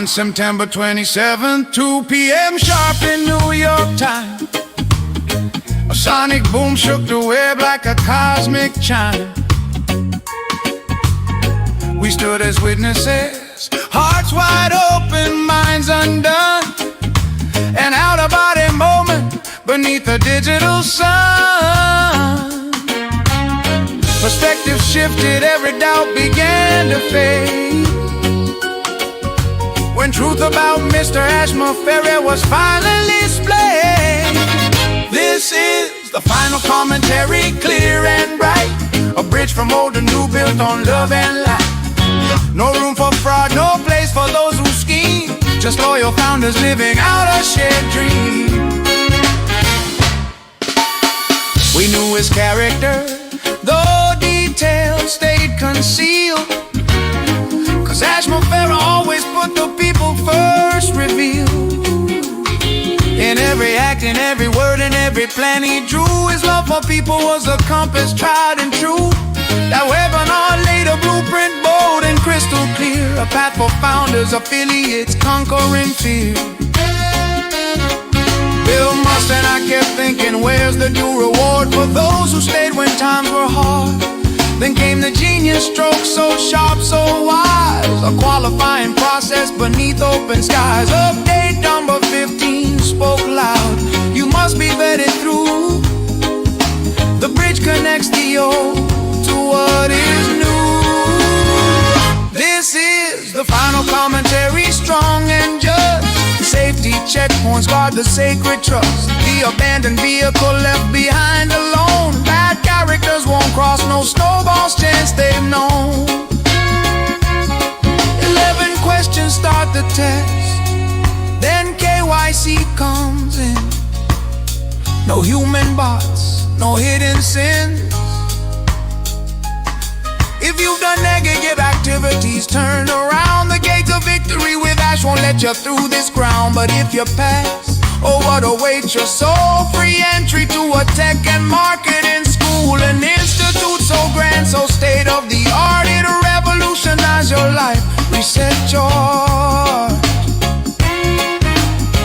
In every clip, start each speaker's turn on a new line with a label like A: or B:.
A: On September 27th, 2 p.m. sharp in New York time, a sonic boom shook the web like a cosmic chime. We stood as witnesses, hearts wide open, minds undone, an out-of-body moment beneath a digital sun. Perspective shifted, every doubt began to fade, when truth about Mr. Ashmore Ferry was finally displayed. This is the final commentary, clear and bright, a bridge from old to new built on love and light. No room for fraud, no place for those who scheme, just loyal founders living out a shared dream. We knew his character, though details stayed concealed, 'cause Ashmore Ferry always put the people first, revealed. In every act, in every word, in every plan he drew, his love for people was a compass tried and true. That webinar laid a blueprint bold and crystal clear, a path for founders, affiliates, conquering fear. Bill Mustard, I kept thinking, where's the due reward for those who stayed when times were hard? Then came the genius stroke, so sharp, so wise, a qualifying process beneath open skies. Update number 15 spoke loud, you must be vetted through. The bridge connects the old to what is new. This is the final commentary, strong and just. Safety checkpoints guard the sacred trust. The abandoned vehicle left behind alone. Bad characters won't cross, no snowball's chance they've known. 11 questions start the test, then KYC comes in. No human bots, no hidden sins. If you've done negative activities, turn around. The gates of victory with ash won't let you through this ground. But if you pass, oh what awaits your soul. Free entry to a tech and marketing school, an institute so grand, so state of the art. It'll revolutionize your life, reset your heart.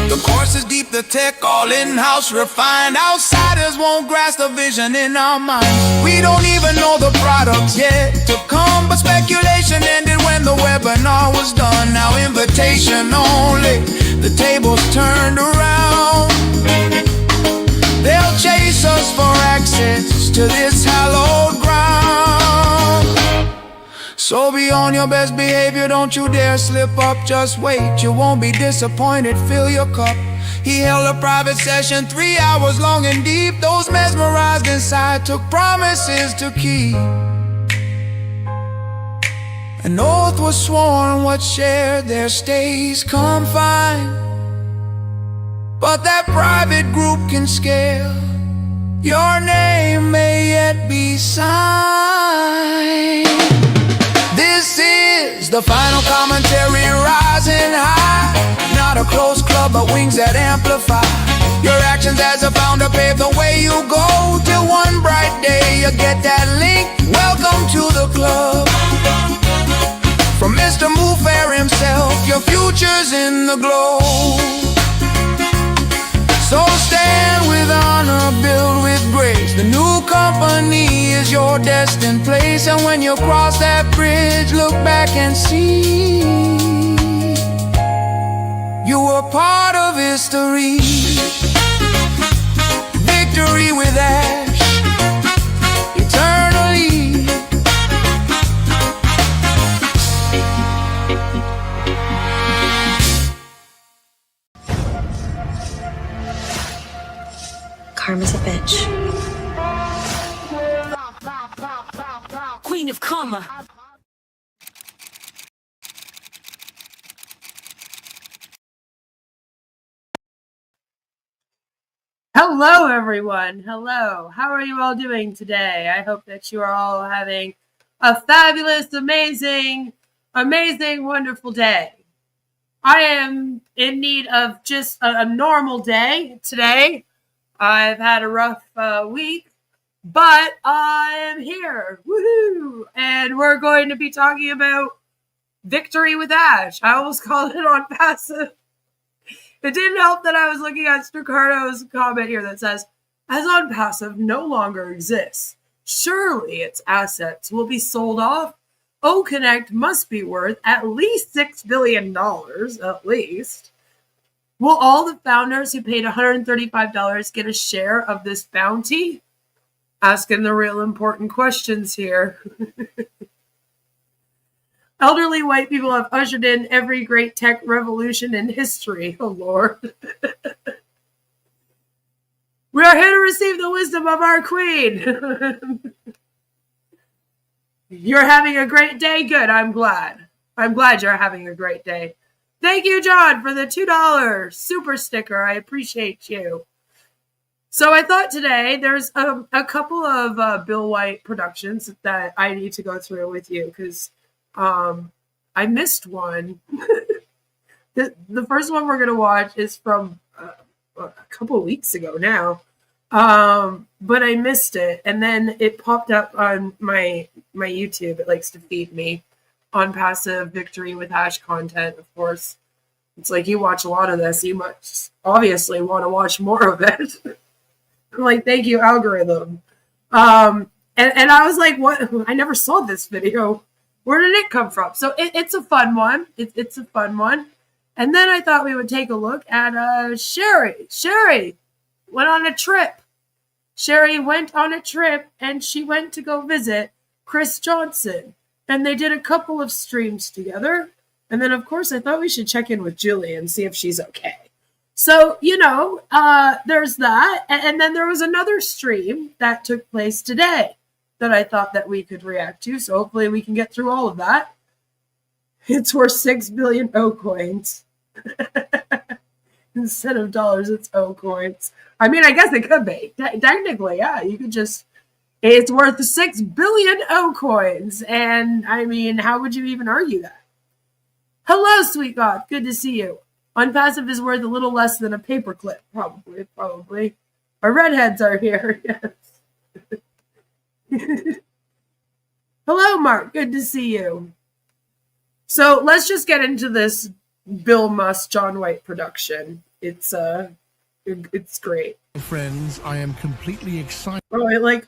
A: The course is deep, the tech all in-house, refined. Outsiders won't grasp the vision in our mind. We don't even know the products yet to come, but speculation ended when the webinar was done. Now invitation only, the tables turned around. They'll chase us for access to this hallowed ground. So be on your best behavior, don't you dare slip up, just wait, you won't be disappointed, fill your cup. He held a private session 3 hours long and deep. Those mesmerized inside took promises to keep. An oath was sworn, what's shared there stays confined. But that private group can scale, your name may yet be signed. This is the final commentary, rising high. Not a close club, but wings that amplify. Your actions as a founder pave the way you go, till one bright day you get that link. Welcome to the club. From Mr. Movefair himself, your future's in the glow. So stand with honor, build with grace. The new company is your destined place. And when you cross that bridge, look back and see you were part of history. Victory with ash, eternally.
B: Karma's a bitch.
C: Queen of Karma.
D: Hello, everyone. Hello. How are you all doing today? I hope that you are all having a fabulous, amazing, wonderful day. I am in need of just a normal day today. I've had a rough week, but I am here. Woohoo! And we're going to be talking about Victory with Ash. I almost called it on passive. It didn't help that I was looking at Stricardo's comment here that says, as on passive no longer exists, surely its assets will be sold off. O-Connect must be worth at least $6 billion, at least. Will all the founders who paid $135 get a share of this bounty? Asking the real important questions here. Elderly white people have ushered in every great tech revolution in history. Oh, Lord. We are here to receive the wisdom of our queen. You're having a great day? Good, I'm glad. I'm glad you're having a great day. Thank you, John, for the $2 super sticker. I appreciate you. So I thought today there's a couple of Bill White productions that I need to go through with you because I missed one. The first one we're going to watch is from a couple of weeks ago now. But I missed it. And then it popped up on my YouTube. It likes to feed me on passive Victory with Ash content, of course. It's like you watch a lot of this. You must obviously want to watch more of it. I'm like, thank you, algorithm. And I was like, what? I never saw this video. Where did it come from? So it's a fun one. It's a fun one. And then I thought we would take a look at Sherry. Sherry went on a trip. Sherry went on a trip and she went to go visit Chris Johnson. And they did a couple of streams together. And then, of course, I thought we should check in with Julie and see if she's okay. So, there's that. And then there was another stream that took place today that I thought that we could react to. So hopefully we can get through all of that. It's worth 6 billion O coins. Instead of dollars, it's O coins. I mean, I guess it could be. Technically, yeah. You could just... It's worth 6 billion O coins. And, I mean, how would you even argue that? Hello, sweet God. Good to see you. Unpassive is worth a little less than a paperclip. Probably. Our redheads are here. Yes. Hello, Mark. Good to see you. So let's just get into this Bill Musk, John White production. It's great.
C: Friends, I am completely excited.
D: Oh,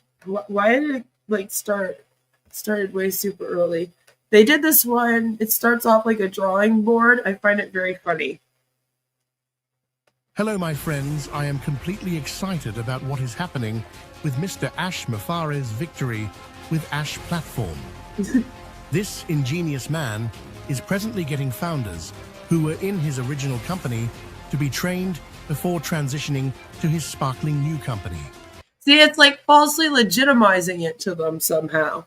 D: why did it started way super early? They did this one. It starts off like a drawing board. I find it very funny.
C: Hello, my friends. I am completely excited about what is happening with Mr. Ash Mafare's Victory with Ash platform. This ingenious man is presently getting founders who were in his original company to be trained before transitioning to his sparkling new company.
D: See, it's like falsely legitimizing it to them somehow.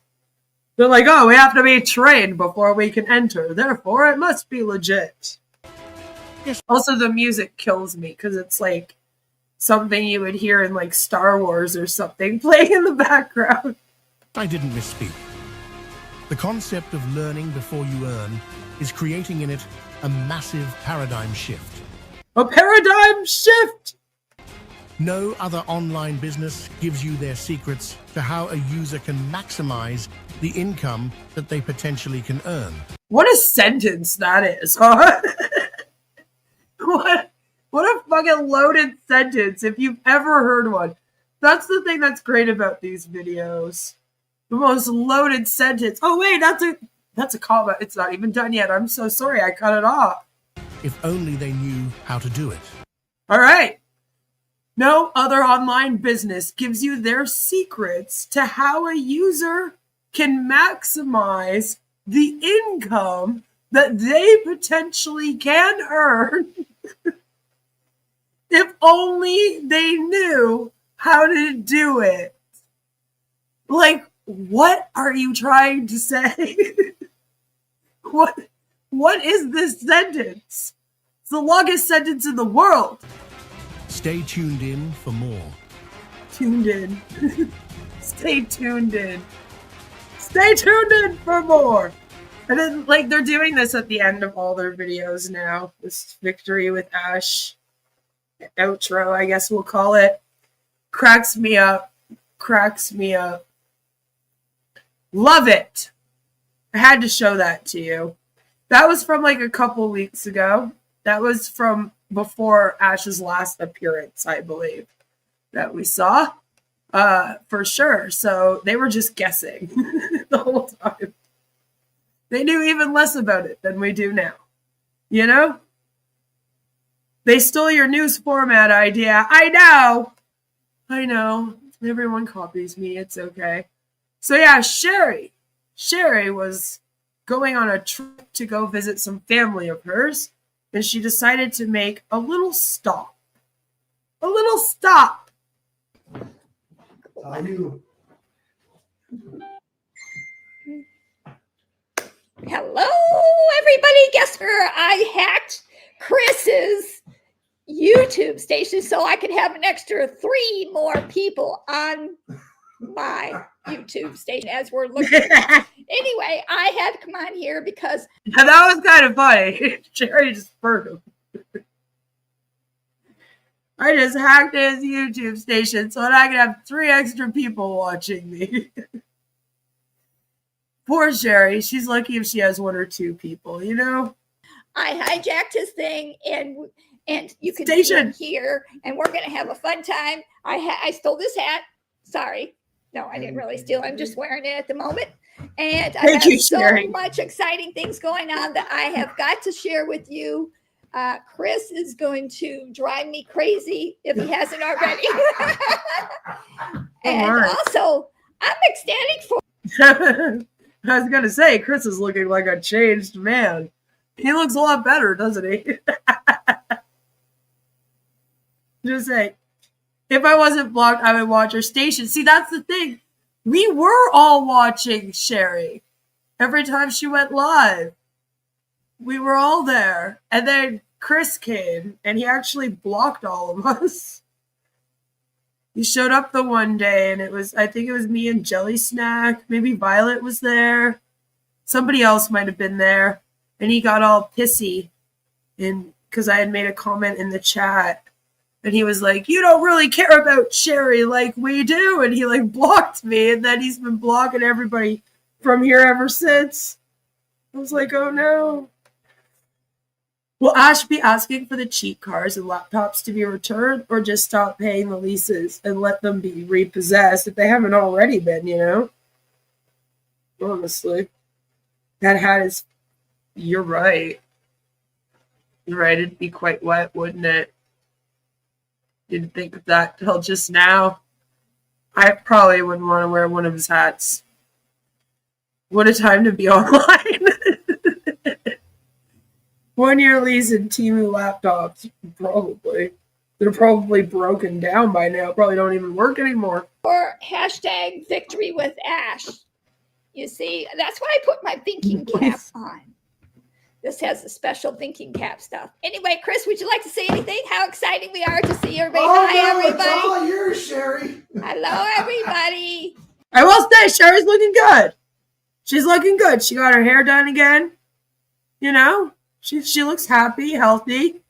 D: They're like, oh, we have to be trained before we can enter. Therefore, it must be legit.
C: Yes.
D: Also, the music kills me because it's like something you would hear in like Star Wars or something playing in the background.
C: I didn't misspeak. The concept of learning before you earn is creating in it a massive paradigm shift.
D: A paradigm shift!
C: No other online business gives you their secrets to how a user can maximize the income that they potentially can earn.
D: What a sentence that is, huh? What a fucking loaded sentence, if you've ever heard one. That's the thing that's great about these videos. The most loaded sentence. Oh wait, that's a comma. It's not even done yet. I'm so sorry, I cut it off.
C: If only they knew how to do it.
D: All right. No other online business gives you their secrets to how a user can maximize the income that they potentially can earn if only they knew how to do it. Like, what are you trying to say? What is this sentence? It's the longest sentence in the world.
C: Stay tuned in for more.
D: Tuned in. Stay tuned in. Stay tuned in for more. And then, like, they're doing this at the end of all their videos now. This Victory with Ash outro, I guess we'll call it. Cracks me up. Cracks me up. Love it. I had to show that to you. That was from like a couple weeks ago. That was from before Ash's last appearance, I believe, that we saw. For sure. So they were just guessing the whole time. They knew even less about it than we do now. You know? They stole your news format idea. I know. Everyone copies me. It's okay. So yeah, Sherry was going on a trip to go visit some family of hers, and she decided to make a little stop. A little stop.
E: Hello, everybody. Guess where I hacked Chris's YouTube station so I could have an extra 3 more people on my YouTube station as we're looking. Anyway, I had to come on here because
D: that was kind of funny. Sherry just spurred him. I just hacked his YouTube station so that I could have 3 extra people watching me. Poor Sherry. She's lucky if she has 1 or 2 people, you know?
E: I hijacked his thing and you can
D: Station.
E: see him here, and we're gonna have a fun time. I stole this hat. Sorry. No, I didn't really steal. I'm just wearing it at the moment. And I have so much exciting things going on that I have got to share with you. Chris is going to drive me crazy if he hasn't already. And also, I'm ecstatic for.
D: I was gonna say, Chris is looking like a changed man. He looks a lot better, doesn't he? Just say, if I wasn't blocked, I would watch her station. See, that's the thing. We were all watching Sherry every time she went live. We were all there. And then Chris came, and he actually blocked all of us. He showed up the one day, and I think it was me and Jelly Snack. Maybe Violet was there. Somebody else might have been there. And he got all pissy because I had made a comment in the chat. And he was like, you don't really care about Sherry like we do. And he like blocked me. And then he's been blocking everybody from here ever since. I was like, oh no. Will Ash be asking for the cheat cars and laptops to be returned, or just stop paying the leases and let them be repossessed if they haven't already been, you know? Honestly. That hat is... You're right. You're right. It'd be quite wet, wouldn't it? Didn't think of that till just now. I probably wouldn't want to wear one of his hats. What a time to be online. 1 year lease and Temu laptops. Probably. They're probably broken down by now. Probably don't even work anymore.
E: Or hashtag victory with Ash. You see, that's why I put my thinking cap on. This has a special thinking cap stuff. Anyway, Chris, would you like to say anything? How exciting we are to see everybody. Hi, everybody.
F: It's all yours, Sherry.
E: Hello, everybody.
D: I will say, Sherry's looking good. She's looking good. She got her hair done again. You know, she looks happy, healthy.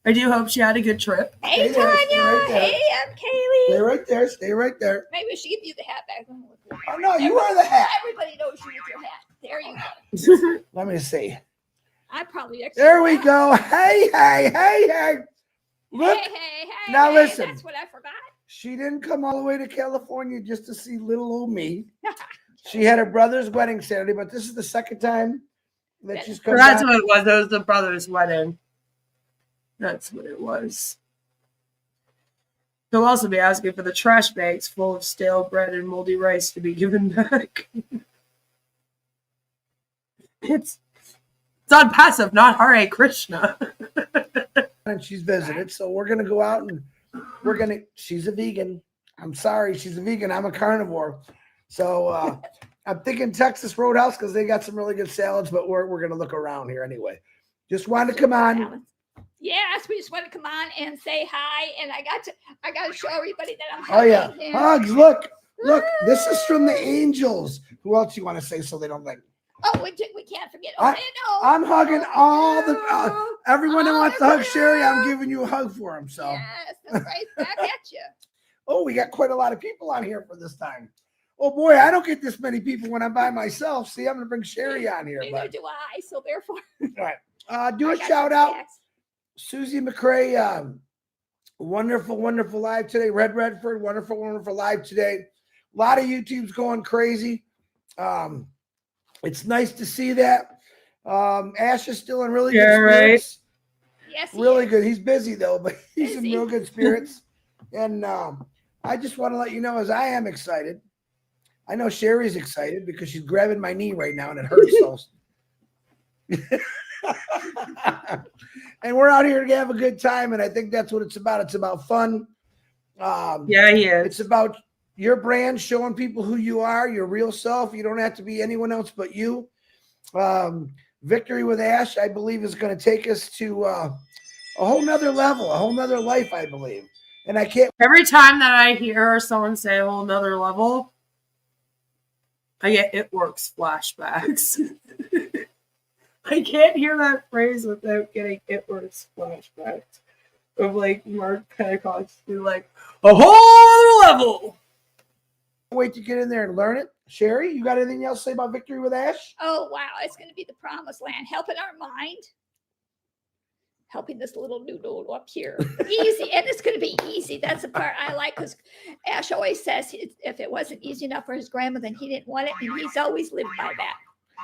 D: I do hope she had a good trip.
E: Hey, Tanya. Hey, I'm Kaylee.
F: Stay right there. Stay right there.
E: Maybe we should give you the hat back.
F: Oh, no, you wear the hat.
E: Everybody knows you with your hat. There you go.
F: Let me see.
E: I probably
F: there we go. Hey. Look.
E: Hey.
F: Now listen.
E: That's what I forgot.
F: She didn't come all the way to California just to see little old me. She had her brother's wedding Saturday, but this is the second time that she's come
D: That's
F: back.
D: what it was. It was the brother's wedding. That's what it was. He'll also be asking for the trash bags full of stale bread and moldy rice to be given back. It's on passive, not Hare Krishna.
F: And she's visited, so we're gonna go out and she's a vegan. I'm sorry, she's a vegan. I'm a carnivore. So I'm thinking Texas Roadhouse because they got some really good salads, but we're gonna look around here anyway. Just wanted to come on.
E: Yes, we just want to come on and say hi, and I got to show everybody that I'm
F: Oh yeah,
E: hugging him.
F: hugs. Look, this is from the Angels. Who else you want to say so they don't like?
E: Oh, we can't forget. Oh,
F: I'm hugging all the everyone that wants to hug Sherry. I'm giving you a hug for him. So
E: yes, that's right back at you.
F: Oh, we got quite a lot of people on here for this time. Oh boy, I don't get this many people when I'm by myself. See, I'm gonna bring Sherry on here.
E: Neither do I. So therefore,
F: all right. Do a
E: I got
F: shout
E: some
F: out,
E: facts.
F: Susie McCrae. Wonderful, wonderful live today. Red Redford, wonderful, wonderful live today. A lot of YouTube's going crazy. It's nice to see that. Ash is still in really good spirits.
E: Yes,
F: Really good. He's busy though, but he's in
E: Busy.
F: real good spirits. And I just want to let you know, as I am excited. I know Sherry's excited because she's grabbing my knee right now and it hurts so. And we're out here to have a good time, and I think that's what it's about. It's about fun.
D: Yeah, he is.
F: It's about your brand, showing people who you are, your real self. You don't have to be anyone else but you. Victory with Ash, I believe, is going to take us to a whole nother level, a whole nother life, I believe. And I can't.
D: Every time that I hear someone say a whole nother level, I get It Works flashbacks. I can't hear that phrase without getting It Works flashbacks of like Mark Pentecost be like, a whole other level.
F: Wait to get in there and learn it. Sherry, you got anything else to say about Victory with Ash?
E: Oh, wow. It's going to be the promised land. Helping our mind. Helping this little noodle up here. Easy. And it's going to be easy. That's the part I like, because Ash always says if it wasn't easy enough for his grandma, then he didn't want it. And he's always lived by that.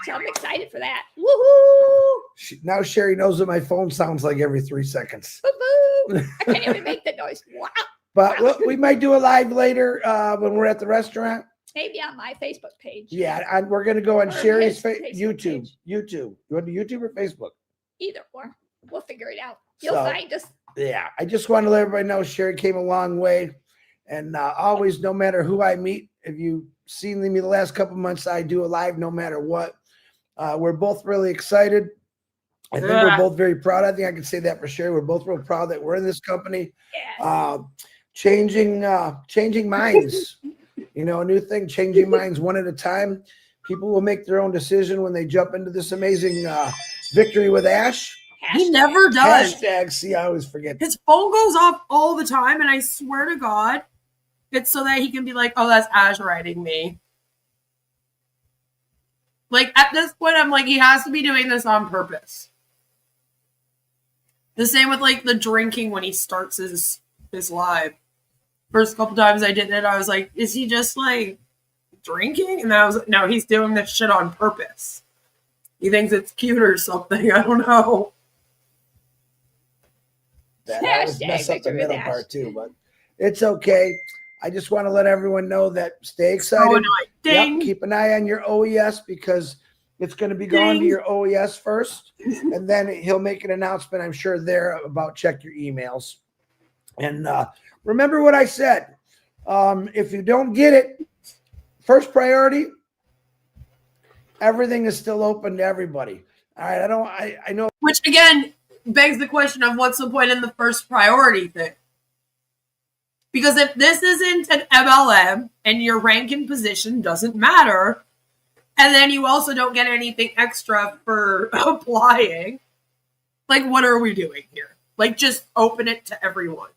E: So I'm excited for that. Woohoo!
F: Now Sherry knows what my phone sounds like every 3 seconds.
E: Boo-boo. I can't even make the noise. Wow.
F: But we might do a live later when we're at the restaurant.
E: Maybe on my Facebook page.
F: Yeah, and we're going to go on
E: Or
F: Sherry's
E: his Facebook
F: YouTube.
E: page.
F: YouTube. You want to do YouTube or Facebook?
E: Either or. We'll figure it out. You'll
F: So,
E: find us.
F: Yeah, I just want to let everybody know Sherry came a long way. And always, no matter who I meet, if you've seen me the last couple months, I do a live no matter what. We're both really excited. I think we're both very proud. I think I can say that for sure. We're both real proud that we're in this company.
E: Yes.
F: Changing minds. You know, a new thing, changing minds one at a time. People will make their own decision when they jump into this amazing Victory with Ash.
D: He never does.
F: Hashtag, see, I always forget.
D: His phone goes off all the time, and I swear to God, it's so that he can be like, oh, that's Ash writing me. Like, at this point, I'm like, he has to be doing this on purpose. The same with, like, the drinking when he starts his live. First couple times I did it, I was like, is he just, like, drinking? And then I was like, no, he's doing this shit on purpose. He thinks it's cute or something. I don't know.
F: That I always mess up the middle part too, but it's okay. I just want to let everyone know that stay excited.
D: Ding.
F: Yep, keep an eye on your OES because it's going to be going to your OES first, and then he'll make an announcement, I'm sure, there about check your emails. And remember what I said. If you don't get it, first priority, everything is still open to everybody. All right, I know.
D: Which, again, begs the question of what's the point in the first priority thing? Because if this isn't an MLM and your rank and position doesn't matter, and then you also don't get anything extra for applying, like, what are we doing here? Like, just open it to everyone.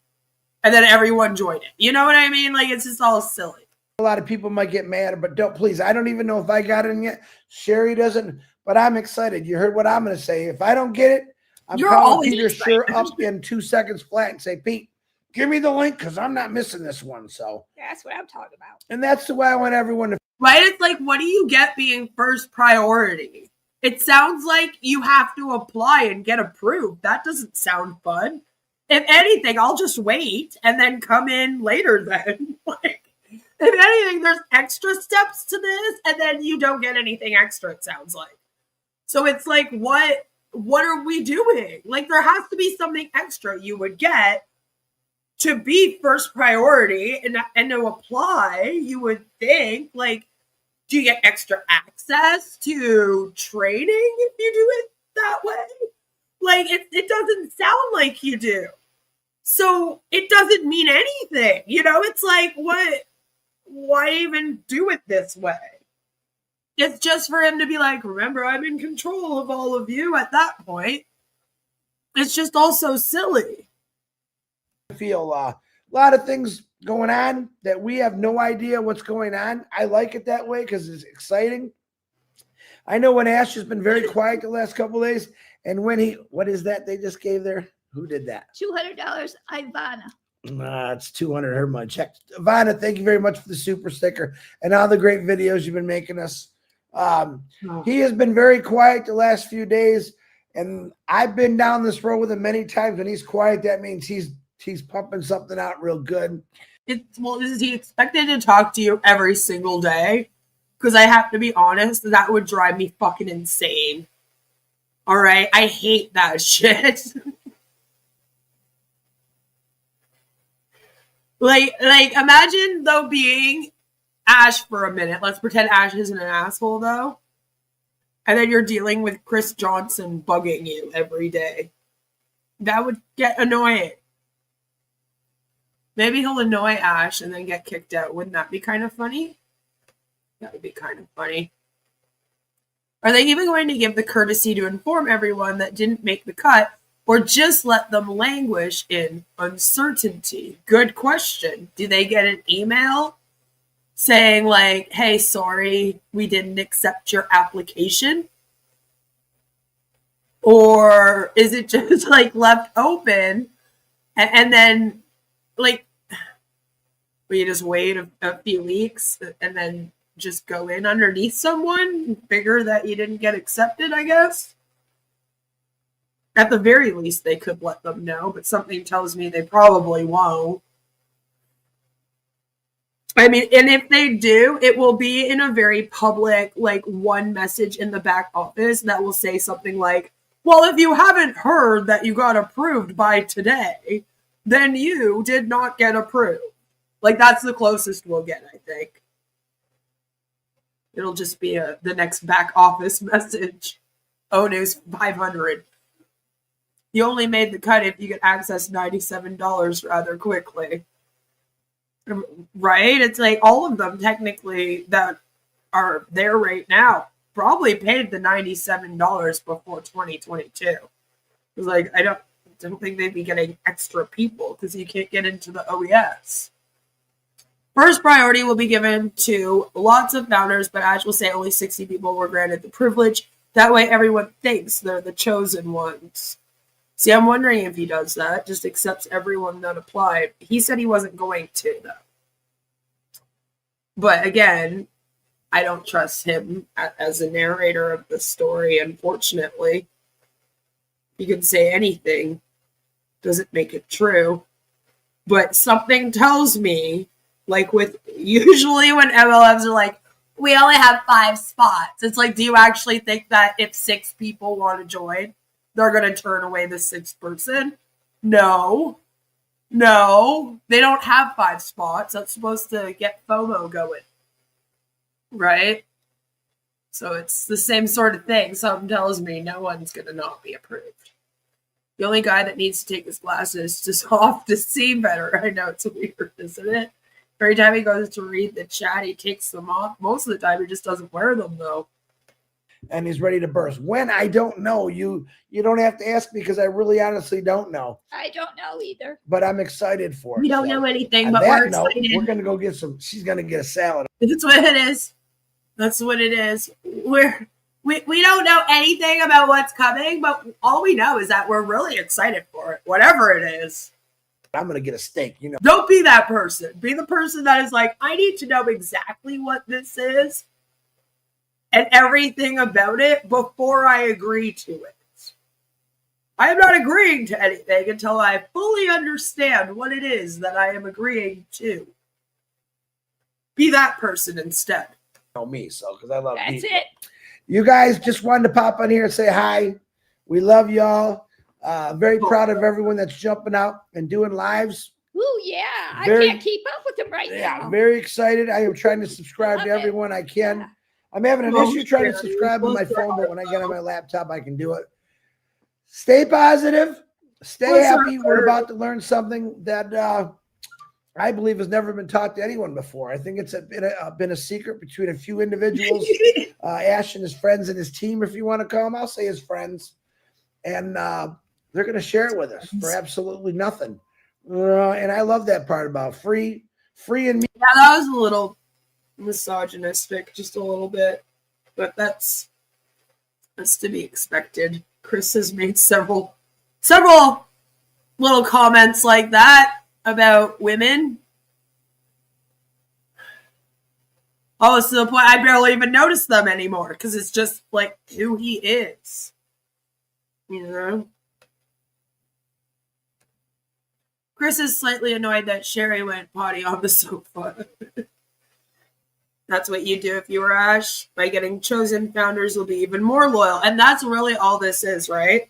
D: And then everyone join it. You know what I mean? Like, it's just all silly.
F: A lot of people might get mad, but don't, please. I don't even know if I got it in yet. Sherry doesn't, but I'm excited. You heard what I'm going to say. If I don't get it, I'm calling Peter Sure up in 2 seconds flat and say, Pete, give me the link because I'm not missing this one. So
E: that's what I'm talking about.
F: And that's the way I want everyone to.
D: Right? It's like, what do you get being first priority? It sounds like you have to apply and get approved. That doesn't sound fun. If anything, I'll just wait and then come in later then. Like, if anything, there's extra steps to this, and then you don't get anything extra, it sounds like. So it's like, what are we doing? Like, there has to be something extra you would get to be first priority and to apply, you would think. Like, do you get extra access to training if you do it that way? Like, it doesn't sound like you do. So it doesn't mean anything. You know, it's like, why even do it this way? It's just for him to be like, remember, I'm in control of all of you at that point. It's just all so silly.
F: I feel a lot of things going on that we have no idea what's going on. I like it that way because it's exciting. I know when Ash has been very quiet the last couple of days, and when what is that they just gave there? Who did that?
E: $200, Ivana.
F: It's 200 her money. Check. Ivana, thank you very much for the super sticker and all the great videos you've been making us. He has been very quiet the last few days, and I've been down this road with him many times. When he's quiet, that means he's pumping something out real good.
D: Well, is he expected to talk to you every single day? Because I have to be honest, that would drive me fucking insane. All right, I hate that shit. like imagine though being Ash for a minute. Let's pretend Ash isn't an asshole though. And then you're dealing with Chris Johnson bugging you every day. That would get annoying. Maybe he'll annoy Ash and then get kicked out. Wouldn't that be kind of funny? That would be kind of funny. Are they even going to give the courtesy to inform everyone that didn't make the cut, or just let them languish in uncertainty? Good question. Do they get an email saying like, hey, sorry, we didn't accept your application? Or is it just like left open and then like we just wait a few weeks and then just go in underneath someone and figure that you didn't get accepted, I guess? At the very least, they could let them know, but something tells me they probably won't. I mean, and if they do, it will be in a very public, like one message in the back office that will say something like, well, if you haven't heard that you got approved by today, then you did not get approved. Like, that's the closest we'll get, I think. It'll just be the next back office message. Oh, news 500. You only made the cut if you could access $97 rather quickly. Right? It's like all of them technically that are there right now probably paid the $97 before 2022. It's like, I don't think they'd be getting extra people because you can't get into the OES. First priority will be given to lots of founders, but Ash will say only 60 people were granted the privilege. That way everyone thinks they're the chosen ones. See, I'm wondering if he does that, just accepts everyone that applied. He said he wasn't going to, though. But again, I don't trust him as a narrator of the story, unfortunately. He could say anything. Doesn't make it true. But something tells me, like with usually when MLMs are like, we only have 5 spots. It's like, do you actually think that if 6 people want to join, they're going to turn away the 6th person? No. They don't have 5 spots. That's supposed to get FOMO going. Right? So it's the same sort of thing. Something tells me no one's going to not be approved. The only guy that needs to take his glasses just off to see better. I know, it's weird, isn't it? Every time he goes to read the chat, he takes them off. Most of the time, he just doesn't wear them, though.
F: And he's ready to burst. When? I don't know. You don't have to ask me because I really honestly don't know.
E: I don't know either.
F: But I'm excited for it.
D: We don't know anything, but we're excited.
F: We're going to go get some. She's going to get a salad.
D: That's what it is. That's what it is. We don't know anything about what's coming, but all we know is that we're really excited for it, whatever it is.
F: I'm going to get a steak,
D: Don't be that person. Be the person that is like, I need to know exactly what this is and everything about it before I agree to it. I am not agreeing to anything until I fully understand what it is that I am agreeing to. Be that person instead.
F: Me, so because I love
E: That's it.
F: You guys just wanted to pop on here and say hi. We love y'all. Very proud of everyone that's jumping out and doing lives.
E: Ooh, yeah. I can't keep up with them right now.
F: Yeah, very excited. I am trying to subscribe to everyone I can. Yeah. I'm having an issue trying to subscribe on my phone, but when I get on my laptop, I can do it. Stay positive. Stay happy. We're about to learn something that I believe has never been taught to anyone before. I think it's been a secret between a few individuals, Ash and his friends and his team, if you want to call them. I'll say his friends. And they're going to share it with us for absolutely nothing. And I love that part about free and me.
D: Yeah, that was a little misogynistic, just a little bit, but that's to be expected. Chris has made several little comments like that about women. Almost to the point I barely even notice them anymore because it's just like who he is. You know? Chris is slightly annoyed that Sherry went potty on the sofa. That's what you do if you were Ash. By getting chosen, founders will be even more loyal. And that's really all this is, right?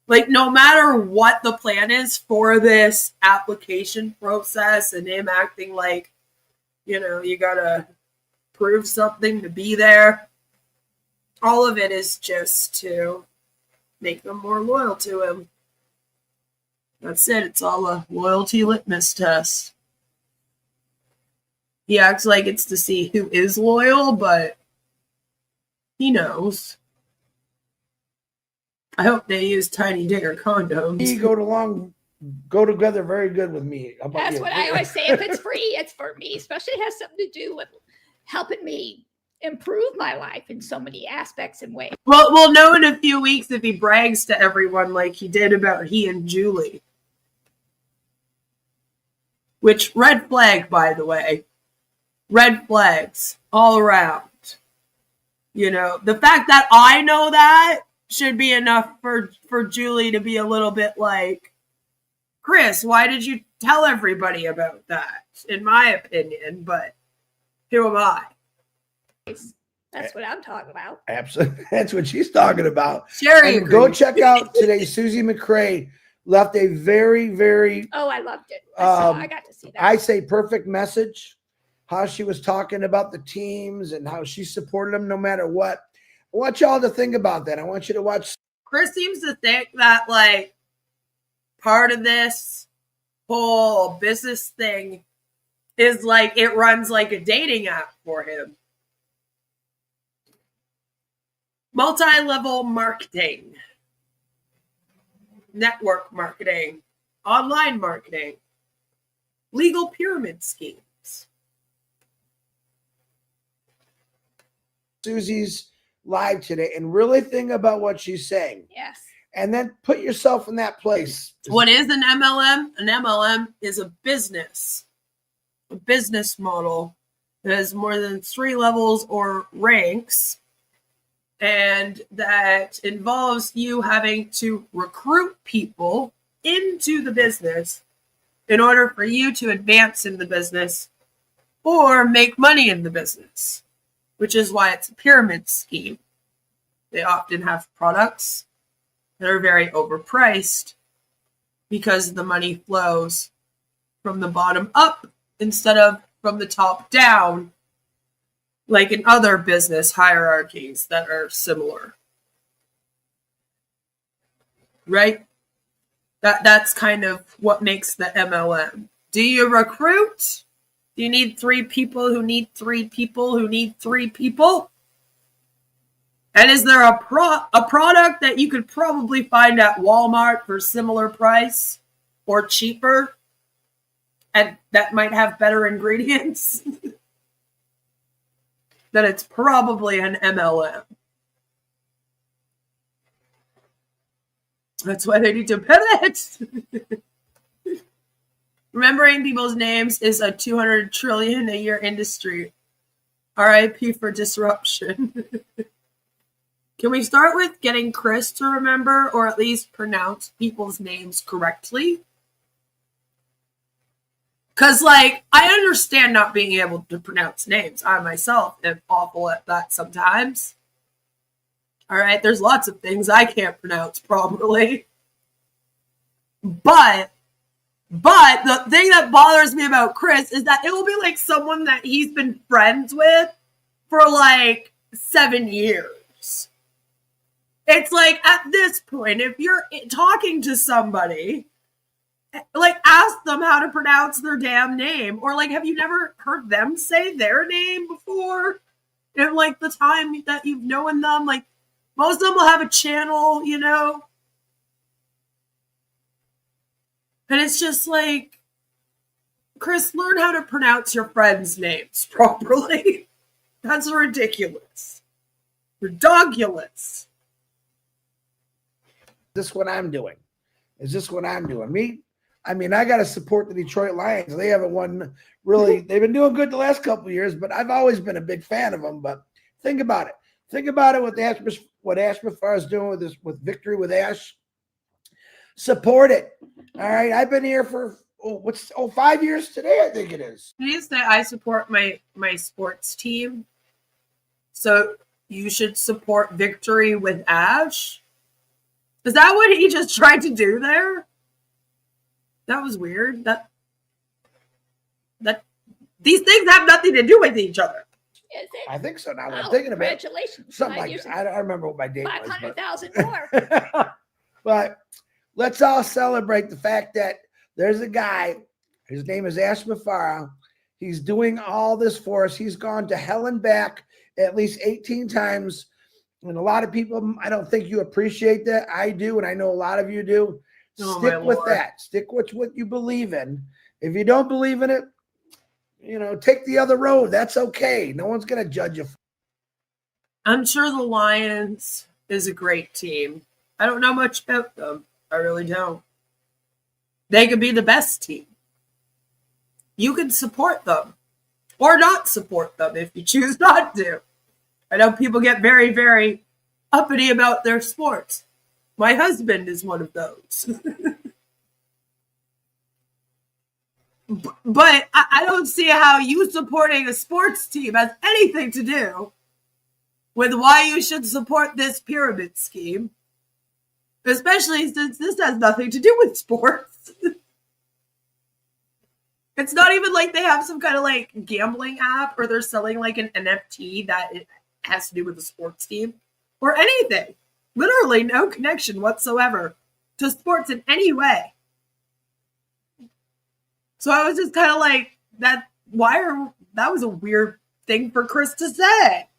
D: Like, no matter what the plan is for this application process and him acting like, you know, you gotta prove something to be there, all of it is just to make them more loyal to him. That's it. It's all a loyalty litmus test. He acts like it's to see who is loyal, but he knows. I hope they use tiny dinger condoms.
F: We go together very good with me.
E: That's what I always say. If it's free, it's for me. Especially if it has something to do with helping me improve my life in so many aspects and ways.
D: Well, we'll know in a few weeks if he brags to everyone like he did about he and Julie. Which, red flag, by the way. Red flags all around. You know, the fact that I know that should be enough for Julie to be a little bit like, Chris, why did you tell everybody about that? In my opinion, but who am I?
E: That's what I'm talking about.
F: Absolutely. That's what she's talking about.
D: Sherry,
F: and go check out today. Susie McCrae left a very, very
E: I loved it. I got to see that.
F: I say perfect message. How she was talking about the teams and how she supported them no matter what. I want y'all to think about that. I want you to watch.
D: Chris seems to think that, like, part of this whole business thing is like it runs like a dating app for him. Multi-level marketing, network marketing, online marketing, legal pyramid schemes.
F: Susie's live today and really think about what she's saying.
E: Yes.
F: And then put yourself in that place.
D: What is an MLM? An MLM is a business model that has more than 3 levels or ranks, and that involves you having to recruit people into the business in order for you to advance in the business or make money in the business, which is why it's a pyramid scheme. They often have products that are very overpriced because the money flows from the bottom up instead of from the top down, like in other business hierarchies that are similar. Right? That's kind of what makes the MLM. Do you recruit? Do you need 3 people who need 3 people who need 3 people? And is there a product that you could probably find at Walmart for similar price or cheaper and that might have better ingredients? Then it's probably an MLM. That's why they need to pivot. Remembering people's names is a 200 trillion a year industry. RIP for disruption. Can we start with getting Chris to remember or at least pronounce people's names correctly? Because, like, I understand not being able to pronounce names. I myself am awful at that sometimes. All right, there's lots of things I can't pronounce properly. But the thing that bothers me about Chris is that it will be like someone that he's been friends with for like 7 years. It's like at this point, if you're talking to somebody, like ask them how to pronounce their damn name. Or like, have you never heard them say their name before? In like the time that you've known them, like most of them will have a channel, you know. And it's just like, Chris, learn how to pronounce your friends' names properly. That's ridiculous. Ridiculous.
F: Is this what I'm doing? Is this what I'm doing? Me? I mean, I got to support the Detroit Lions. They haven't won really. They've been doing good the last couple of years, but I've always been a big fan of them. But think about it. Think about it with what Ash Mafar is doing with Victory with Ash. Support it. All right. I've been here for 5 years today, I think it is.
D: Can you say I support my sports team? So you should support Victory with Ash? Is that what he just tried to do there? That was weird. That these things have nothing to do with each other.
E: Is it?
F: I think so. Now that I'm thinking about it.
E: Congratulations.
F: Something like that. I don't remember what my date was.
E: 500,000 more.
F: But let's all celebrate the fact that there's a guy. His name is Ash Mafara. He's doing all this for us. He's gone to hell and back at least 18 times. And a lot of people, I don't think you appreciate that. I do, and I know a lot of you do. Stick with that. Stick with what you believe in. If you don't believe in it, take the other road. That's okay. No one's going to judge you.
D: I'm sure the Lions is a great team. I don't know much about them. I really don't. They could be the best team. You can support them or not support them if you choose not to. I know people get very, very uppity about their sports. My husband is one of those. But I don't see how you supporting a sports team has anything to do with why you should support this pyramid scheme, especially since this has nothing to do with sports. It's not even like they have some kind of like gambling app or they're selling like an NFT that it has to do with the sports team or anything. Literally no connection whatsoever to sports in any way. So I was just kind of like, that was a weird thing for Chris to say.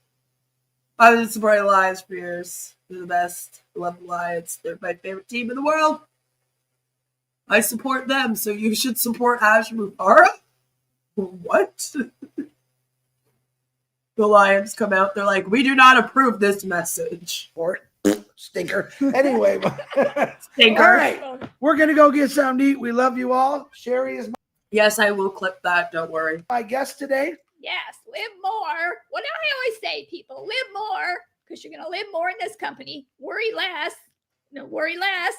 D: I was just supporting the Lions for years. They're the best. I love the Lions. They're my favorite team in the world. I support them, so you should support Ash Mufara? What? The Lions come out, they're like, we do not approve this message.
F: Or stinker. Anyway.
D: Stinker.
F: All right. We're going to go get something to eat. We love you all. Sherry is
D: Yes, I will clip that. Don't worry.
F: my guest today.
E: Yes, live more. What do I always say, people? Live more, because you're going to live more in this company. Worry less. No, worry less.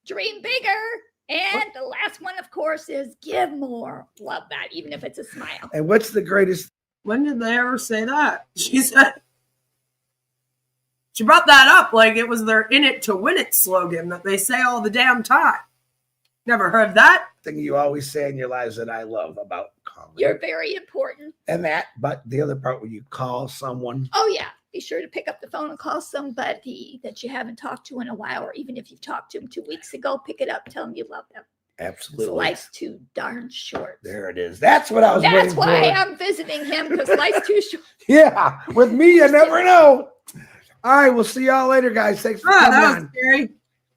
E: Dream bigger. And the last one, of course, is give more. Love that, even if it's a smile.
F: And what's the greatest?
D: When did they ever say that? She brought that up like it was their in it to win it slogan that they say all the damn time. Never heard that.
F: Thing you always say in your lives that I love about calling.
E: You're very important.
F: And that, but the other part where you call someone.
E: Oh, yeah. Be sure to pick up the phone and call somebody that you haven't talked to in a while, or even if you've talked to them 2 weeks ago, pick it up, tell them you love them.
F: Absolutely.
E: Life's too darn short.
F: There it is. That's what I was
E: That's
F: waiting
E: why
F: for.
E: I'm visiting him, because life's too short.
F: Yeah. With me, you never know. All right. We'll see y'all later, guys. Thanks for coming
D: that was
F: on.
D: scary.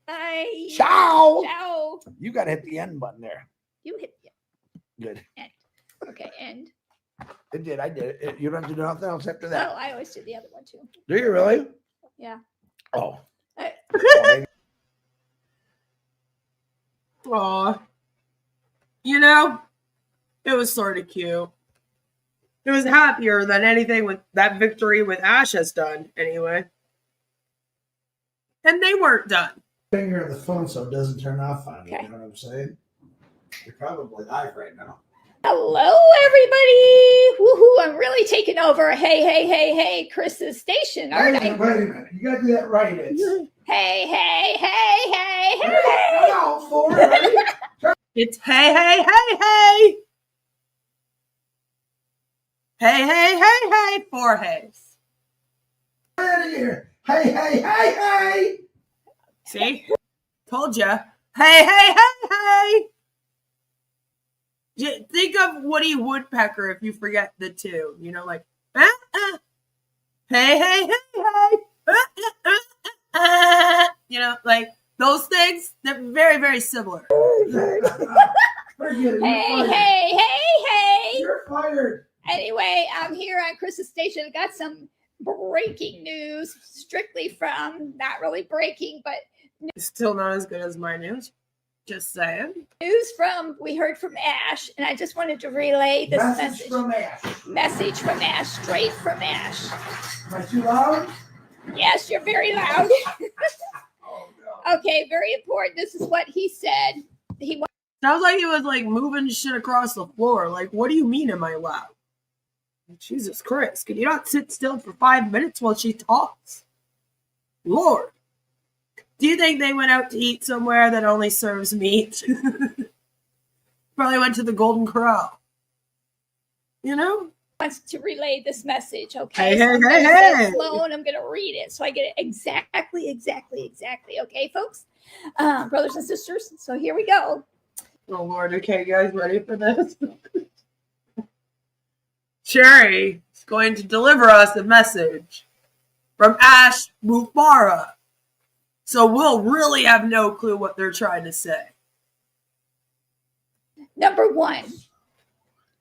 E: Bye.
F: Ciao.
E: Ciao.
F: You got to hit the end button there.
E: You hit
F: Good.
E: end. Okay, end.
F: It did. I did it. You don't have to do nothing else after
E: Oh,
F: that.
E: I always do the other one too.
F: Do you really?
E: Yeah.
F: Oh.
D: Aw. It was sort of cute. It was happier than anything with that victory with Ash has done, anyway. And they weren't done.
F: Finger of the phone so it doesn't turn off on you.
E: Okay.
F: You know what I'm saying? You're probably live right now.
E: Hello, everybody. Woohoo, I'm really taking over. Hey, Chris's station, aren't I?
F: Wait a minute. You got to do that right. It's
E: Hey.
F: no, four, ready?
D: It's hey. Hey, 4 hays.
F: Out of here. Hey.
D: See? Told ya. Hey. Think of Woody Woodpecker if you forget the two. Like, hey. Like those things, they're very, very similar.
E: fired.
F: Forget it.
E: Hey.
F: You're fired.
E: Anyway, I'm here on Chris's station. I got some breaking news, strictly from, not really breaking, but
D: Still not as good as my news. Just saying.
E: News we heard from Ash, and I just wanted to relay this message. Message from Ash, straight from Ash.
F: Am I too loud?
E: Yes, you're very loud. Okay, very important. This is what he said.
D: Sounds like he was like moving shit across the floor. Like, what do you mean, am I loud? Jesus Christ, can you not sit still for 5 minutes while she talks? Lord. Do you think they went out to eat somewhere that only serves meat? Probably went to the Golden Corral. You know?
E: Wants to relay this message, okay?
D: Hey,
E: so I'm
D: hey,
E: gonna say
D: hey.
E: it slow, and I'm going to read it so I get it exactly. Okay, folks? Brothers and sisters, so here we go.
D: Oh, Lord. Okay, you guys ready for this? Sherry is going to deliver us a message from Ash Mufara. So we'll really have no clue what they're trying to say.
E: Number 1,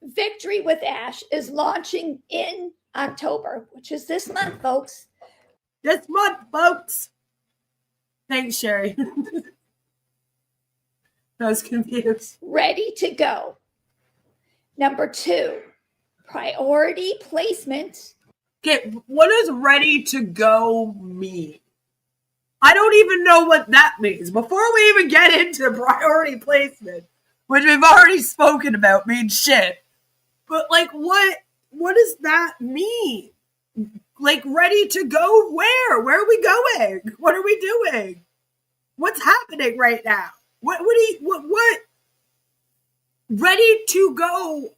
E: Victory with Ash is launching in October, which is this month, folks.
D: This month, folks. Thanks, Sherry. I was confused.
E: Ready to go. Number 2, priority placement.
D: Okay, what does ready to go mean? I don't even know what that means. Before we even get into priority placement, which we've already spoken about, means shit. But like, what does that mean? Like, ready to go where? Where are we going? What are we doing? What's happening right now? What? Ready to go?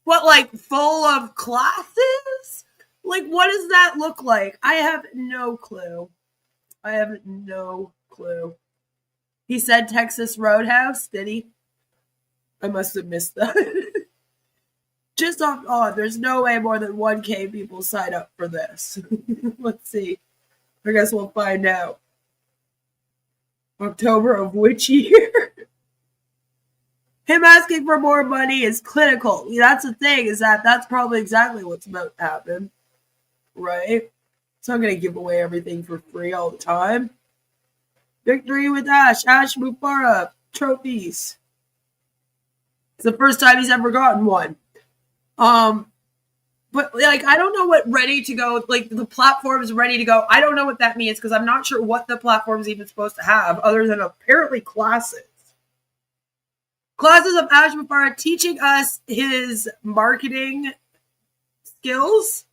D: What, like, full of classes? Like, what does that look like? I have no clue. He said Texas Roadhouse, did he? I must have missed that. Just off, there's no way more than 1K people sign up for this. Let's see. I guess we'll find out. October of which year? Him asking for more money is clinical. That's the thing, is that's probably exactly what's about to happen. Right? So I'm going to give away everything for free all the time. Victory with Ash Mufara, trophies. It's the first time he's ever gotten one. But like, I don't know what ready to go, like the platform is ready to go. I don't know what that means because I'm not sure what the platform is even supposed to have other than apparently classes. Classes of Ash Mufara teaching us his marketing skills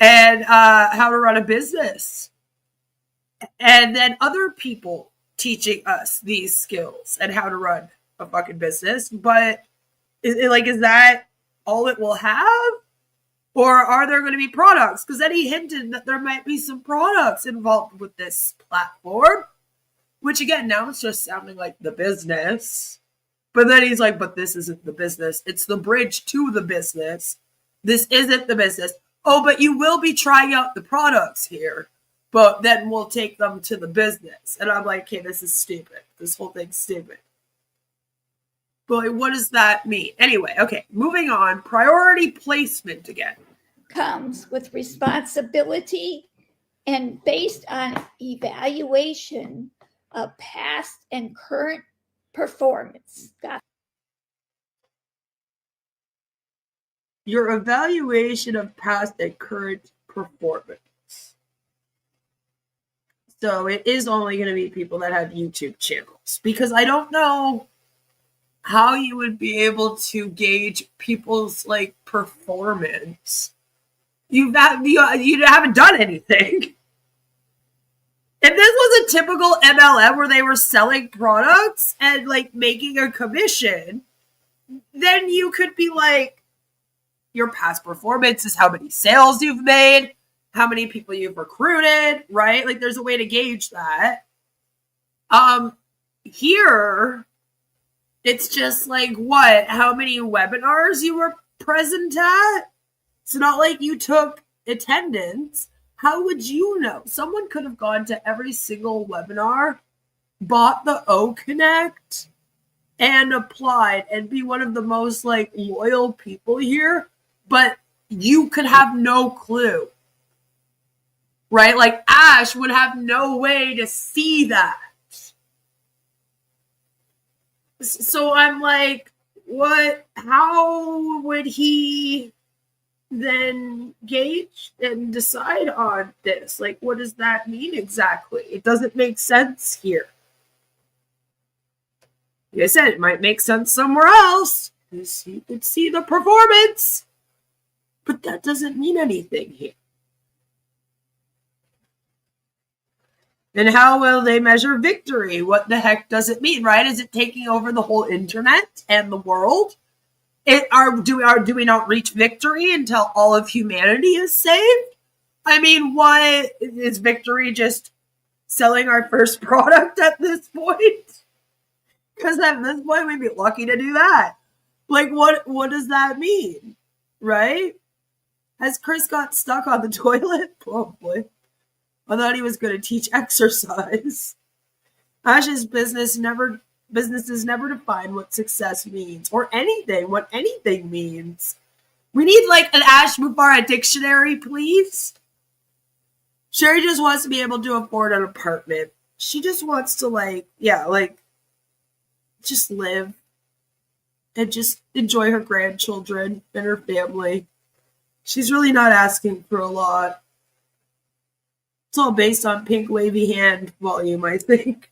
D: and how to run a business. And then other people teaching us these skills and how to run a fucking business. But is that all it will have? Or are there going to be products? Because then he hinted that there might be some products involved with this platform. Which again, now it's just sounding like the business. But then he's like, but this isn't the business. It's the bridge to the business. This isn't the business. Oh, but you will be trying out the products here. But then we'll take them to the business. And I'm like, okay, this is stupid. This whole thing's stupid. But like, what does that mean? Anyway, okay, moving on. Priority placement again.
E: Comes with responsibility and based on evaluation of past and current performance.
D: Your evaluation of past and current performance. So it is only going to be people that have YouTube channels. Because I don't know how you would be able to gauge people's like performance. You haven't done anything. If this was a typical MLM where they were selling products and like making a commission, then you could be like, your past performance is how many sales you've made, how many people you've recruited, right? Like there's a way to gauge that. Here, it's just like, what? How many webinars you were present at? It's not like you took attendance. How would you know? Someone could have gone to every single webinar bought the O Connect and applied and be one of the most like loyal people here, but you could have no clue, right? Like Ash would have no way to see that. So I'm like, what? How would he then gauge and decide on this? Like, what does that mean exactly? It doesn't make sense here. Like I said, it might make sense somewhere else because you could see the performance, but that doesn't mean anything here. And how will they measure victory? What the heck does it mean, right? Is it taking over the whole internet and the world? Do we not reach victory until all of humanity is saved? I mean, what is victory? Just selling our first product at this point? Because at this point, we'd be lucky to do that. Like, what does that mean, right? Has Chris got stuck on the toilet? Probably. I thought he was going to teach exercise. Ash's businesses never define what success means or what anything means. We need like an Ash Mufareh dictionary, please. Sherry just wants to be able to afford an apartment. She just wants to just live and just enjoy her grandchildren and her family. She's really not asking for a lot. It's all based on pink wavy hand volume, I think.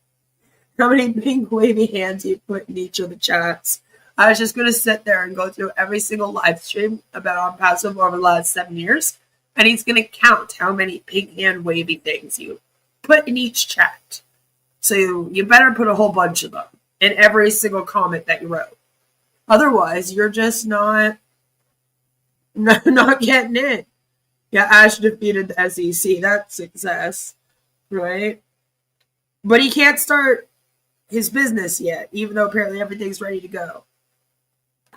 D: How many pink wavy hands you put in each of the chats. I was just going to sit there and go through every single live stream about On Passive over the last 7 years, and he's going to count how many pink hand wavy things you put in each chat. So you better put a whole bunch of them in every single comment that you wrote. Otherwise, you're just not getting in. Yeah, Ash defeated the SEC. That's success, right? But he can't start his business yet, even though apparently everything's ready to go.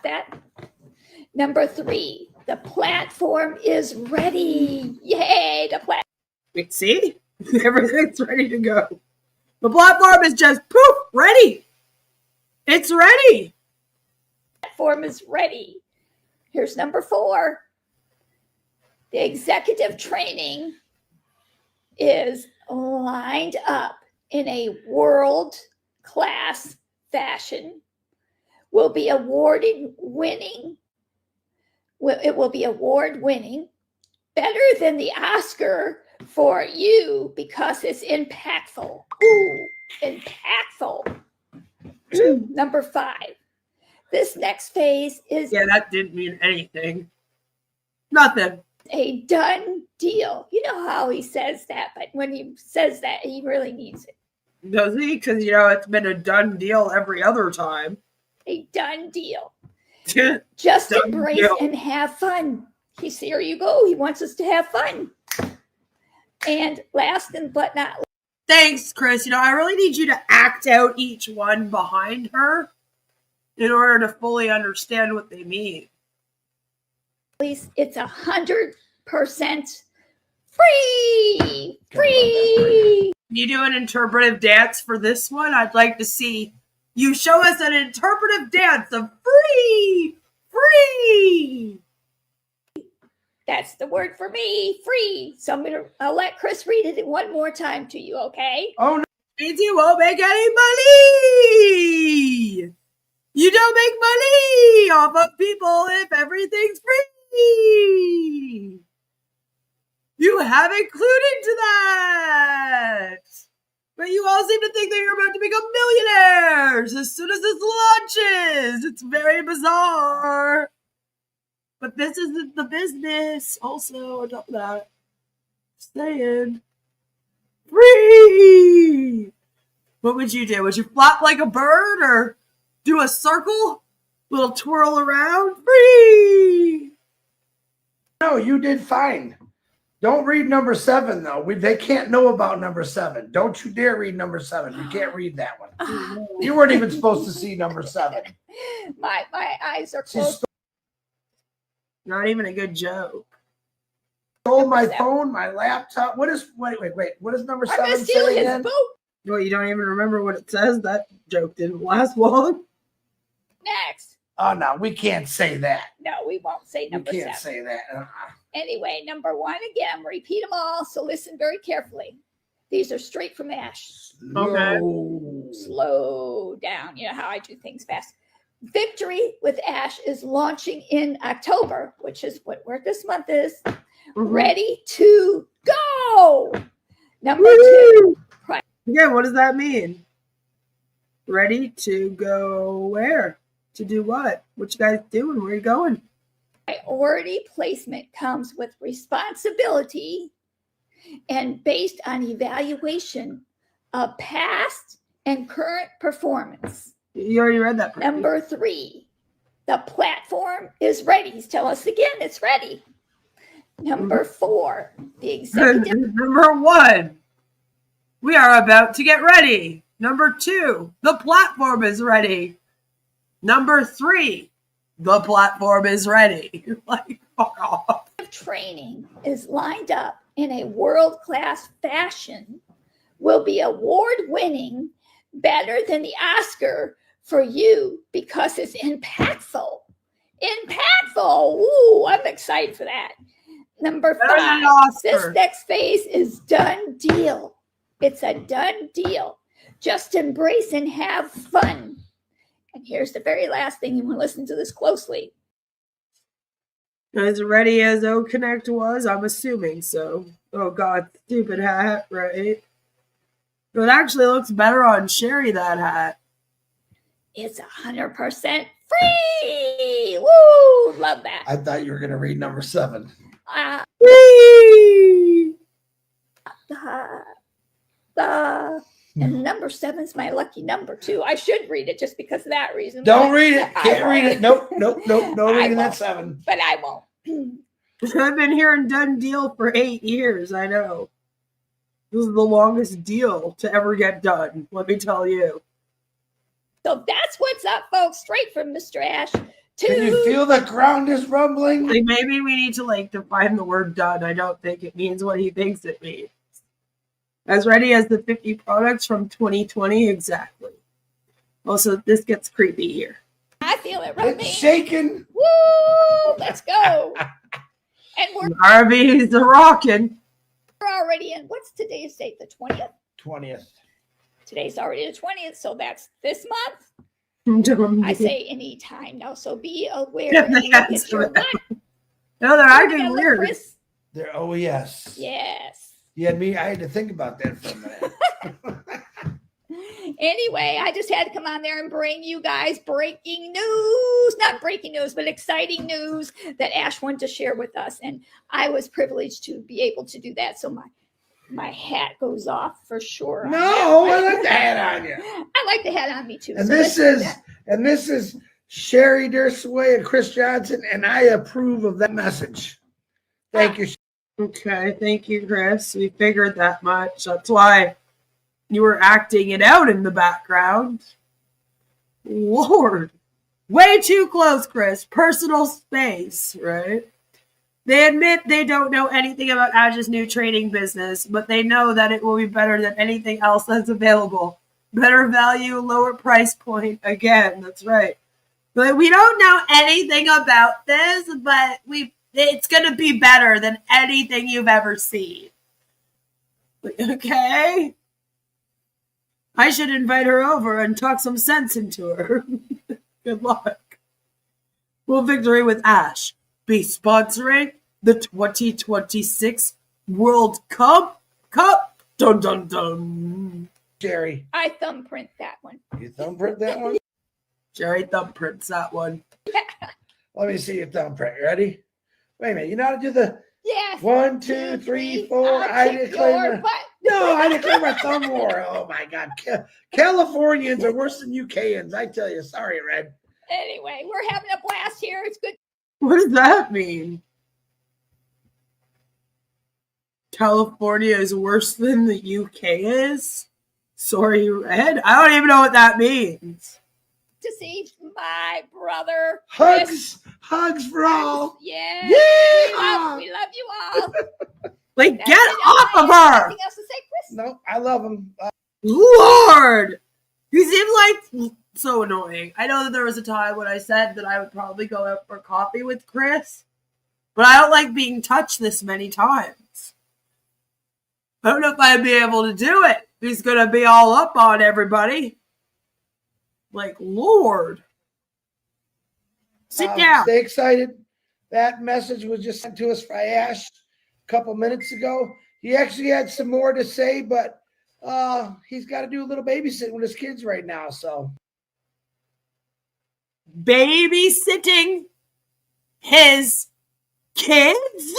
E: That. Number 3, the platform is ready. Yay, the platform.
D: Wait, see? Everything's ready to go. The platform is just poof, ready. It's ready.
E: The platform is ready. Here's number 4. The executive training is lined up in a world-class fashion. Will be award-winning, better than the Oscar for you because it's impactful. Ooh, impactful. Number 5. This next phase is...
D: Yeah, that didn't mean anything. Nothing.
E: A done deal. You know how he says that, but when he says that, he really means it.
D: Does he? Because, it's been a done deal every other time.
E: A done deal. Just done embrace deal. And have fun. Here you go. He wants us to have fun. And last but not least.
D: Thanks, Chris. I really need you to act out each one behind her in order to fully understand what they mean.
E: It's 100% free. Free.
D: Can you do an interpretive dance for this one? I'd like to see you show us an interpretive dance of free. Free.
E: That's the word for me. Free. So I'll let Chris read it one more time to you, okay?
F: Oh, no.
D: Means you won't make any money. You don't make money off of people if everything's free. You haven't clued into that. But you all seem to think that you're about to become millionaires as soon as this launches. It's very bizarre. But this isn't the business. Also, on top of that, saying free. What would you do? Would you flap like a bird or do a circle? Little twirl around? Free.
F: No, you did fine. Don't read number 7, though. They can't know about number 7. Don't you dare read number 7. You can't read that one. You weren't even supposed to see number 7.
E: My eyes are closed.
D: Not even a good joke.
F: Stole my phone, my laptop. Wait. What does number 7 say again?
D: Well, you don't even remember what it says? That joke didn't last long.
E: Next.
F: Oh, no, we can't say that.
E: No, we won't say number
F: We can't
E: 7.
F: say that.
E: Anyway, number 1 again, repeat them all, so listen very carefully. These are straight from Ash.
D: Okay.
E: Slow down. You know how I do things fast. Victory with Ash is launching in October, which is where this month is. Ready to go. Number 2.
D: Yeah, what does that mean? Ready to go where? To do what? What you guys doing? Where are you going?
E: Priority placement comes with responsibility and based on evaluation of past and current performance.
D: You already read that.
E: Number 3, the platform is ready. Tell us again, it's ready. Number 4, the executive.
D: Number 1, we are about to get ready. Number 2, the platform is ready. Number 3, the platform is ready. Like, fuck off.
E: Training is lined up in a world-class fashion, will be award-winning, better than the Oscar for you because it's impactful. Impactful. Ooh, I'm excited for that. Number 5, this next phase is done deal. It's a done deal. Just embrace and have fun. And here's the very last thing. You want to listen to this closely.
D: As ready as O Connect was, I'm assuming so. Oh God, stupid hat, right? But it actually looks better on Sherry, that hat.
E: It's 100% free. Woo! Love that.
F: I thought you were going to read number 7.
E: And number 7 is my lucky number too. I should read it just because of that reason.
F: Don't read it. Can't read it. Nope. No reading that 7.
E: But I won't.
D: I've been hearing done deal for 8 years. I know. This is the longest deal to ever get done. Let me tell you.
E: So that's what's up, folks. Straight from Mr. Ash.
F: Can you feel the ground is rumbling?
D: Like maybe we need to define the word done. I don't think it means what he thinks it means. As ready as the 50 products from 2020, exactly. Also, this gets creepy here.
E: I feel it rubbing.
F: It's shaking.
E: Woo! Let's go. And we're
D: RV's a-rockin'.
E: We're already in, what's today's date? The 20th?
F: 20th.
E: Today's already the 20th, so that's this month. I say any time now, so be aware.
D: No, they're acting weird.
E: Chris?
F: Oh, yes.
E: Yes.
F: You had me. I had to think about that for a minute.
E: Anyway, I just had to come on there and bring you guys breaking news. Not breaking news, but exciting news that Ash wanted to share with us. And I was privileged to be able to do that. So my hat goes off for sure.
F: No, I like the hat on you.
E: I like the hat on me too.
F: And
E: so
F: this is Sherry Derseweh and Chris Johnson, and I approve of that message. Thank you.
D: Okay, thank you, Chris. We figured that much. That's why you were acting it out in the background. Lord. Way too close, Chris. Personal space, right? They admit they don't know anything about Ash's new trading business, but they know that it will be better than anything else that's available. Better value, lower price point. Again, that's right. But we don't know anything about this, but it's going to be better than anything you've ever seen. Okay? I should invite her over and talk some sense into her. Good luck. Will Victory with Ash be sponsoring the 2026 World Cup? Dun dun dun.
F: Jerry.
E: I thumbprint that one.
F: You thumbprint that one?
D: Jerry thumbprints that one.
F: Let me see your thumbprint. You ready? Wait a minute. You know how to do the
E: yes.
F: 1, 2, 3, 4. I declare I declare my thumb war. Oh my God. Californians are worse than UKans. I tell you. Sorry, Red.
E: Anyway, we're having a blast here. It's good.
D: What does that mean? California is worse than the UK is? Sorry, Red. I don't even know what that means.
E: To see my brother.
F: Hugs for all.
E: Yeah. We love you all.
D: Get off of her.
E: Anything else to say, Chris?
F: No, I love him.
D: Lord! You seem like so annoying. I know that there was a time when I said that I would probably go out for coffee with Chris, but I don't like being touched this many times. I don't know if I'd be able to do it. He's gonna be all up on everybody. Like, Lord. Sit down.
F: Stay excited. That message was just sent to us by Ash a couple minutes ago. He actually had some more to say, but he's got to do a little babysitting with his kids right now. So,
D: babysitting his kids?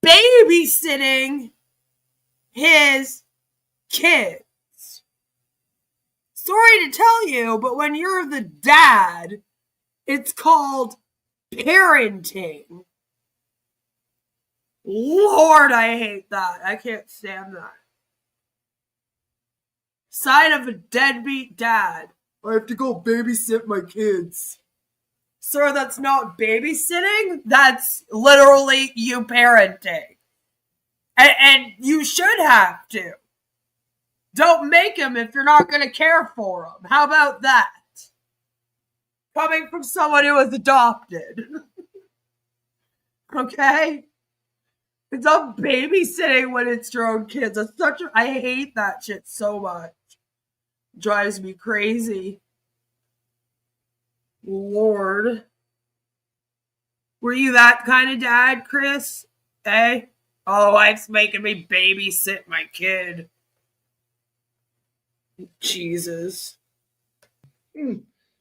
D: Babysitting his kids. Sorry to tell you, but when you're the dad, it's called parenting. Lord, I hate that. I can't stand that. Sign of a deadbeat dad. I have to go babysit my kids. Sir, that's not babysitting. That's literally you parenting. And you should have to. Don't make him if you're not going to care for him. How about that? Coming from someone who was adopted. Okay? It's not babysitting when it's your own kids. I hate that shit so much. It drives me crazy. Lord. Were you that kind of dad, Chris? Eh? Oh, wife's making me babysit my kid. Jesus.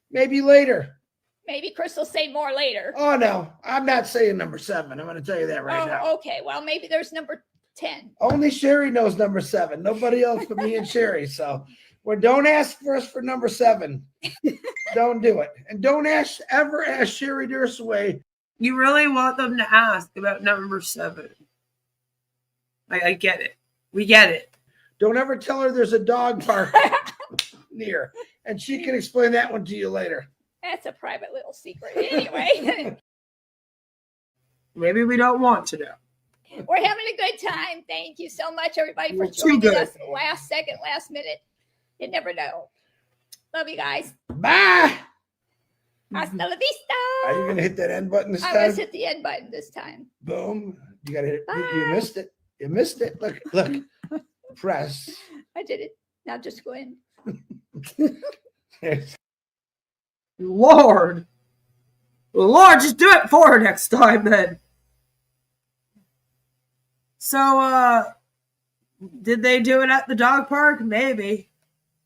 F: Maybe later.
E: Maybe Chris will say more later.
F: Oh, no. I'm not saying number 7. I'm going to tell you that right now.
E: Okay. Well, maybe there's number 10.
F: Only Sherry knows number 7. Nobody else but me and Sherry. So, don't ask for us for number 7. Don't do it. And don't ever ask Sherry Derseweh.
D: You really want them to ask about number 7. I get it. We get it.
F: Don't ever tell her there's a dog park near. And she can explain that one to you later.
E: That's a private little secret. Anyway.
D: Maybe we don't want to know.
E: We're having a good time. Thank you so much, everybody, for joining us last second, last minute. You never know. Love you guys.
F: Bye.
E: Hasta la vista.
F: Are you going to hit that end button this time?
E: I was hit the end button this time.
F: Boom. You got to hit it. You missed it. You missed it. Look. Press.
E: I did it. Now just go in.
D: Lord, just do it for her next time then. So, did they do it at the dog park? Maybe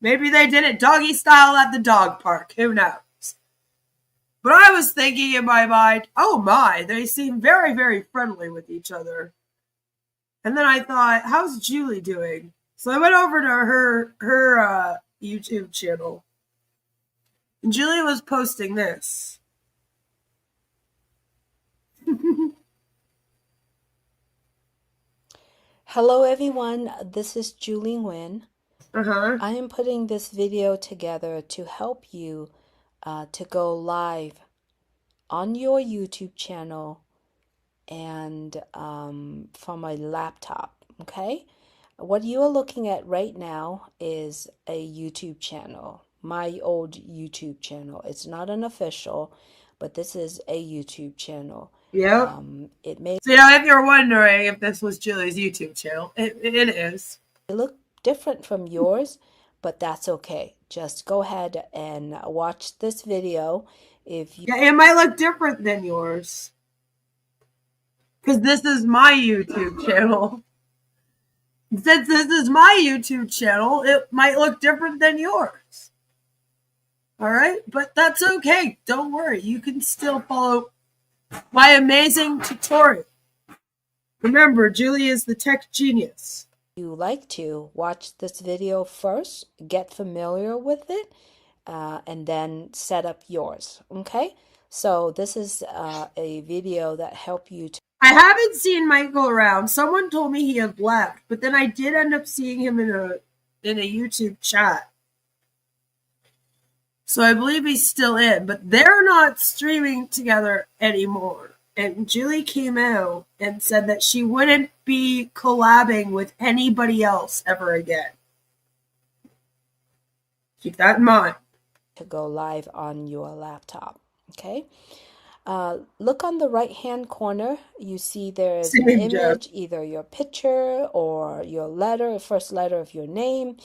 D: they did it doggy style at the dog park. Who knows? But I was thinking in my mind, oh my, they seem very, very friendly with each other. And then I thought, how's Julie doing? So I went over to her YouTube channel. And Julie was posting this.
B: Hello everyone, this is Julie Nguyen. I am putting this video together to help you to go live on your YouTube channel and from a laptop, okay? What you are looking at right now is a YouTube channel, my old YouTube channel. It's not an official, but this is a YouTube channel.
D: Yeah.
B: It may
D: So, if you're wondering if this was Julie's YouTube channel, it is.
B: It look different from yours, but that's okay. Just go ahead and watch this video. If you
D: it might look different than yours. Because this is my YouTube channel. Since this is my YouTube channel, it might look different than yours. Alright? But that's okay. Don't worry. You can still follow my amazing tutorial. Remember, Julie is the tech genius.
B: you like to watch this video first, get familiar with it, and then set up yours. Okay? So this is a video that help you to
D: I haven't seen Michael around. Someone told me he had left, but then I did end up seeing him in a YouTube chat. So I believe he's still in, but they're not streaming together anymore. And Julie came out and said that she wouldn't be be collabing with anybody else ever again. Keep that in mind.
B: To go live on your laptop. Okay. Look on the right hand corner. You see there is an image, either your picture or your letter, first letter of your name.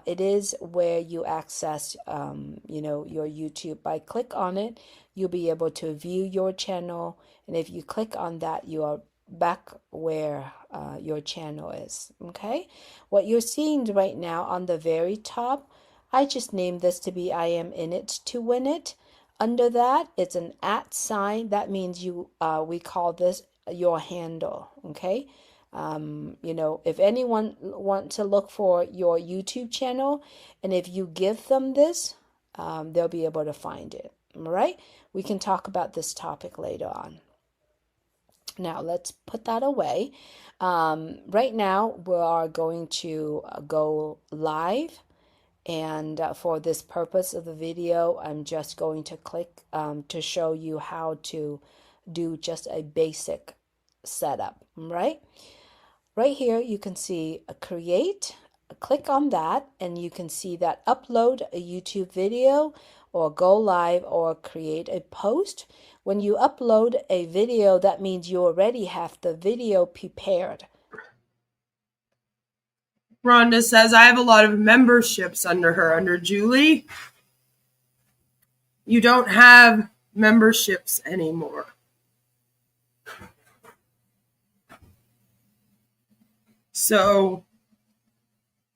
B: It is where you access, your YouTube. By click on it, you'll be able to view your channel. And if you click on that, you are back where your channel is. Okay. What you're seeing right now on the very top, I just named this to be I am in it to win it. Under that, it's an @ sign. That means we call this your handle. Okay. If anyone want to look for your YouTube channel, and if you give them this, they'll be able to find it. All right. We can talk about this topic later on. Now let's put that away. Right now we are going to go live. And for this purpose of the video, I'm just going to click to show you how to do just a basic setup, right? Right here, you can see create. Click on that, and you can see that upload a YouTube video or go live or create a post. When you upload a video, that means you already have the video prepared.
D: Rhonda says, I have a lot of memberships under her, under Julie. You don't have memberships anymore. So,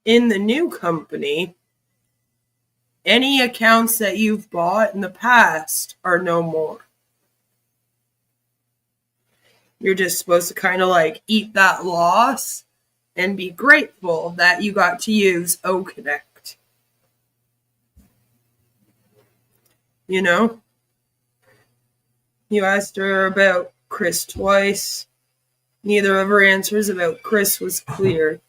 D: in the new company, any accounts that you've bought in the past are no more. You're just supposed to kind of like eat that loss and be grateful that you got to use OConnect. You know? You asked her about Chris twice. Neither of her answers about Chris was clear.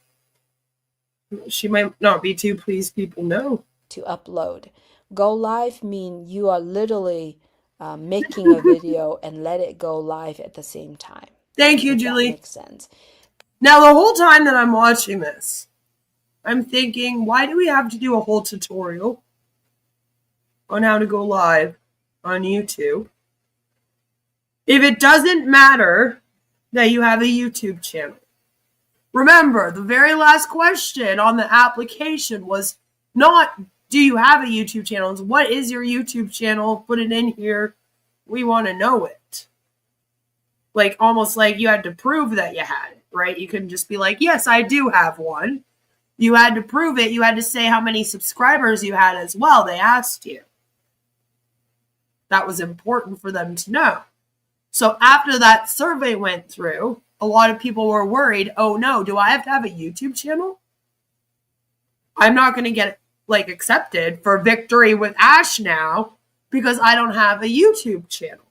D: She might not be too pleased people know.
B: To upload. Go live mean you are literally making a video and let it go live at the same time.
D: Thank you, Julie.
B: That makes sense.
D: Now, the whole time that I'm watching this, I'm thinking, why do we have to do a whole tutorial on how to go live on YouTube if it doesn't matter that you have a YouTube channel? Remember, the very last question on the application was not, do you have a YouTube channel? It's, what is your YouTube channel? Put it in here. We want to know it. Like, almost like you had to prove that you had it, right? You couldn't just be like, yes, I do have one. You had to prove it. You had to say how many subscribers you had as well. They asked you. That was important for them to know. So after that survey went through, a lot of people were worried, oh no, do I have to have a YouTube channel? I'm not going to get accepted for Victory with Ash now because I don't have a YouTube channel.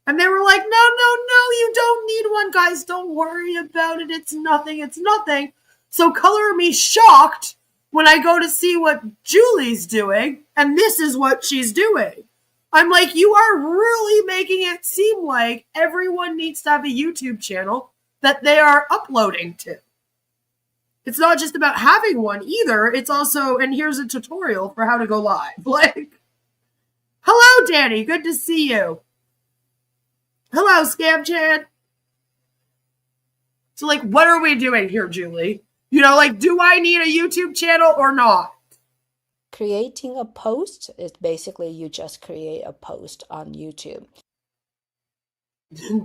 D: And they were like, no, you don't need one, guys. Don't worry about it. It's nothing. It's nothing. So color me shocked when I go to see what Julie's doing, and this is what she's doing. I'm like, you are really making it seem like everyone needs to have a YouTube channel that they are uploading to. It's not just about having one either. It's also, and here's a tutorial for how to go live. Like, hello, Danny. Good to see you. Hello, Scam Chan. So, what are we doing here, Julie? Do I need a YouTube channel or not?
B: Creating a post is basically you just create a post on YouTube.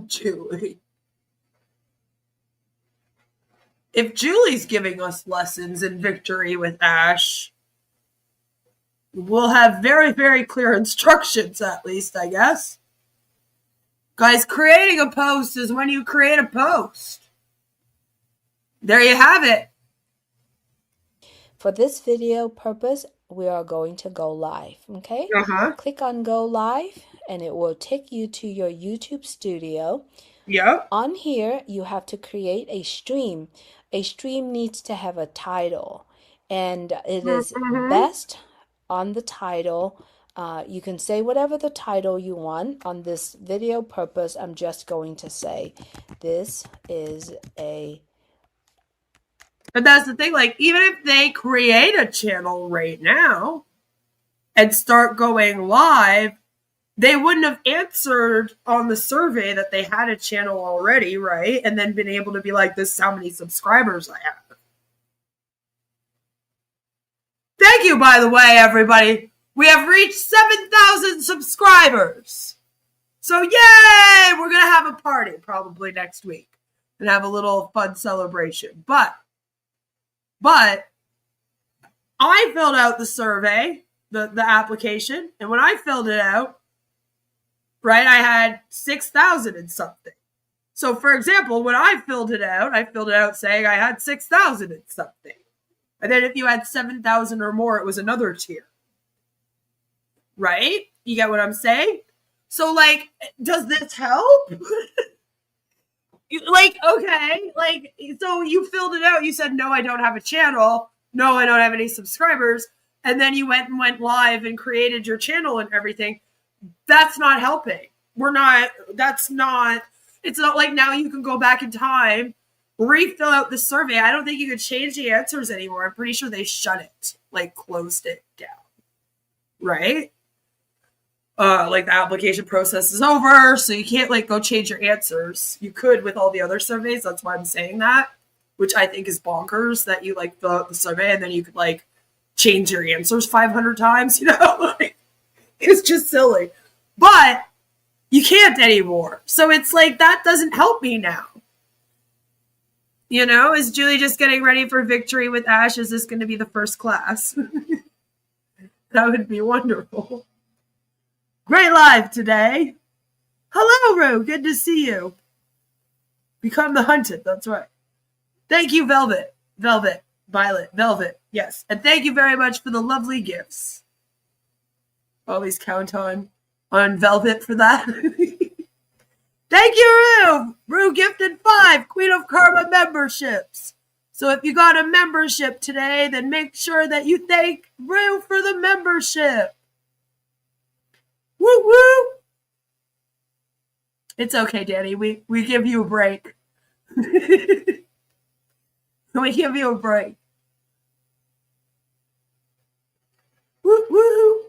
D: Julie. If Julie's giving us lessons in Victory with Ash, we'll have very, very clear instructions, at least, I guess. Guys, creating a post is when you create a post. There you have it.
B: For this video purpose, we are going to go live, okay? Click on go live, and it will take you to your YouTube studio.
D: Yep.
B: On here, you have to create a stream. A stream needs to have a title, and it is best on the title. You can say whatever the title you want. On this video purpose, I'm just going to say, this is a
D: But that's the thing, like, even if they create a channel right now and start going live, they wouldn't have answered on the survey that they had a channel already, right? And then been able to be like, this is how many subscribers I have. Thank you, by the way, everybody. We have reached 7,000 subscribers. So yay! We're going to have a party probably next week and have a little fun celebration. But I filled out the survey, the application, and when I filled it out, right, I had 6,000 and something. So, for example, when I filled it out saying I had 6,000 and something. And then if you had 7,000 or more, it was another tier. Right? You get what I'm saying? So, like, does this help? Like, okay, like, so you filled it out. You said, no, I don't have a channel. No, I don't have any subscribers. And then you went live and created your channel and everything. That's not helping. It's not like now you can go back in time, refill out the survey. I don't think you could change the answers anymore. I'm pretty sure they shut it, like closed it down. Right? Like the application process is over, so you can't like go change your answers. You could with all the other surveys. That's why I'm saying that, which I think is bonkers that you like fill out the survey and then you could like change your answers 500 times, you know? Like, it's just silly. But you can't anymore. So it's like, that doesn't help me now. You know, is Julie just getting ready for victory with Ash? Is this going to be the first class? That would be wonderful. Great live today. Hello, Rue. Good to see you. Become the hunted. That's right. Thank you, Velvet. Violet. Velvet. Yes. And thank you very much for the lovely gifts. Always count on Velvet for that. Thank you, Rue. Rue gifted 5 Queen of Karma memberships. So if you got a membership today, then make sure that you thank Rue for the membership. Woo woo! It's okay, Danny. We give you a break. We give you a break. Woo woo!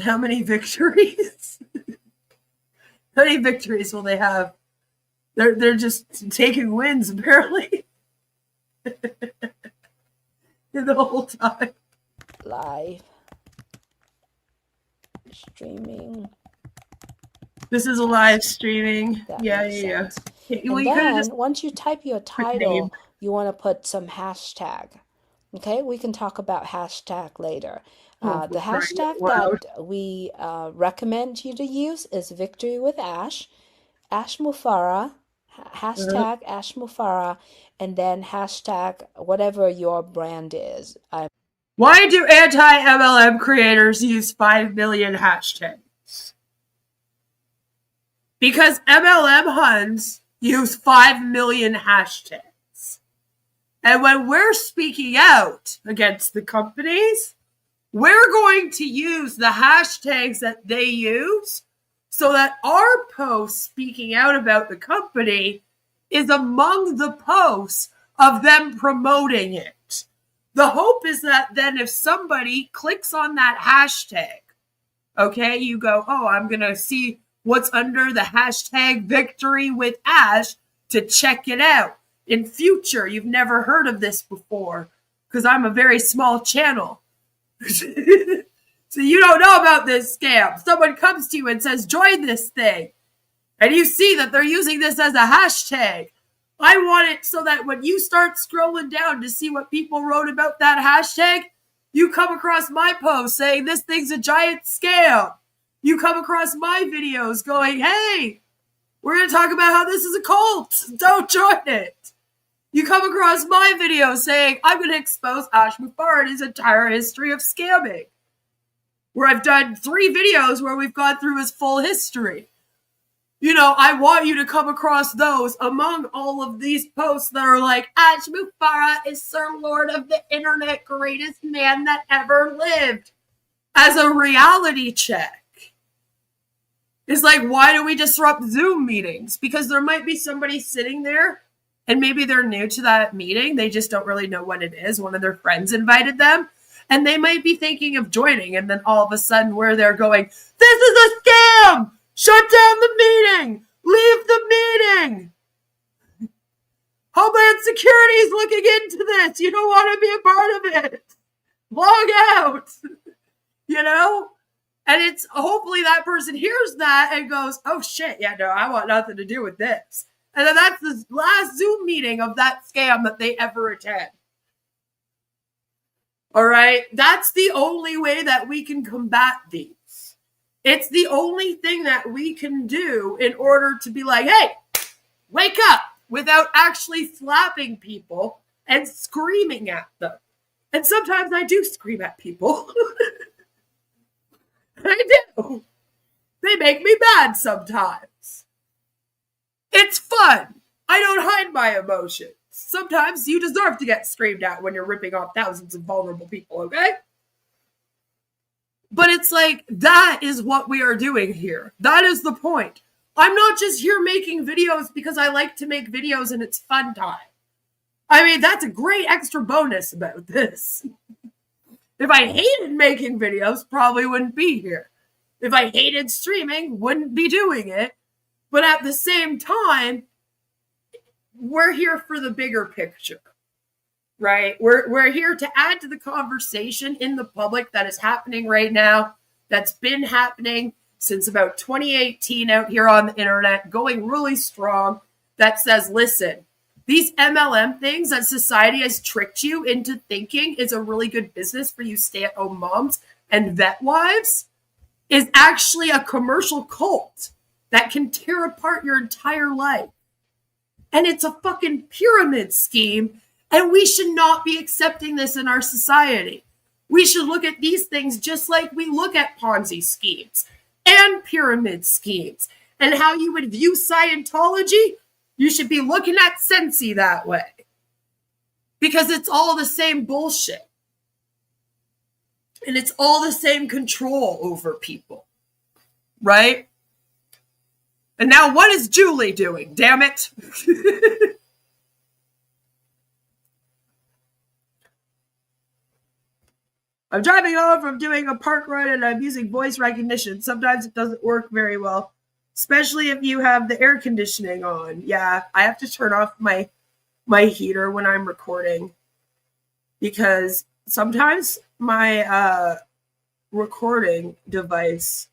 D: How many victories? How many victories will they have? They're just taking wins apparently. The whole time.
B: Live. Streaming.
D: This is a live streaming. Yeah.
B: And then once you type your title, you want to put some hashtag. Okay, we can talk about hashtag later. The hashtag that we recommend you to use is Victory with Ash, Ash Mufara, hashtag Ash Mufara, and then hashtag whatever your brand is.
D: Why do anti-MLM creators use 5 million hashtags? Because MLM Huns use 5 million hashtags. And when we're speaking out against the companies, we're going to use the hashtags that they use so that our post speaking out about the company is among the posts of them promoting it. The hope is that then if somebody clicks on that hashtag, okay, you go, oh, I'm going to see what's under the hashtag Victory with Ash to check it out. In future, you've never heard of this before because I'm a very small channel. So you don't know about this scam. Someone comes to you and says, join this thing. And you see that they're using this as a hashtag. I want it so that when you start scrolling down to see what people wrote about that hashtag, you come across my post saying this thing's a giant scam. You come across my videos going, hey, we're going to talk about how this is a cult. Don't join it. You come across my video saying, I'm going to expose Ash Mufara and his entire history of scamming. Where I've done 3 videos where we've gone through his full history. You know, I want you to come across those among all of these posts that are like, Ash Mufara is Sir Lord of the Internet, greatest man that ever lived. As a reality check. It's like, why do we disrupt Zoom meetings? Because there might be somebody sitting there And maybe they're new to that meeting. They just don't really know what it is. One of their friends invited them. And they might be thinking of joining. And then all of a sudden where they're going, this is a scam! Shut down the meeting! Leave the meeting! Homeland Security is looking into this. You don't want to be a part of it. Log out. You know? And it's hopefully that person hears that and goes, oh shit, yeah, no, I want nothing to do with this. And then that's the last Zoom meeting of that scam that they ever attend. All right? That's the only way that we can combat these. It's the only thing that we can do in order to be like, hey, wake up, without actually slapping people and screaming at them. And sometimes I do scream at people. I do. They make me mad sometimes. It's fun. I don't hide my emotions. Sometimes you deserve to get screamed at when you're ripping off thousands of vulnerable people, okay? But it's like, that is what we are doing here. That is the point. I'm not just here making videos because I like to make videos and it's fun time. I mean, that's a great extra bonus about this. If I hated making videos, probably wouldn't be here. If I hated streaming, wouldn't be doing it. But at the same time, we're here for the bigger picture, right? We're here to add to the conversation in the public that is happening right now, that's been happening since about 2018 out here on the internet, going really strong, that says, listen, these MLM things that society has tricked you into thinking is a really good business for you stay-at-home moms and vet wives is actually a commercial cult that can tear apart your entire life. And it's a fucking pyramid scheme, and we should not be accepting this in our society. We should look at these things just like we look at Ponzi schemes and pyramid schemes. And how you would view Scientology, you should be looking at Sensi that way. Because it's all the same bullshit. And it's all the same control over people. Right? And now what is Julie doing? Damn it. I'm driving home from doing a park run and I'm using voice recognition. Sometimes it doesn't work very well, especially if you have the air conditioning on. Yeah, I have to turn off my heater when I'm recording because sometimes my recording device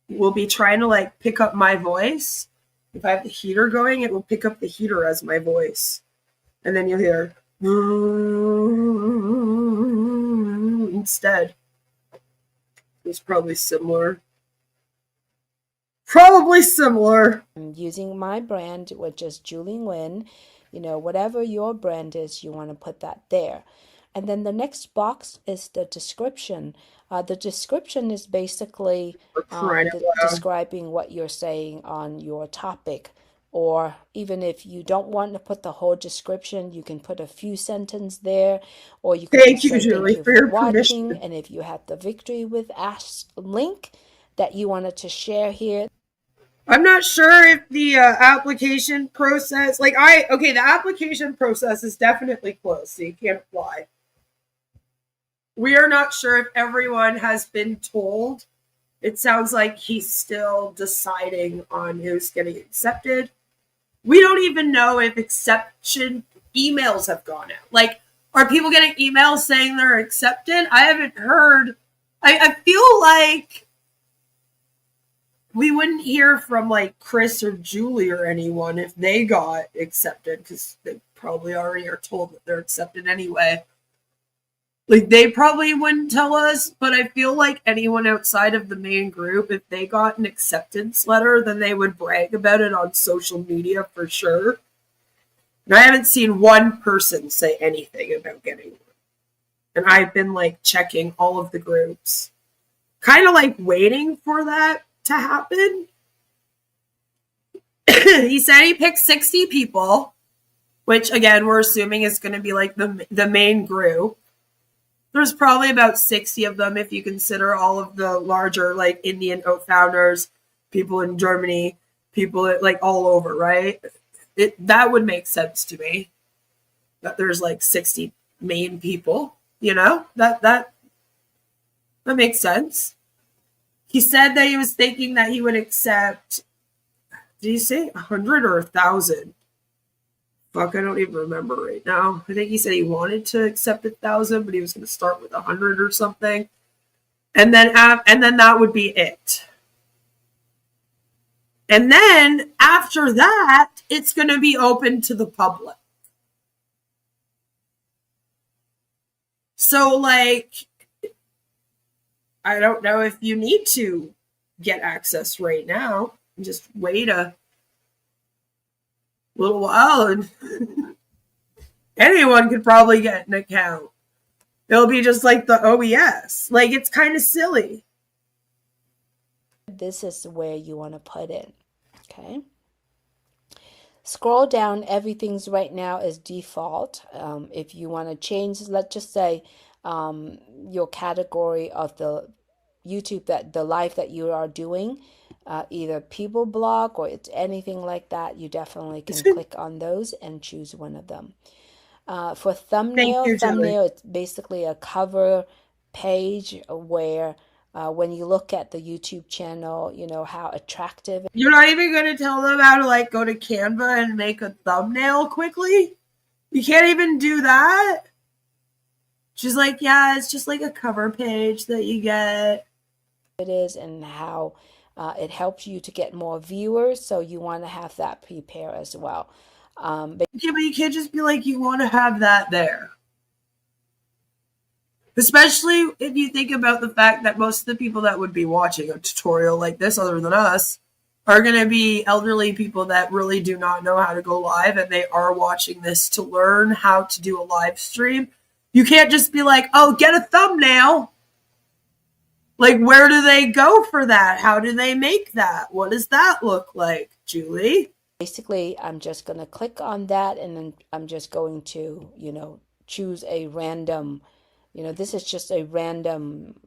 D: will be trying to like pick up my voice. If I have the heater going, it will pick up the heater as my voice. And then you'll hear instead. It's probably similar. Probably similar.
B: I'm using my brand, which is Julie Nguyen. You know, whatever your brand is, you want to put that there. And then the next box is the description. The description is basically describing what you're saying on your topic. Or even if you don't want to put the whole description, you can put a few sentences there. Or you can
D: thank you, Julie, for your
B: watching. And if you have the Victory with Ash link that you wanted to share here.
D: I'm not sure if the application process, the application process is definitely closed, so you can't apply. We are not sure if everyone has been told. It sounds like he's still deciding on who's getting accepted. We don't even know if exception emails have gone out. Like, are people getting emails saying they're accepted? I haven't heard. I feel like we wouldn't hear from like Chris or Julie or anyone if they got accepted because they probably already are told that they're accepted anyway. Like, they probably wouldn't tell us, but I feel like anyone outside of the main group, if they got an acceptance letter, then they would brag about it on social media for sure. And I haven't seen one person say anything about getting one. And I've been, like, checking all of the groups. Kind of, like, waiting for that to happen. He said he picked 60 people, which, again, we're assuming is going to be, like, the main group. There's probably about 60 of them if you consider all of the larger, like, Indian oat founders, people in Germany, people like all over, right? That would make sense to me. That there's like 60 main people, that makes sense. He said that he was thinking that he would accept, did he say 100 or 1,000? Fuck, I don't even remember right now. I think he said he wanted to accept 1,000, but he was going to start with 100 or something. And then that would be it. And then after that, it's going to be open to the public. So, like, I don't know if you need to get access right now. Just wait a little while and anyone could probably get an account. It'll be just like the OES. Like, it's kind of silly.
B: This is where you want to put it. Okay. Scroll down. Everything's right now is default. If you want to change, let's just say your category of the YouTube, that the live that you are doing, either people blog or it's anything like that, you definitely can click on those and choose one of them. For thumbnail, it's basically a cover page where when you look at the YouTube channel, how attractive.
D: You're not even going to tell them how to like go to Canva and make a thumbnail quickly? You can't even do that? She's like, yeah, it's just like a cover page that you get.
B: It is, and how it helps you to get more viewers, so you want to have that prepare as well.
D: But you can't just be like, you want to have that there. Especially if you think about the fact that most of the people that would be watching a tutorial like this, other than us, are going to be elderly people that really do not know how to go live, and they are watching this to learn how to do a live stream. You can't just be like, oh, get a thumbnail. Like, where do they go for that? How do they make that? What does that look like, Julie?
B: Basically, I'm just going to click on that, and then I'm just going to, choose a random, this is just a random,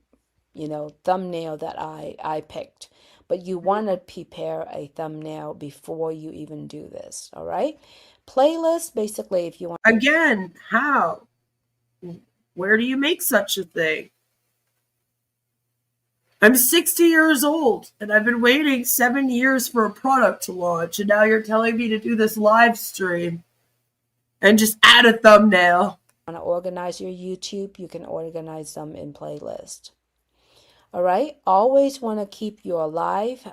B: thumbnail that I picked. But you want to prepare a thumbnail before you even do this, all right? Playlist, basically, if you want.
D: Again, how? Where do you make such a thing? I'm 60 years old, and I've been waiting 7 years for a product to launch, and now you're telling me to do this live stream and just add a thumbnail.
B: Want to organize your YouTube, you can organize them in playlist. All right, always want to keep your live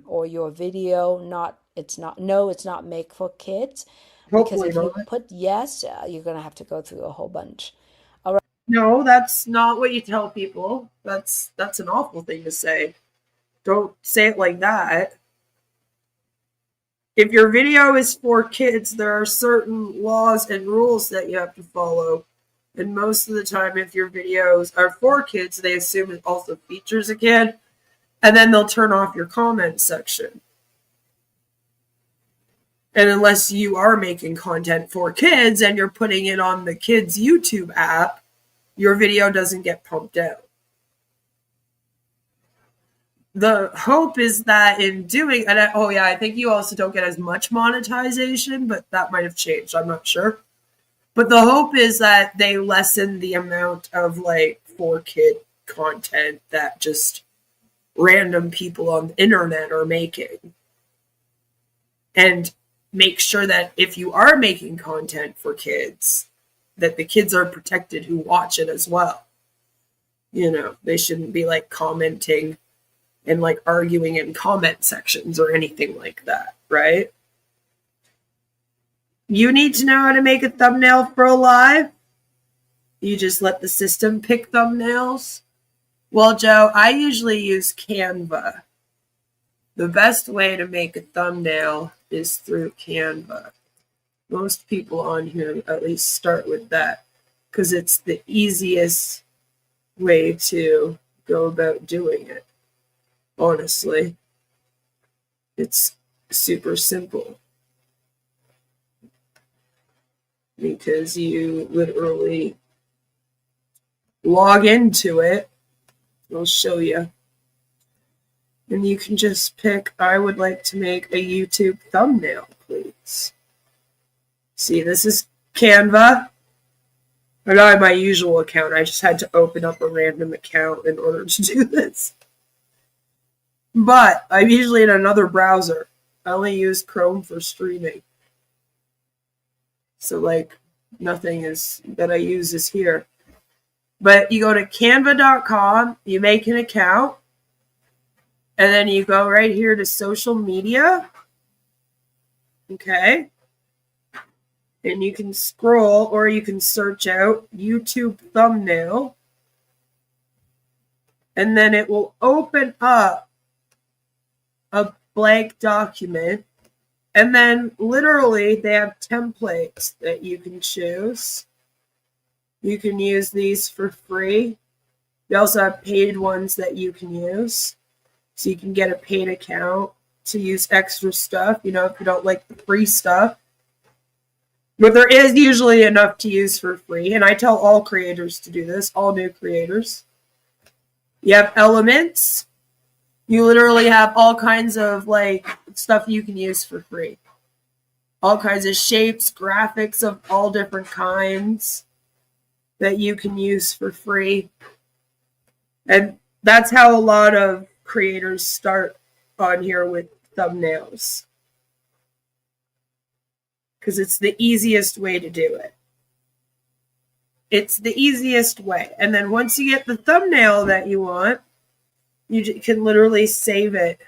B: or your video it's not make for kids. Because if you put yes, you're going to have to go through a whole bunch. All right.
D: No, that's not what you tell people. That's an awful thing to say. Don't say it like that. If your video is for kids, there are certain laws and rules that you have to follow. And most of the time, if your videos are for kids, they assume it also features a kid. And then they'll turn off your comment section. And unless you are making content for kids and you're putting it on the kids' YouTube app, your video doesn't get pumped out. The hope is that in doing, and I think you also don't get as much monetization, but that might have changed. I'm not sure. But the hope is that they lessen the amount of like for kid content that just random people on the internet are making. And make sure that if you are making content for kids, that the kids are protected who watch it as well. They shouldn't be like commenting and like arguing in comment sections or anything like that, right? You need to know how to make a thumbnail for a live. You just let the system pick thumbnails. Well, Joe, I usually use Canva. The best way to make a thumbnail is through Canva. Most people on here at least start with that because it's the easiest way to go about doing it. Honestly, it's super simple because you literally log into it. I'll show you. And you can just pick, I would like to make a YouTube thumbnail, please. See, this is Canva. Or not my usual account. I just had to open up a random account in order to do this. But I'm usually in another browser. I only use Chrome for streaming. So, like, nothing is that I use is here. But you go to canva.com, you make an account, and then you go right here to social media. Okay. And you can scroll, or you can search out YouTube thumbnail. And then it will open up a blank document. And then literally they have templates that you can choose. You can use these for free. They also have paid ones that you can use. So you can get a paid account to use extra stuff, if you don't like the free stuff. But there is usually enough to use for free. And I tell all creators to do this, all new creators. You have elements. You literally have all kinds of stuff you can use for free. All kinds of shapes, graphics of all different kinds that you can use for free. And that's how a lot of creators start on here with thumbnails. Because it's the easiest way to do it. It's the easiest way. And then once you get the thumbnail that you want, you can literally save it.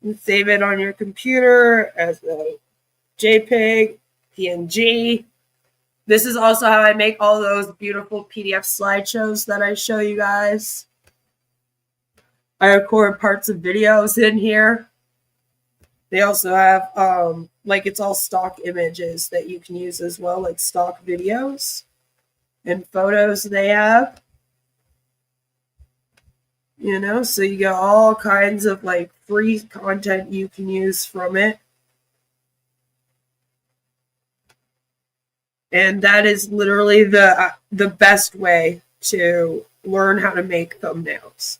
D: You save it on your computer as a JPEG, PNG. This is also how I make all those beautiful PDF slideshows that I show you guys. I record parts of videos in here. They also have, it's all stock images that you can use as well, like stock videos and photos they have. So you get all kinds of free content you can use from it. And that is literally the best way to learn how to make thumbnails.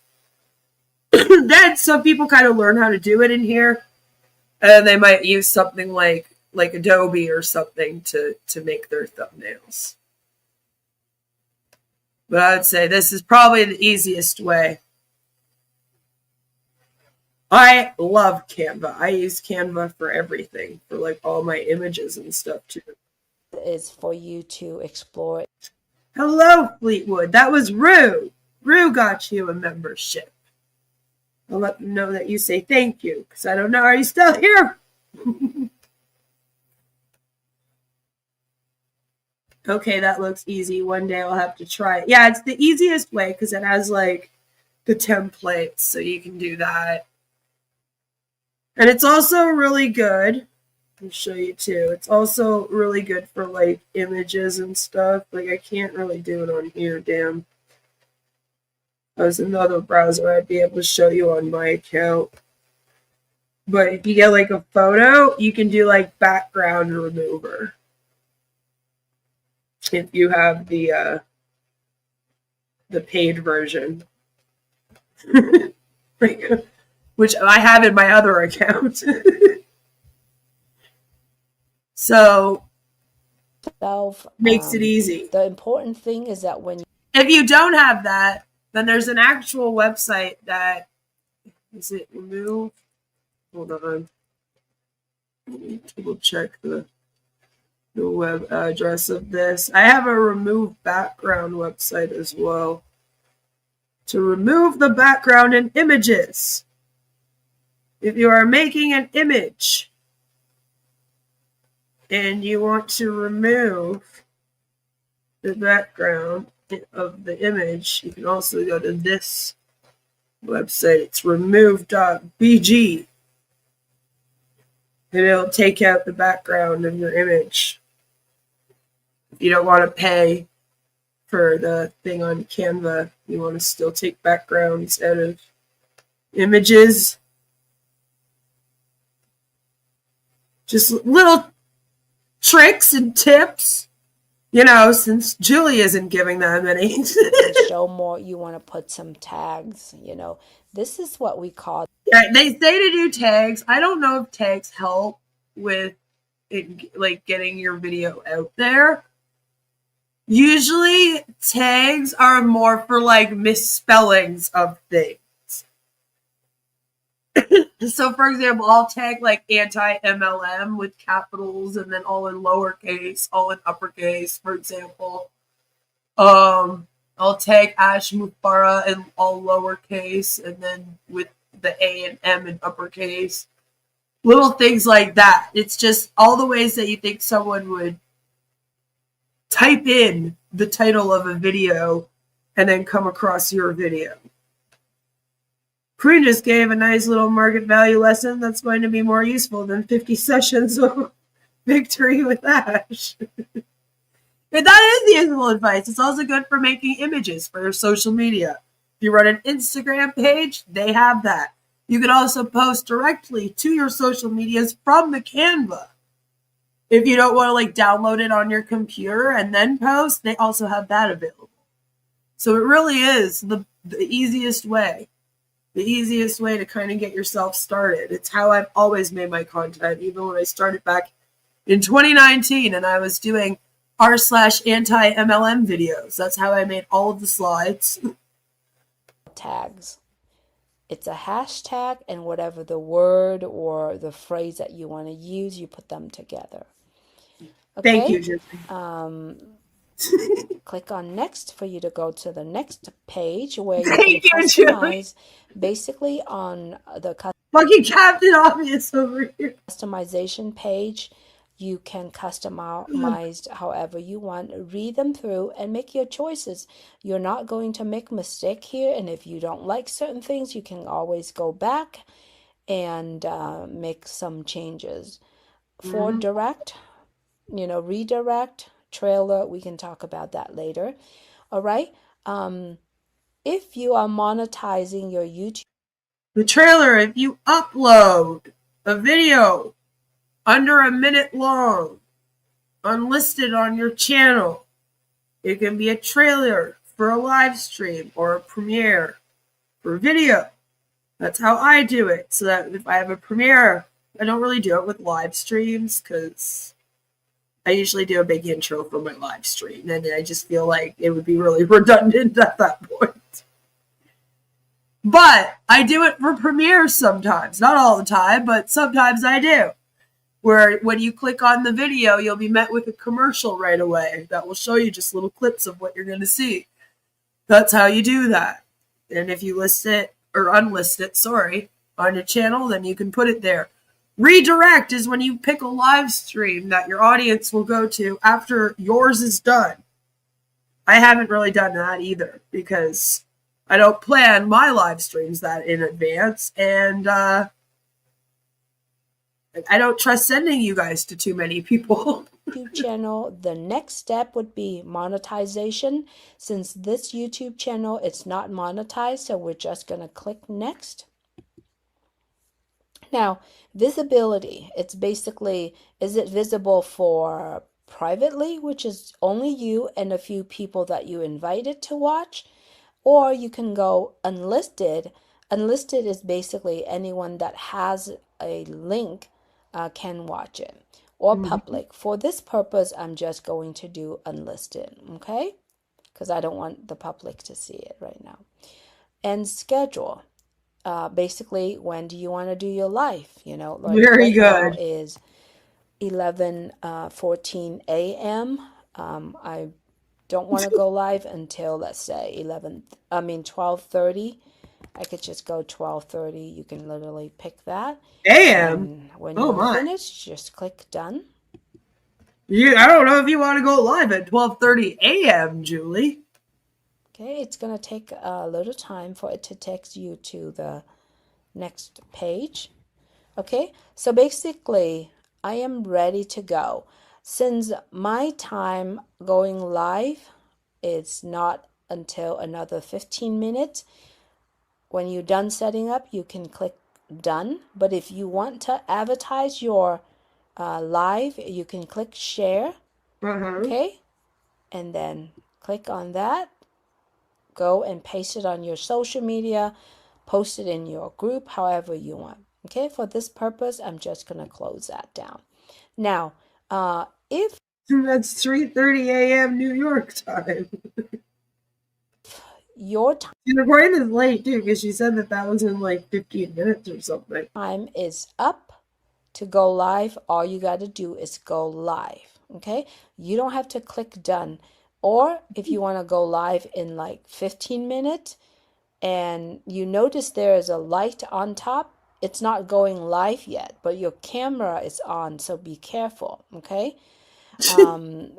D: Then some people kind of learn how to do it in here. And they might use something like Adobe or something to make their thumbnails. But I would say this is probably the easiest way. I love Canva. I use Canva for everything, for all my images and stuff too.
B: Is for you to explore.
D: Hello, Fleetwood. That was Rue. Rue got you a membership. I'll let them know that you say thank you, because I don't know. Are you still here? Okay, that looks easy. One day I'll have to try it. Yeah, it's the easiest way because it has the templates, so you can do that. And it's also really good. I'll show you too. It's also really good for images and stuff. I can't really do it on here, damn. If I was another browser, I'd be able to show you on my account. But if you get a photo, you can do background remover. If you have the paid version. Which I have in my other account. So makes it easy.
B: The important thing is that
D: if you don't have that, then there's an actual website that is it remove. Hold on. Let me double check the web address of this. I have a remove background website as well. To remove the background in images. If you are making an image and you want to remove the background of the image, you can also go to this website. It's remove.bg. And it'll take out the background of your image. If you don't want to pay for the thing on Canva, you want to still take backgrounds out of images. Just little tricks and tips, since Julie isn't giving them any.
B: show more, you want to put some tags, This is what we call.
D: Yeah, they say to do tags. I don't know if tags help with like getting your video out there. Usually tags are more for like misspellings of things. So for example, I'll tag like anti-MLM with capitals and then all in lowercase, all in uppercase, for example. I'll tag Ash Mufara in all lowercase and then with the A and M in uppercase. Little things like that. It's just all the ways that you think someone would type in the title of a video and then come across your video. Queen just gave a nice little market value lesson that's going to be more useful than 50 sessions of victory with Ash. But that is useful advice. It's also good for making images for your social media. If you run an Instagram page, they have that. You can also post directly to your social medias from the Canva. If you don't want to like download it on your computer and then post, they also have that available. So it really is the easiest way. The easiest way to kind of get yourself started. It's how I've always made my content, even when I started back in 2019 and I was doing r/anti-MLM videos. That's how I made all of the slides.
B: Tags. It's a hashtag, and whatever the word or the phrase that you want to use, you put them together. Okay?
D: Thank you, Jimmy.
B: Click on next for you to go to the next page where you can customize basically on the
D: fucking Captain Obvious over here.
B: Customization page. You can customize however you want. Read them through and make your choices. You're not going to make a mistake here, and if you don't like certain things, you can always go back and make some changes. For direct, redirect, trailer, we can talk about that later. All right. If you are monetizing your YouTube,
D: the trailer, if you upload a video under a minute long, unlisted on your channel, it can be a trailer for a live stream or a premiere for video. That's how I do it. So that if I have a premiere, I don't really do it with live streams because I usually do a big intro for my live stream, and I just feel like it would be really redundant at that point. But I do it for premieres sometimes. Not all the time, but sometimes I do. Where when you click on the video, you'll be met with a commercial right away that will show you just little clips of what you're going to see. That's how you do that. And if you list it, or unlist it, on your channel, then you can put it there. Redirect is when you pick a live stream that your audience will go to after yours is done. I haven't really done that either because I don't plan my live streams that in advance, and I don't trust sending you guys to too many people.
B: YouTube channel, the next step would be monetization. Since this YouTube channel, it's not monetized, so we're just going to click next. Now, visibility, it's basically, is it visible for privately, which is only you and a few people that you invited to watch, or you can go unlisted. Unlisted is basically anyone that has a link can watch it, or public. For this purpose, I'm just going to do unlisted, okay? Because I don't want the public to see it right now. And schedule. Basically, when do you want to do your live? Like
D: very good.
B: Now is 11:14 a.m. I don't want to go live until, let's say, 12:30. I could just go 12:30. You can literally pick that.
D: A.M.
B: When you're finished, just click done.
D: I don't know if you want to go live at 12:30 a.m., Julie.
B: Okay, it's going to take a little time for it to take you to the next page. Okay, so basically, I am ready to go. Since my time going live is not until another 15 minutes, when you're done setting up, you can click done. But if you want to advertise your live, you can click share. Okay, and then click on that. Go and paste it on your social media, post it in your group, however you want. Okay, for this purpose, I'm just going to close that down. Now, if
D: that's 3:30 a.m. New York time.
B: your time
D: The recording is late too, because she said that was in like 15 minutes or something.
B: time is up to go live, all you got to do is go live. Okay, you don't have to click done. Or if you want to go live in like 15 minutes and you notice there is a light on top, it's not going live yet, but your camera is on, so be careful. Okay,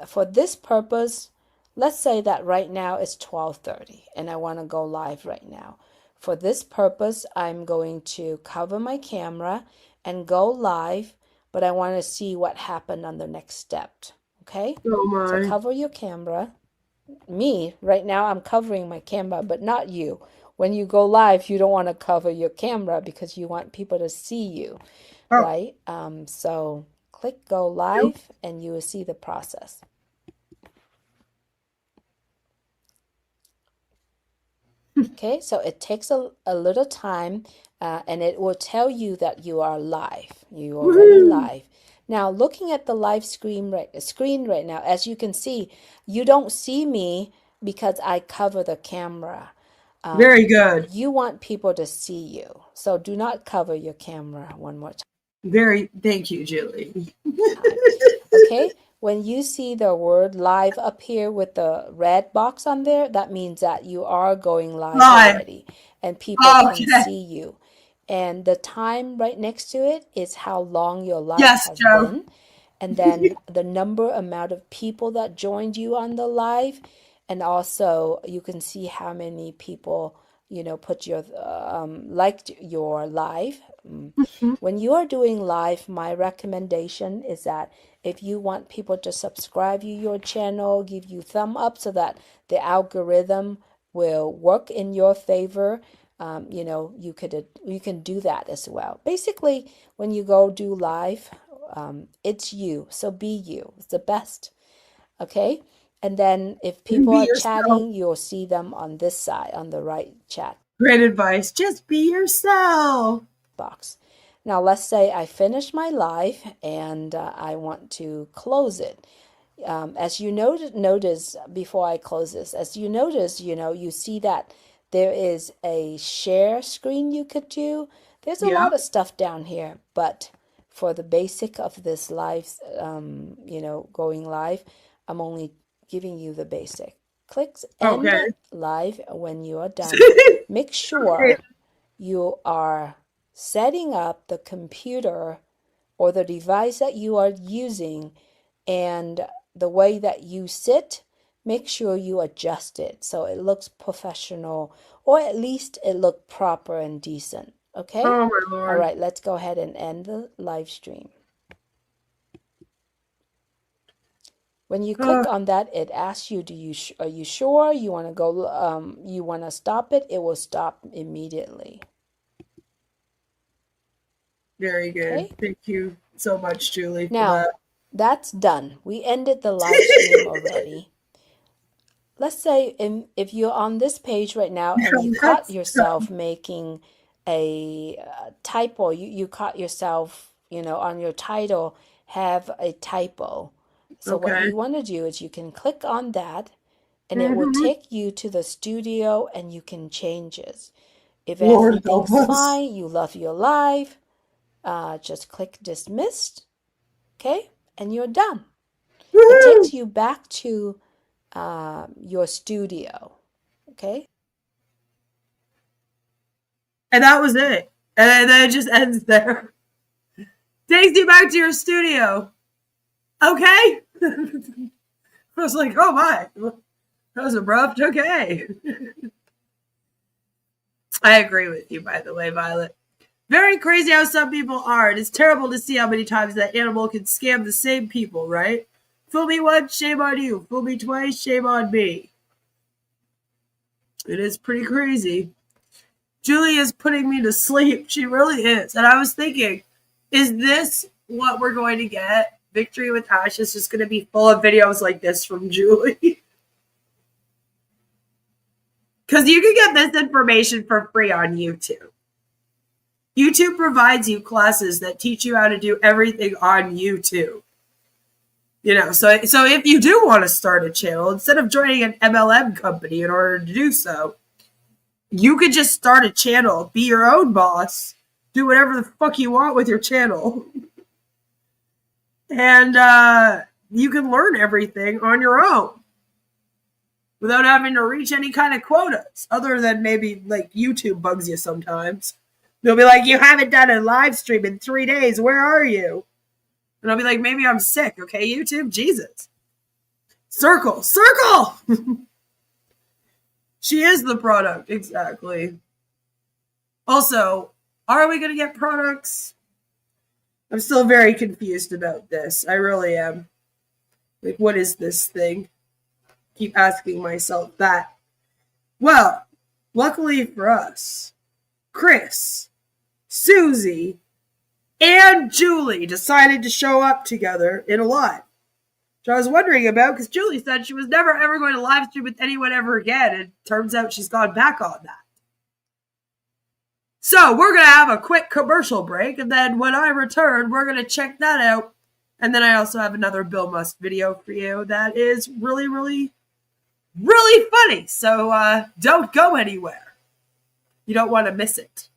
B: for this purpose, let's say that right now it's 12:30 and I want to go live right now. For this purpose, I'm going to cover my camera and go live, but I want to see what happened on the next step. Okay?
D: Oh my.
B: So cover your camera. Me, right now, I'm covering my camera, but not you. When you go live, you don't want to cover your camera because you want people to see you, right? So click go live and you will see the process. Okay, so it takes a little time and it will tell you that you are live. You are already live. Now, looking at the live screen right now, as you can see, you don't see me because I cover the camera.
D: Very good.
B: You want people to see you. So do not cover your camera one more time.
D: Thank you, Julie.
B: Okay, when you see the word live up here with the red box on there, that means that you are going live already and people can see you. And the time right next to it is how long your live has been. And then the amount of people that joined you on the live. And also you can see how many people, put your, liked your live. When you are doing live, my recommendation is that if you want people to subscribe to your channel, give you thumb up so that the algorithm will work in your favor, you can do that as well. Basically, when you go do live, it's you. So be you. It's the best. Okay? And then if people are chatting, you'll see them on this side, on the right chat.
D: Great advice. Just be yourself.
B: Box. Now, let's say I finish my live and I want to close it. As you notice before I close this, as you notice, you see that there is a share screen you could do. There's a lot of stuff down here, but for the basic of this live, going live, I'm only giving you the basic. Click end live when you are done. Make sure you are setting up the computer or the device that you are using, and the way that you sit, make sure you adjust it so it looks professional, or at least it look proper and decent. Okay?
D: Oh my Lord.
B: All right, let's go ahead and end the live stream. When you click on that, it asks you, are you sure you want to go, you want to stop it? It will stop immediately.
D: Very good. Okay. Thank you so much, Julie.
B: Now, that's done. We ended the live stream already. Let's say if you're on this page right now and you caught yourself making a typo, you caught yourself, on your title, have a typo. So what you want to do is you can click on that and it will take you to the studio and you can change it. If everything's fine, you love your live, just click dismissed, okay, and you're done. It takes you back to your studio, okay?
D: And that was it. And then it just ends there. Takes you back to your studio. Okay. I was like, oh my, that was abrupt. Okay. I agree with you, by the way, Violet. Very crazy how some people are. And it's terrible to see how many times that animal can scam the same people, right? Fool me once, shame on you. Fool me twice, shame on me. It is pretty crazy. Julie is putting me to sleep. She really is. And I was thinking, is this what we're going to get? Victory with Ash is just going to be full of videos like this from Julie. Because you can get this information for free on YouTube. YouTube provides you classes that teach you how to do everything on YouTube. You know, so if you do want to start a channel, instead of joining an MLM company in order to do so, you could just start a channel, be your own boss, do whatever the fuck you want with your channel. And you can learn everything on your own without having to reach any kind of quotas, other than maybe like YouTube bugs you sometimes. They'll be like, you haven't done a live stream in 3 days. Where are you? And I'll be like, maybe I'm sick. Okay, YouTube? Jesus. Circle. She is the product. Exactly. Also, are we going to get products? I'm still very confused about this. I really am. Like, what is this thing? Keep asking myself that. Well, luckily for us, Chris, Susie, and Julie decided to show up together in a live. Which I was wondering about, because Julie said she was never ever going to live stream with anyone ever again, and turns out she's gone back on that. So we're going to have a quick commercial break, and then when I return, we're going to check that out. And then I also have another Bill Musk video for you that is really, really, really funny. So don't go anywhere. You don't want to miss it.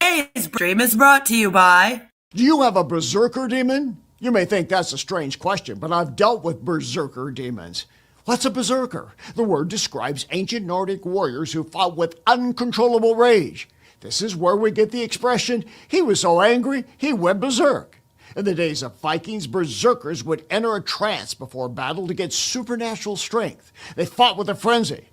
D: Today's stream is brought to you by...
G: Do you have a berserker demon? You may think that's a strange question, but I've dealt with berserker demons. What's a berserker? The word describes ancient Nordic warriors who fought with uncontrollable rage. This is where we get the expression, he was so angry, he went berserk. In the days of Vikings, berserkers would enter a trance before battle to get supernatural strength. They fought with a frenzy.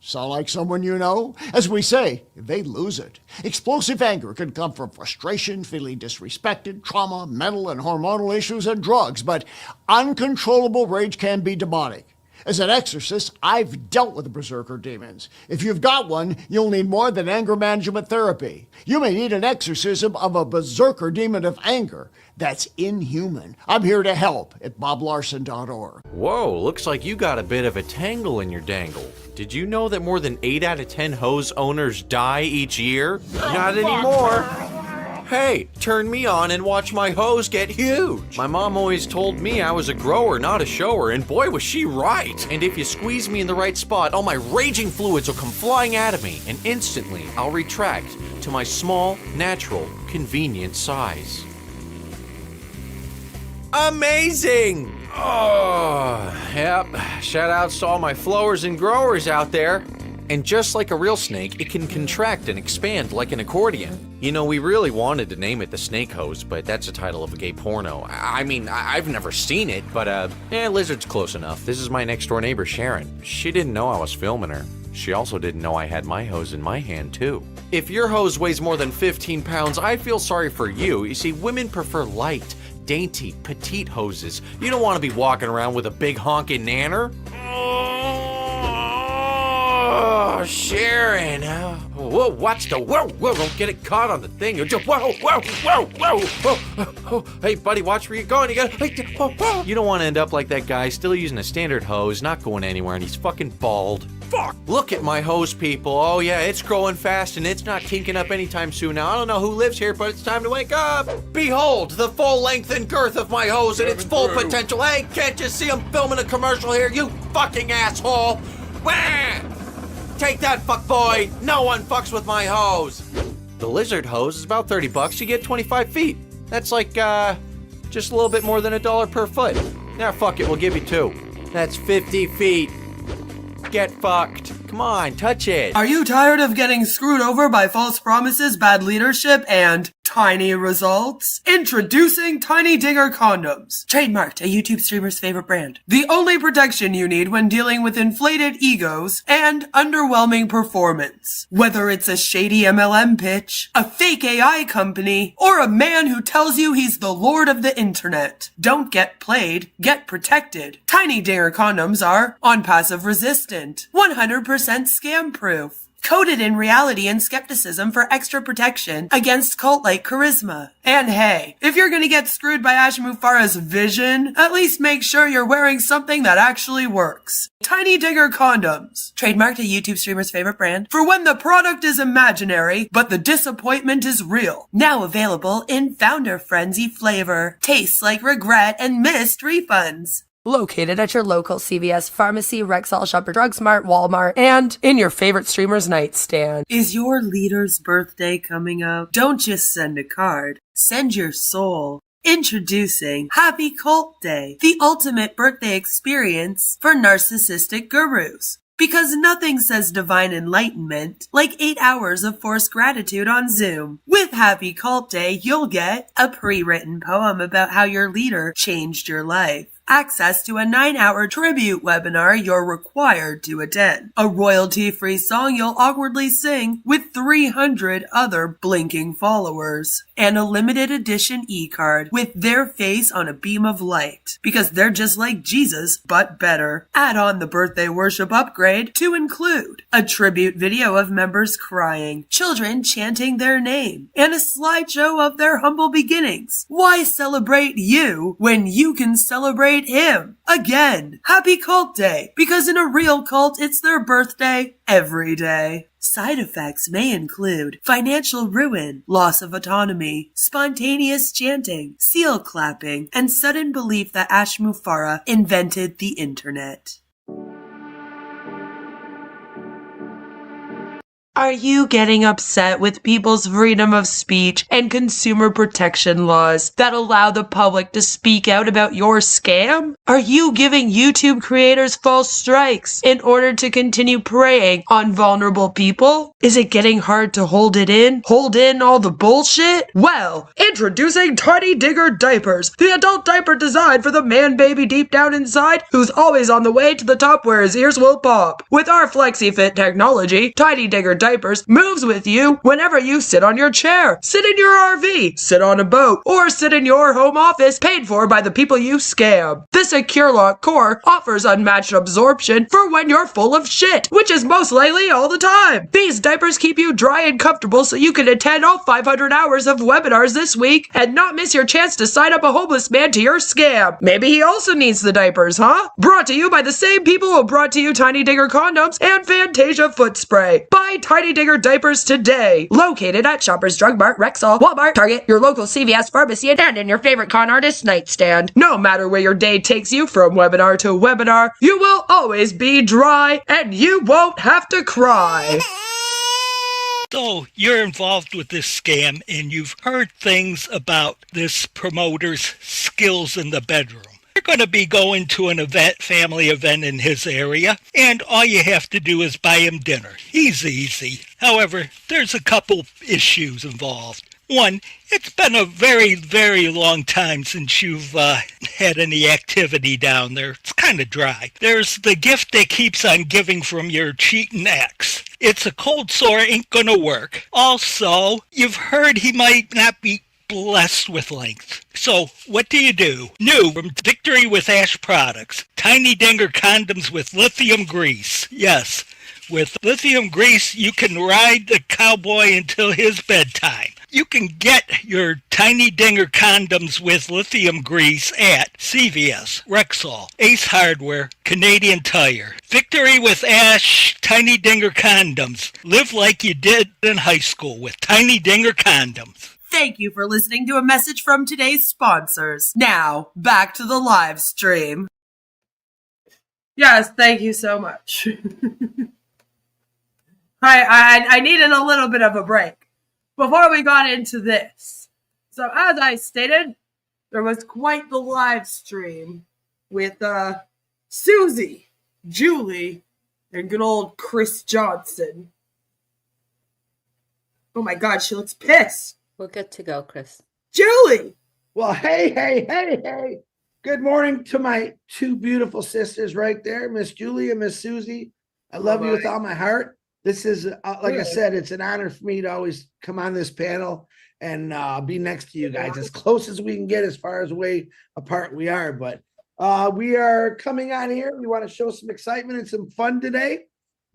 G: Sound like someone you know? As we say, they lose it. Explosive anger can come from frustration, feeling disrespected, trauma, mental and hormonal issues, and drugs, but uncontrollable rage can be demonic. As an exorcist, I've dealt with berserker demons. If you've got one, you'll need more than anger management therapy. You may need an exorcism of a berserker demon of anger. That's inhuman. I'm here to help at boblarson.org.
H: Whoa, looks like you got a bit of a tangle in your dangle. Did you know that more than 8 out of 10 hose owners die each year? Not anymore. Hey, turn me on and watch my hose get huge. My mom always told me I was a grower, not a shower, and boy was she right. And if you squeeze me in the right spot, all my raging fluids will come flying out of me, and instantly I'll retract to my small, natural, convenient size. Amazing! Oh, yep. Shout outs to all my flowers and growers out there. And just like a real snake, it can contract and expand like an accordion. You know, we really wanted to name it the Snake Hose, but that's a title of a gay porno. I mean, I've never seen it, but Lizard's close enough. This is my next door neighbor, Sharon. She didn't know I was filming her. She also didn't know I had my hose in my hand, too. If your hose weighs more than 15 pounds, I feel sorry for you. You see, women prefer light, dainty, petite hoses. You don't want to be walking around with a big honking nanner. Oh, Sharon. Whoa, watch the whoa, don't get it caught on the thing. Whoa. Hey, buddy, watch where you're going. You don't want to end up like that guy, still using a standard hose, not going anywhere, and he's fucking bald. Fuck! Look at my hose, people. Oh, yeah, it's growing fast, and it's not kinking up anytime soon. Now, I don't know who lives here, but it's time to wake up. Behold, the full length and girth of my hose and its full potential. Hey, can't you see I'm filming a commercial here, you fucking asshole? Wah! Take that, fuckboy! No one fucks with my hose! The Lizard hose is about $30. You get 25 feet. That's like, just a little bit more than $1 per foot. Now, fuck it, we'll give you 2. That's 50 feet. Get fucked. Come on, touch it.
D: Are you tired of getting screwed over by false promises, bad leadership, and tiny results? Introducing Tiny Dinger Condoms. Trademarked, a YouTube streamer's favorite brand. The only protection you need when dealing with inflated egos and underwhelming performance. Whether it's a shady MLM pitch, a fake AI company, or a man who tells you he's the lord of the internet. Don't get played, get protected. Tiny Dinger Condoms are on passive resistant, 100% scam proof. coated in reality and skepticism for extra protection against cult-like charisma. And hey, if you're gonna get screwed by Ash Mufarah's vision, at least make sure you're wearing something that actually works. Tiny Digger condoms. Trademarked a YouTube streamer's favorite brand for when the product is imaginary, but the disappointment is real. Now available in Founder Frenzy flavor. Tastes like regret and missed refunds. Located at your local CVS pharmacy, Rexall, Shopper Drug Mart, Walmart, and in your favorite streamer's nightstand. Is your leader's birthday coming up? Don't just send a card. Send your soul. Introducing Happy Cult Day, the ultimate birthday experience for narcissistic gurus. Because nothing says divine enlightenment like 8 hours of forced gratitude on Zoom. With Happy Cult Day, you'll get a pre-written poem about how your leader changed your life. Access to a 9-hour tribute webinar you're required to attend. A royalty-free song you'll awkwardly sing with 300 other blinking followers. And a limited edition e-card with their face on a beam of light. Because they're just like Jesus, but better. Add on the birthday worship upgrade to include a tribute video of members crying, children chanting their name, and a slideshow of their humble beginnings. Why celebrate you when you can celebrate him? Again, Happy Cult Day, because in a real cult, it's their birthday every day. Side effects may include financial ruin, loss of autonomy, spontaneous chanting, seal clapping, and sudden belief that Ash Mufarah invented the internet. Are you getting upset with people's freedom of speech and consumer protection laws that allow the public to speak out about your scam? Are you giving YouTube creators false strikes in order to continue preying on vulnerable people? Is it getting hard to hold it in? Hold in all the bullshit? Well, introducing Tiny Digger Diapers, the adult diaper designed for the man baby deep down inside who's always on the way to the top where his ears will pop. With our FlexiFit technology, Tiny Digger Diapers moves with you whenever you sit on your chair, sit in your RV, sit on a boat, or sit in your home office paid for by the people you scam. The Secure Lock Core offers unmatched absorption for when you're full of shit, which is most likely all the time. These diapers keep you dry and comfortable so you can attend all 500 hours of webinars this week and not miss your chance to sign up a homeless man to your scam. Maybe he also needs the diapers, huh? Brought to you by the same people who brought to you Tiny Digger condoms and Fantasia foot spray. Buy Tiny Digger diapers today. Located at Shoppers Drug Mart, Rexall, Walmart, Target, your local CVS pharmacy, and in your favorite con artist's nightstand. No matter where your day takes you from webinar to webinar, you will always be dry and you won't have to cry.
I: So you're involved with this scam and you've heard things about this promoter's skills in the bedroom. You're going to be going to an event, family event in his area, and all you have to do is buy him dinner. He's easy. However, there's a couple issues involved. One, it's been a very, very long time since you've had any activity down there. It's kind of dry. There's the gift that keeps on giving from your cheating ex. It's a cold sore, ain't gonna work. Also, you've heard he might not be blessed with length. So, what do? New from Victory with Ash products. Tiny Digger condoms with lithium grease. Yes, with lithium grease, you can ride the cowboy until his bedtime. You can get your Tiny Digger condoms with lithium grease at CVS, Rexall, Ace Hardware, Canadian Tire. Victory with Ash Tiny Digger condoms. Live like you did in high school with Tiny Digger condoms.
D: Thank you for listening to a message from today's sponsors. Now, back to the live stream. Yes, thank you so much. I needed a little bit of a break before we got into this. So as I stated, there was quite the live stream with Susie, Julie, and good old Chris Johnson. Oh my God, she looks pissed.
B: We're good to go, Chris.
D: Julie!
F: Well, hey. Good morning to my two beautiful sisters right there, Miss Julie and Miss Susie. I love you with all my heart. This is, like I said, it's an honor for me to always come on this panel and be next to you guys, as close as we can get as far as way apart we are. But we are coming on here. We want to show some excitement and some fun today.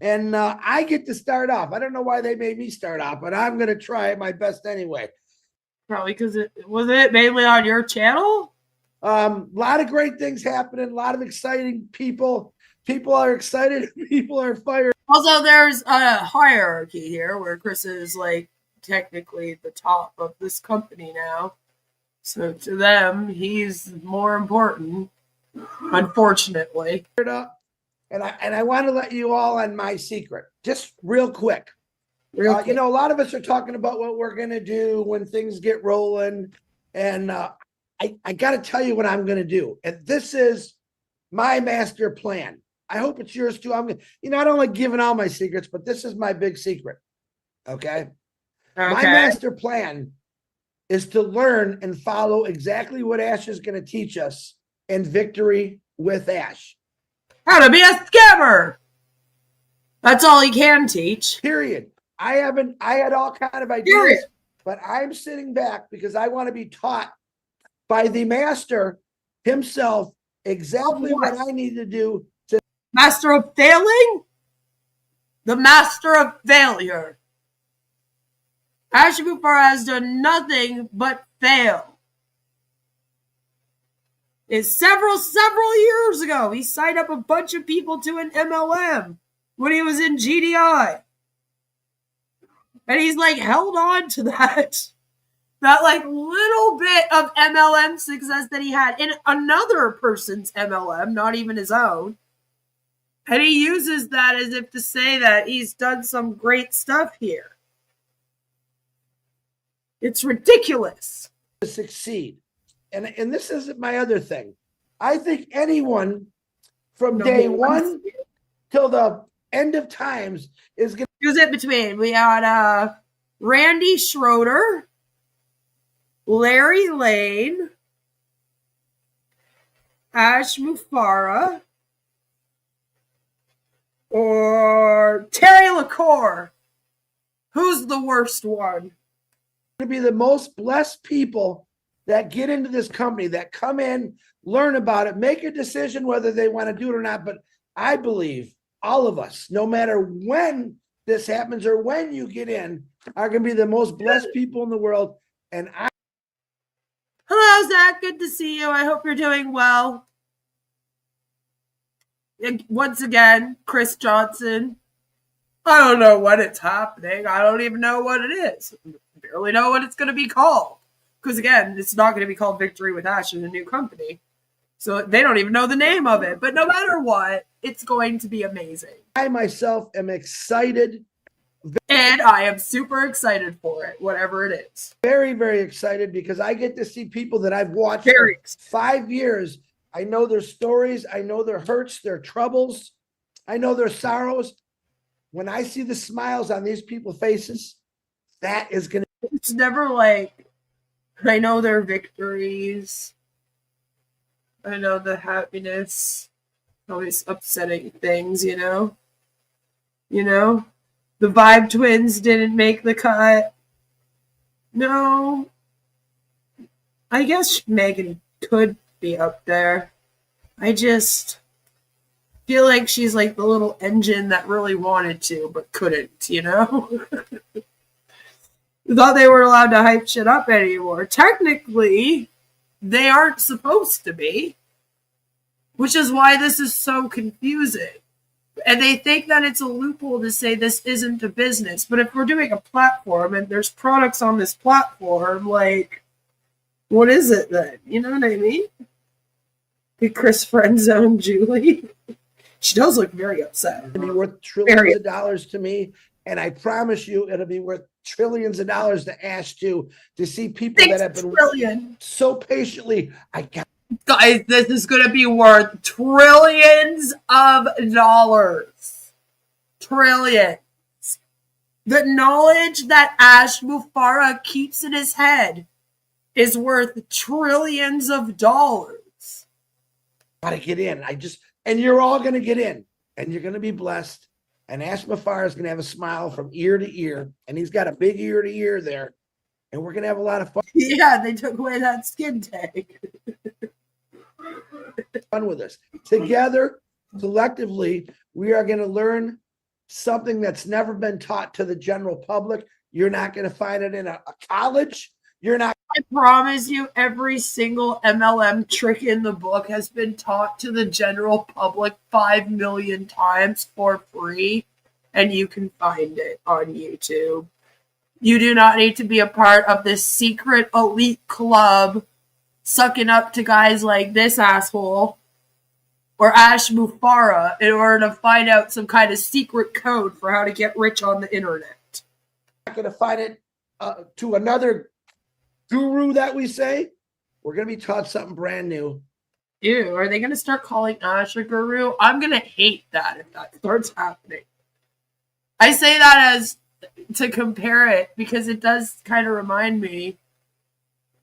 F: And I get to start off. I don't know why they made me start off, but I'm going to try my best anyway.
D: Probably because it mainly on your channel?
F: A lot of great things happening, a lot of exciting people. People are excited, people are fired.
D: Also, there's a hierarchy here where Chris is like technically the top of this company now. So to them, he's more important, unfortunately.
F: And I want to let you all on my secret, just real quick. You know, a lot of us are talking about what we're going to do when things get rolling. And I got to tell you what I'm going to do. And this is my master plan. I hope it's yours too. I don't like giving all my secrets, but this is my big secret. Okay. My master plan is to learn and follow exactly what Ash is going to teach us in Victory with Ash.
D: How to be a scammer. That's all he can teach.
F: Period. I had all kind of ideas, but I'm sitting back because I want to be taught by the master himself exactly what I need to do.
D: Master of failing? The master of failure. Ash Mufara has done nothing but fail. It's several years ago, he signed up a bunch of people to an MLM when he was in GDI. And he's like held on to that like little bit of MLM success that he had in another person's MLM, not even his own. And he uses that as if to say that he's done some great stuff here. It's ridiculous.
F: To succeed. And this isn't my other thing. I think anyone from day one till the end of times is going to
D: use it between. We had Randy Schroeder, Larry Lane, Ash Mufara, or Terry LaCour. Who's the worst one?
F: To be the most blessed people that get into this company, that come in, learn about it, make a decision whether they want to do it or not. But I believe all of us, no matter when this happens or when you get in, are going to be the most blessed people in the world. And
D: hello, Zach. Good to see you. I hope you're doing well. And once again, Chris Johnson. I don't know when it's happening. I don't even know what it is. I barely know what it's going to be called. Because again, it's not going to be called Victory with Ash in a new company. So they don't even know the name of it. But no matter what, it's going to be amazing.
F: I myself am excited.
D: And I am super excited for it, whatever it is.
F: Very, very excited because I get to see people that I've watched for 5 years. I know their stories. I know their hurts, their troubles. I know their sorrows. When I see the smiles on these people's faces, that is going to...
D: It's never like, I know their victories. I know the happiness. Always upsetting things, you know? You know? The Vibe Twins didn't make the cut. No. I guess Megan could be up there. I just feel like she's like the little engine that really wanted to, but couldn't, you know? Thought they were allowed to hype shit up anymore. Technically, they aren't supposed to be. Which is why this is so confusing. And they think that it's a loophole to say this isn't a business. But if we're doing a platform and there's products on this platform, like, what is it then? You know what I mean? Did Chris friend zone Julie? She does look very upset.
F: It'll be worth trillions of dollars to me. And I promise you it'll be worth trillions of dollars to Ash too, to see people that have been so patiently.
D: Guys, this is going to be worth trillions of dollars. Trillions. The knowledge that Ash Mufara keeps in his head is worth trillions of dollars.
F: Gotta get in. And you're all going to get in. And you're going to be blessed. And Ash Mufara is going to have a smile from ear to ear. And he's got a big ear to ear there. And we're going to have a lot of fun.
D: Yeah, they took away that skin tag.
F: Fun with us. Together, collectively, we are going to learn something that's never been taught to the general public. You're not going to find it in a college. You're not.
D: I promise you, every single MLM trick in the book has been taught to the general public 5 million times for free, and you can find it on YouTube. You do not need to be a part of this secret elite club sucking up to guys like this asshole or Ash Mufara in order to find out some kind of secret code for how to get rich on the internet.
F: Not going to find it to another guru that we say. We're going to be taught something brand new.
D: Ew, are they going to start calling Ash a guru? I'm going to hate that if that starts happening. I say that as to compare it because it does kind of remind me,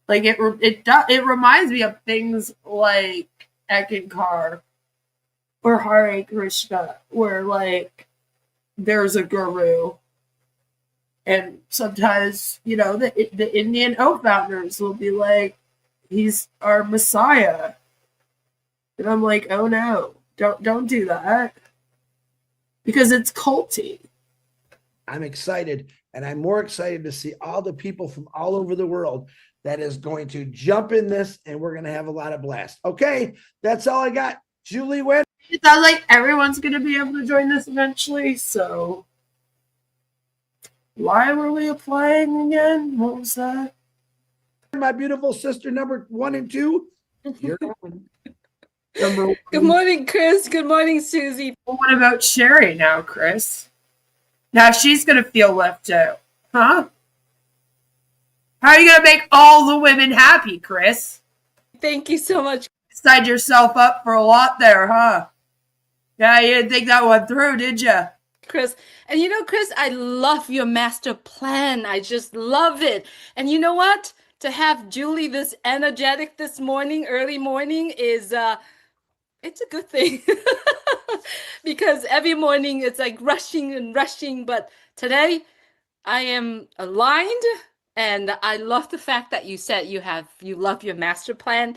D: like it reminds me of things like Ekankar or Hare Krishna, where like there's a guru, and sometimes the Indian oath founders will be like, he's our messiah, and I'm like, oh no, don't do that because it's culty.
F: I'm excited, and I'm more excited to see all the people from all over the world that is going to jump in this, and we're going to have a lot of blast. Okay, that's all I got. Julie, when?
D: It sounds like everyone's going to be able to join this eventually, so why were we applying again? What was that?
F: My beautiful sister, number 1 and 2. You're
D: number 1.
B: Good morning, Chris. Good morning, Susie.
D: Well, what about Sherry now, Chris? Now she's going to feel left out, huh? How are you going to make all the women happy, Chris?
B: Thank you so much.
D: Signed yourself up for a lot there, huh? Yeah, you didn't think that one through, did you?
B: Chris. And Chris, I love your master plan. I just love it. And you know what? To have Julie this energetic this morning, early morning, is it's a good thing. Because every morning it's like rushing and rushing, but today I am aligned, and I love the fact that you said you love your master plan.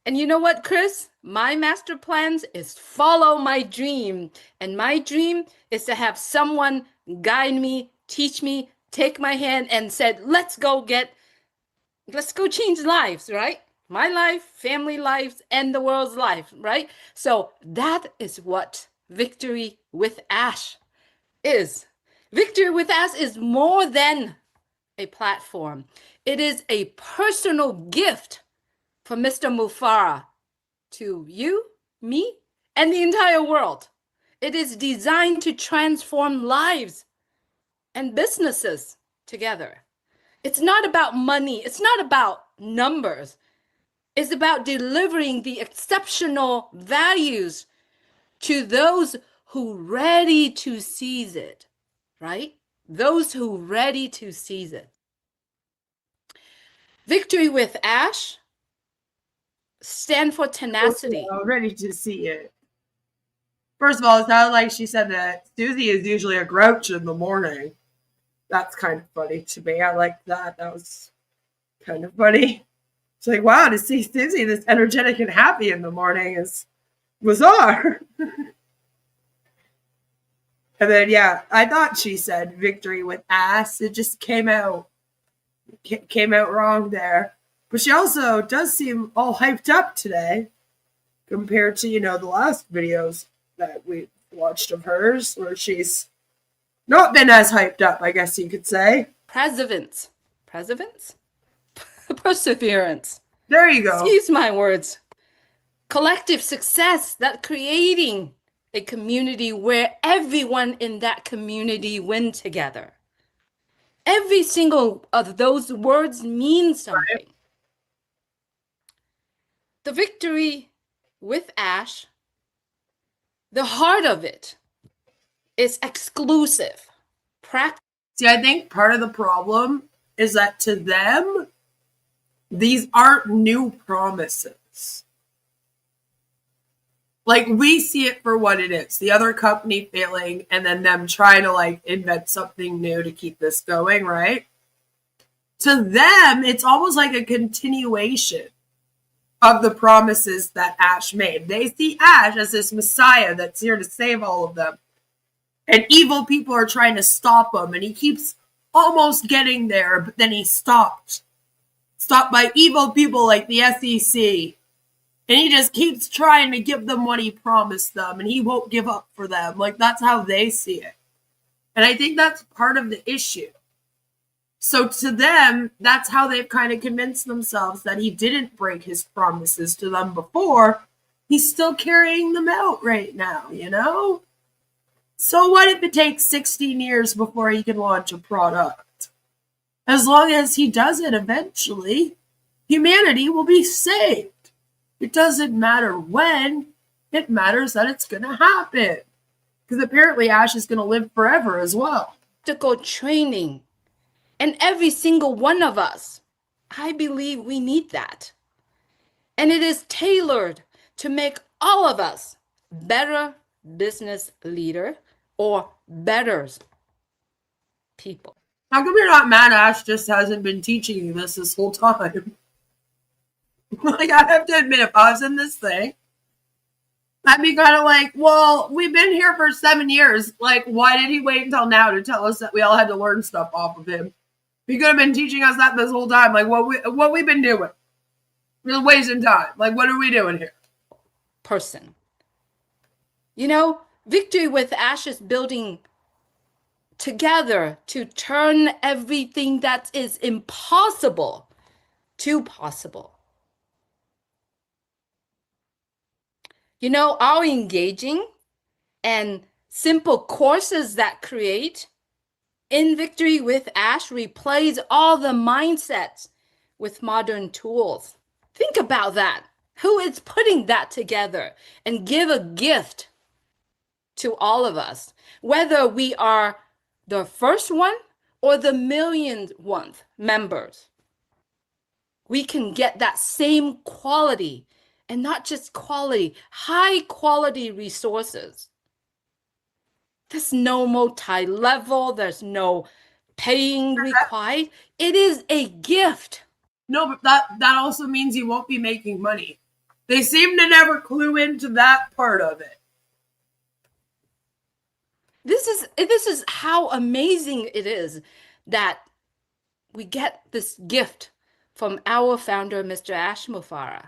B: And you know what, Chris? My master plans is follow my dream, and my dream is to have someone guide me, teach me, take my hand, and said, let's go change lives, right? My life, family lives, and the world's life, right? So that is what Victory with Ash is. Victory with Ash is more than a platform. It is a personal gift from Mr. Mufara to you, me, and the entire world. It is designed to transform lives and businesses together. It's not about money. It's not about numbers. It's about delivering the exceptional values to those who ready to seize it, right? Those who ready to seize it. Victory with Ash stand for tenacity.
D: Oh, ready to see it. First of all, it sounded like she said that Susie is usually a grouch in the morning. That's kind of funny to me. I like that. That was kind of funny. It's like, wow, to see Susie this energetic and happy in the morning is bizarre. And then, yeah, I thought she said victory with ass. It just came out wrong there. But she also does seem all hyped up today compared to, the last videos that we watched of hers, where she's not been as hyped up, I guess you could say.
B: Perseverance. Perseverance.
D: There you go.
B: Excuse my words. Collective success, that creating a community where everyone in that community win together. Every single of those words means something. Right. The victory with Ash, the heart of it is exclusive.
D: See, I think part of the problem is that to them, these aren't new promises. Like, we see it for what it is. The other company failing and then them trying to, invent something new to keep this going, right? To them, it's almost like a continuation of the promises that Ash made. They see Ash as this messiah that's here to save all of them. And evil people are trying to stop him, and he keeps almost getting there, but then he stopped. Stopped by evil people like the SEC. And he just keeps trying to give them what he promised them, and he won't give up for them. Like, that's how they see it. And I think that's part of the issue. So to them, that's how they've kind of convinced themselves that he didn't break his promises to them before. He's still carrying them out right now, you know? So what if it takes 16 years before he can launch a product? As long as he does it eventually, humanity will be saved. It doesn't matter when, it matters that it's going to happen. Because apparently Ash is going to live forever as well.
B: Practical training. And every single one of us, I believe we need that. And it is tailored to make all of us better business leader or better people.
D: How come you're not mad Ash just hasn't been teaching you this whole time? Like, I have to admit, if I was in this thing, I'd be kind of like, well, we've been here for 7 years. Like, why did he wait until now to tell us that we all had to learn stuff off of him? He could have been teaching us that this whole time. Like, what we've been doing? We're wasting time. Like, what are we doing here?
B: Person. You know, Victory with Ash is building together to turn everything that is impossible to possible. You know, our engaging and simple courses that create in Victory with Ash replace all the mindsets with modern tools. Think about that. Who is putting that together and give a gift to all of us, whether we are the first one or the millionth one members? We can get that same quality, and not just quality, high quality resources. There's no multi-level, there's no paying required. It is a gift.
D: No, but that also means you won't be making money. They seem to never clue into that part of it.
B: This is how amazing it is that we get this gift from our founder, Mr. Ash Mufareh.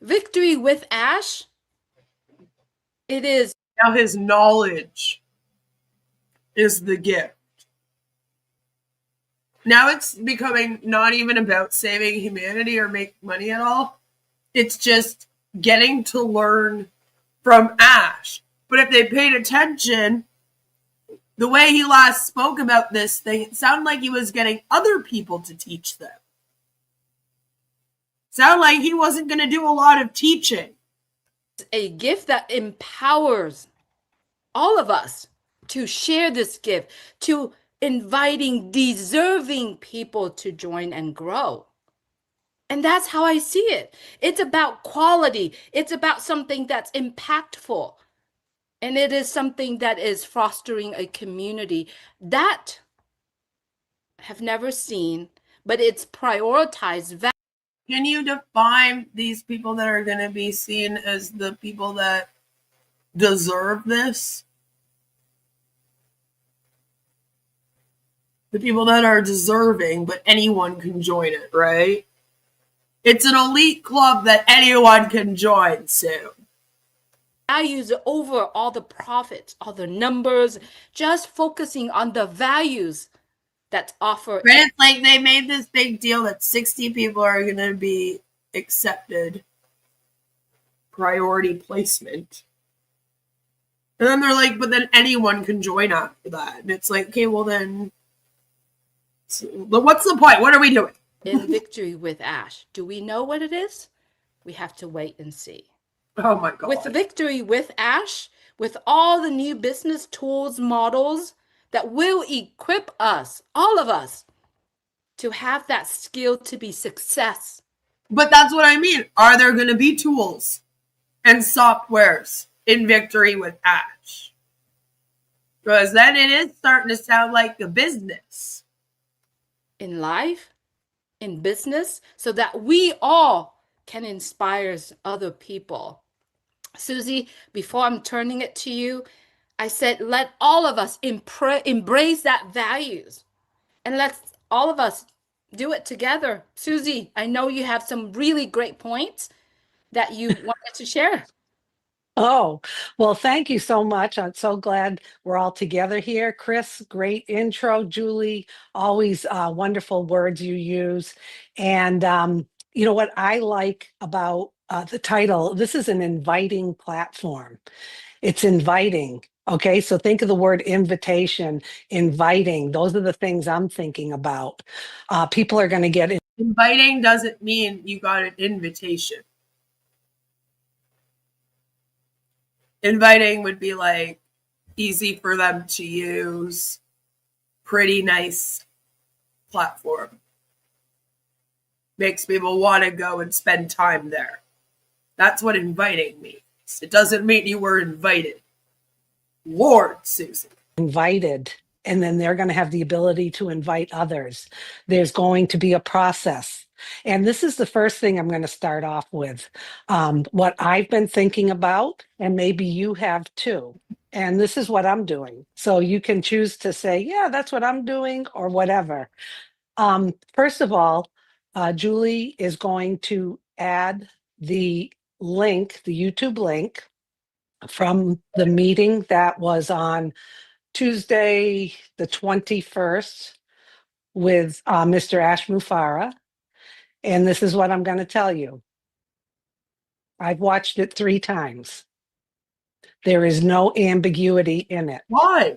B: Victory with Ash, it is.
D: Now his knowledge is the gift. Now it's becoming not even about saving humanity or make money at all. It's just getting to learn from Ash. But if they paid attention, the way he last spoke about this thing, it sounded like he was getting other people to teach them. Sound like he wasn't going to do a lot of teaching.
B: It's a gift that empowers all of us to share this gift, to inviting deserving people to join and grow. And that's how I see it. It's about quality. It's about something that's impactful. And it is something that is fostering a community that I have never seen, but it's prioritized.
D: Can you define these people that are going to be seen as the people that deserve this? The people that are deserving, but anyone can join it, right? It's an elite club that anyone can join soon.
B: Values over all the profits, all the numbers, just focusing on the values that's offered.
D: Right? It's like they made this big deal that 60 people are going to be accepted. Priority placement. And then they're like, but then anyone can join after that. And it's like, okay, well then, what's the point? What are we doing?
B: In Victory with Ash, do we know what it is? We have to wait and see.
D: Oh my God.
B: With Victory with Ash, with all the new business tools, models that will equip us, all of us, to have that skill to be success.
D: But that's what I mean. Are there going to be tools and softwares in Victory with Ash? Because then it is starting to sound like a business.
B: In life, in business, so that we all can inspire other people. Susie, before I'm turning it to you,
J: I said, let all of us embrace that values, and let's all of us do it together. Susie, I know you have some really great points that you wanted to share.
K: Oh, well, thank you so much. I'm so glad we're all together here. Chris, great intro. Julie, always wonderful words you use. And you know what I like about the title? This is an inviting platform. It's inviting. Okay, so think of the word invitation, inviting. Those are the things I'm thinking about. People are going to get
D: Inviting doesn't mean you got an invitation. Inviting would be like easy for them to use, pretty nice platform. Makes people want to go and spend time there. That's what inviting means. It doesn't mean you were invited. Lord, Susie.
K: invited, and then they're going to have the ability to invite others. There's going to be a process. And this is the first thing I'm going to start off with. What I've been thinking about, and maybe you have too. And this is what I'm doing. So you can choose to say, yeah, that's what I'm doing, or whatever. First of all, Julie is going to add the link, the YouTube link from the meeting that was on Tuesday, the 21st, with Mr. Ash Mufara. And this is what I'm going to tell you. I've watched it 3 times. There is no ambiguity in it.
D: Why?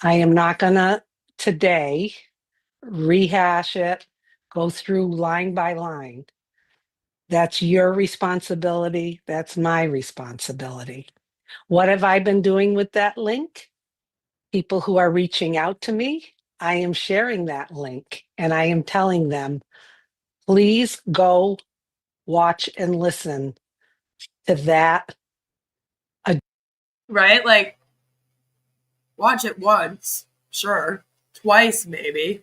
K: I am not going to today rehash it, go through line by line. That's your responsibility. That's my responsibility. What have I been doing with that link? People who are reaching out to me, I am sharing that link and I am telling them, please go watch and listen to that.
D: Right? Like, watch it once, sure. Twice, maybe.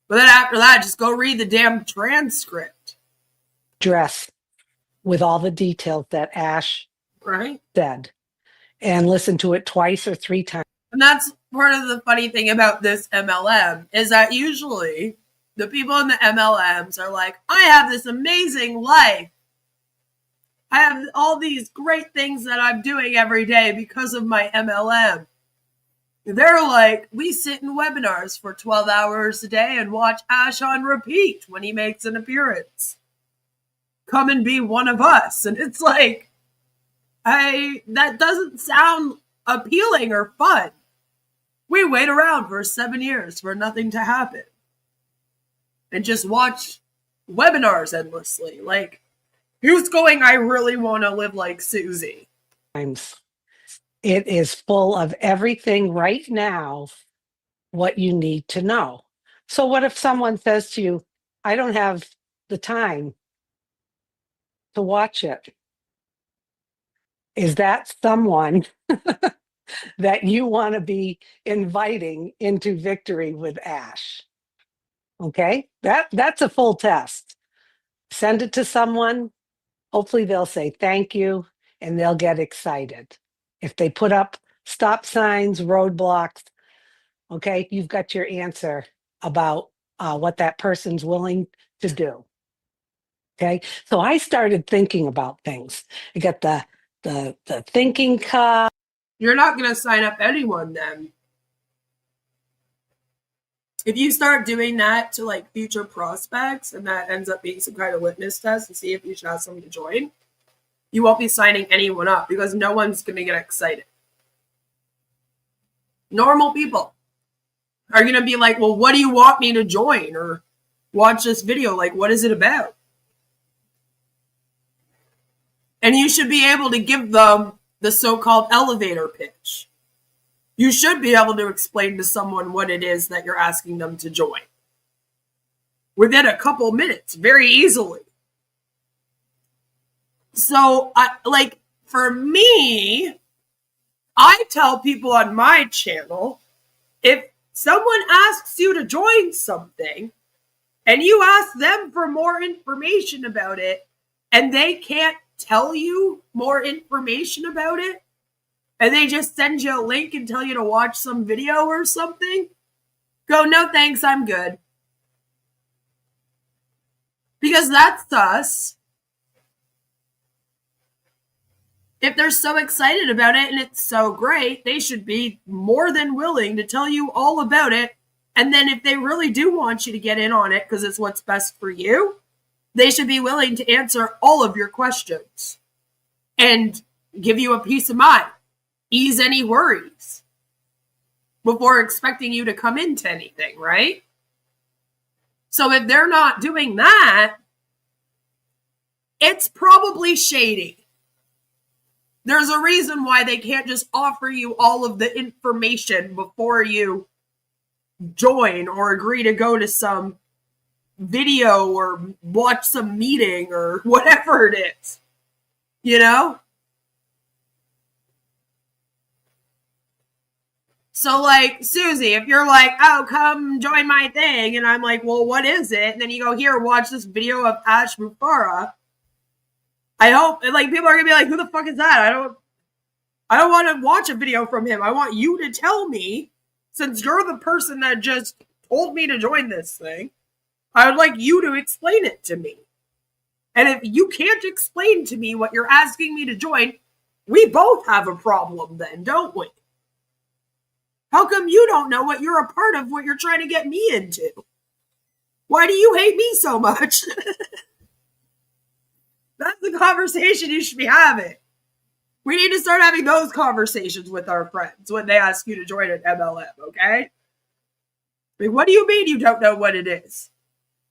D: But then after that, just go read the damn transcript.
K: Address with all the details that Ash said, and listen to it twice or 3 times.
D: And that's part of the funny thing about this MLM is that usually the people in the MLMs are like, I have this amazing life. I have all these great things that I'm doing every day because of my MLM. They're like, we sit in webinars for 12 hours a day and watch Ash on repeat when he makes an appearance. Come and be one of us. And it's like, that doesn't sound appealing or fun. We wait around for 7 years for nothing to happen and just watch webinars endlessly. Like, who's going, I really want to live like Susie?
K: It is full of everything right now, what you need to know. So what if someone says to you, I don't have the time to watch it? Is that someone that you want to be inviting into victory with Ash? Okay, that's a full test. Send it to someone. Hopefully they'll say thank you and they'll get excited. If they put up stop signs, roadblocks, okay, you've got your answer about what that person's willing to do. Okay, so I started thinking about things. I got the thinking cup.
D: You're not going to sign up anyone then. If you start doing that to like future prospects and that ends up being some kind of litmus test to see if you should have someone to join, you won't be signing anyone up because no one's going to get excited. Normal people are going to be like, well, what do you want me to join or watch this video? Like, what is it about? And you should be able to give them the so-called elevator pitch. You should be able to explain to someone what it is that you're asking them to join within a couple minutes, very easily. So, for me, I tell people on my channel, if someone asks you to join something and you ask them for more information about it and they can't tell you more information about it, and they just send you a link and tell you to watch some video or something, go, no thanks, I'm good. Because that's us. If they're so excited about it and it's so great, they should be more than willing to tell you all about it. And then if they really do want you to get in on it because it's what's best for you, they should be willing to answer all of your questions and give you a peace of mind, ease any worries before expecting you to come into anything, right? So if they're not doing that, it's probably shady. There's a reason why they can't just offer you all of the information before you join or agree to go to some video or watch some meeting or whatever it is, you know? So like, Susie, if you're like, oh, come join my thing, and I'm like, well, what is it? And then you go, here, watch this video of Ash Mufara. I hope, like, people are gonna be like, who the fuck is that? I don't want to watch a video from him. I want you to tell me, since you're the person that just told me to join this thing, I would like you to explain it to me. And if you can't explain to me what you're asking me to join, we both have a problem then, don't we? How come you don't know what you're a part of, what you're trying to get me into? Why do you hate me so much? That's the conversation you should be having. We need to start having those conversations with our friends when they ask you to join an MLM, okay? I mean, what do you mean you don't know what it is?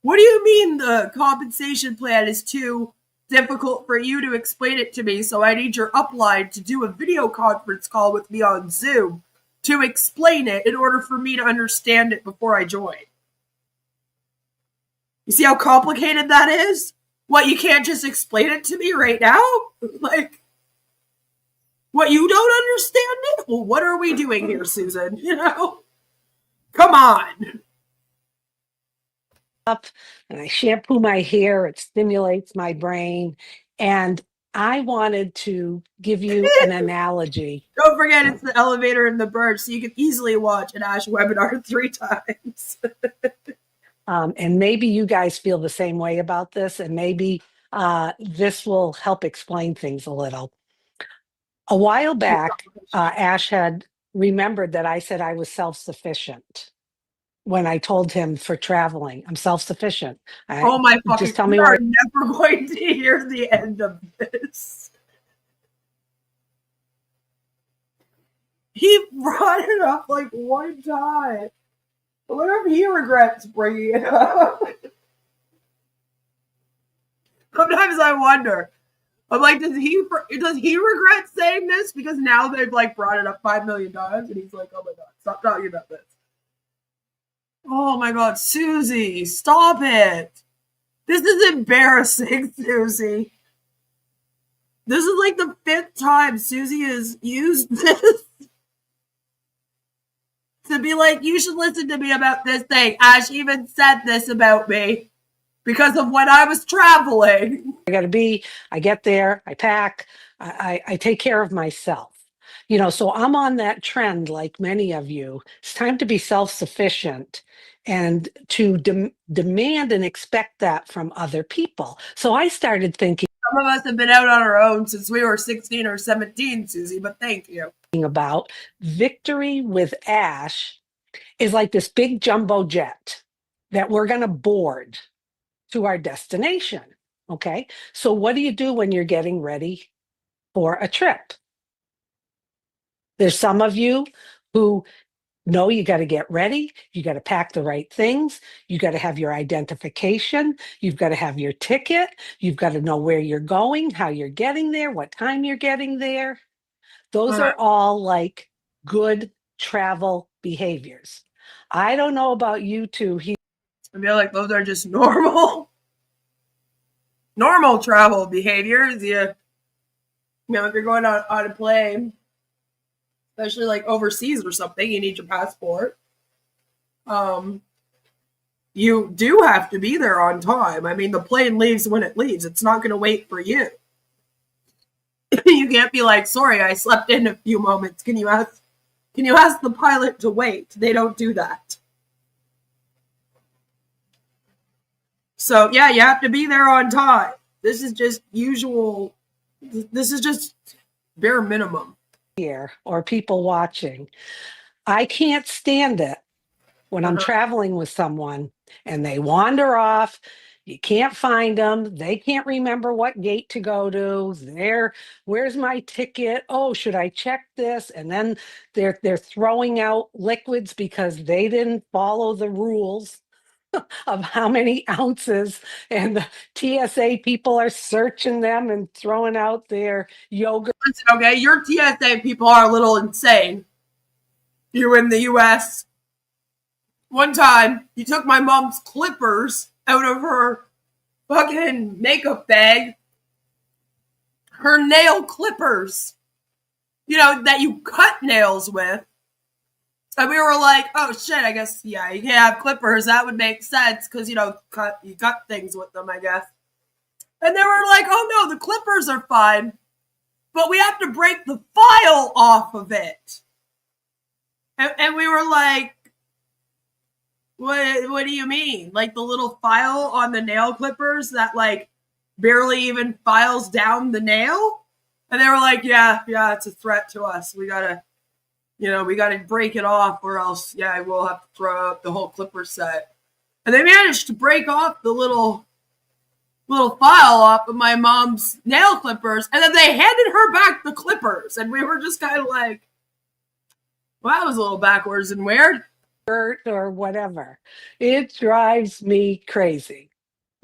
D: What do you mean the compensation plan is too difficult for you to explain it to me, so I need your upline to do a video conference call with me on Zoom to explain it in order for me to understand it before I join? You see how complicated that is? What, you can't just explain it to me right now? Like, what, you don't understand it? Well, what are we doing here, Susan? You know? Come on.
K: Up and I shampoo my hair, it stimulates my brain. And I wanted to give you an analogy.
D: Don't forget, it's the elevator and the bird, so you can easily watch an Ash webinar 3 times.
K: And maybe you guys feel the same way about this, and maybe this will help explain things a little. A while back, Ash had remembered that I said I was self-sufficient when I told him for traveling. I'm self-sufficient.
D: Oh my fucking,
K: just tell me
D: we are
K: what.
D: never going to hear the end of this. He brought it up like one time. I wonder if he regrets bringing it up. Sometimes I wonder. I'm like, does he regret saying this? Because now they've like brought it up 5 million times, and he's like, oh my god, stop talking about this. Oh my god, Susie, stop it. This is embarrassing, Susie. This is like the 5th time Susie has used this to be like, you should listen to me about this thing. Ash even said this about me because of when I was traveling.
K: I get there, I pack, I take care of myself. You know, so I'm on that trend like many of you. It's time to be self-sufficient and to demand and expect that from other people. So I started thinking.
D: Some of us have been out on our own since we were 16 or 17, Susie, but thank you.
K: About Victory with Ash is like this big jumbo jet that we're going to board to our destination. Okay. So what do you do when you're getting ready for a trip? There's some of you who know you got to get ready. You got to pack the right things. You got to have your identification. You've got to have your ticket. You've got to know where you're going, how you're getting there, what time you're getting there. Those are all like good travel behaviors. I don't know about you two.
D: I feel like those are just normal travel behaviors. You know, if you're going on a plane, especially like overseas or something, you need your passport. You do have to be there on time. I mean, the plane leaves when it leaves. It's not going to wait for you. You can't be like, sorry, I slept in a few moments. Can you ask the pilot to wait? They don't do that. So yeah, you have to be there on time. This is just usual. This is just bare minimum.
K: Here or people watching. I can't stand it when I'm traveling with someone and they wander off. You can't find them. They can't remember what gate to go to. Where's my ticket? Oh, should I check this? And then they're throwing out liquids because they didn't follow the rules of how many ounces, and the TSA people are searching them and throwing out their yogurt.
D: Okay, your TSA people are a little insane. You're in the US. One time, you took my mom's clippers out of her fucking makeup bag. Her nail clippers. You know, that you cut nails with. And we were like, oh shit, I guess, yeah, you can't have clippers. That would make sense because, you know, you cut things with them, I guess. And they were like, oh no, the clippers are fine, but we have to break the file off of it. And we were like, what do you mean? Like the little file on the nail clippers that like barely even files down the nail? And they were like, yeah, it's a threat to us. We gotta break it off or else, yeah, we'll have to throw out the whole clipper set. And they managed to break off the little file off of my mom's nail clippers, and then they handed her back the clippers. And we were just kind of like, well, that was a little backwards and weird.
K: Or whatever. It drives me crazy.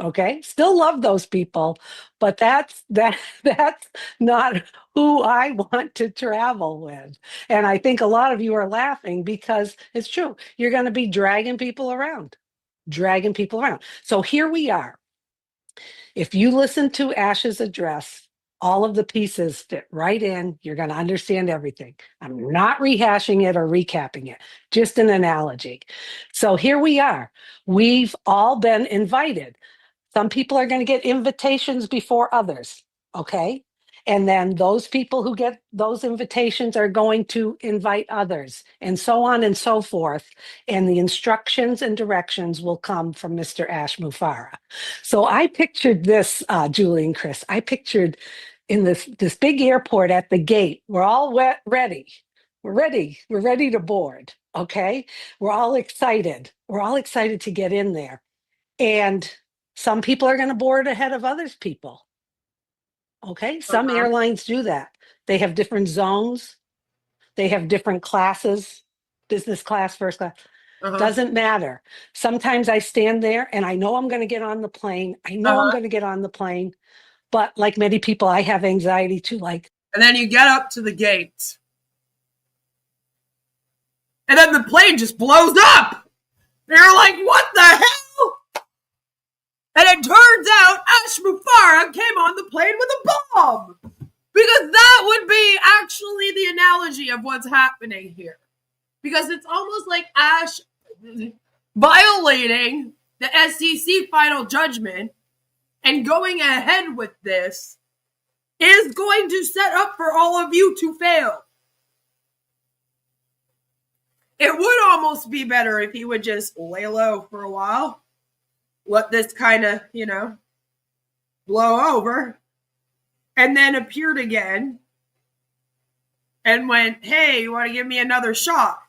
K: Okay, still love those people, but that's not who I want to travel with. And I think a lot of you are laughing because it's true. You're going to be dragging people around. So here we are. If you listen to Ash's address, all of the pieces fit right in. You're going to understand everything. I'm not rehashing it or recapping it, just an analogy. So here we are. We've all been invited. Some people are going to get invitations before others, okay? And then those people who get those invitations are going to invite others, and so on and so forth. And the instructions and directions will come from Mr. Ash Mufareh. So I pictured this, Julie and Chris. I pictured in this big airport at the gate, we're all ready. We're ready to board, okay? We're all excited. We're all excited to get in there. And some people are going to board ahead of other people. Okay. Some airlines do that. They have different zones. They have different classes, business class, first class. Doesn't matter. Sometimes I stand there and I know I'm going to get on the plane. I'm going to get on the plane. But like many people, I have anxiety too.
D: And then you get up to the gate. And then the plane just blows up. They're like, what the hell? And it turns out Ash Mufareh came on the plane with a bomb. Because that would be actually the analogy of what's happening here. Because it's almost like Ash violating the SEC final judgment and going ahead with this is going to set up for all of you to fail. It would almost be better if he would just lay low for a while. Let this kind of, blow over. And then appeared again. And went, hey, you want to give me another shot?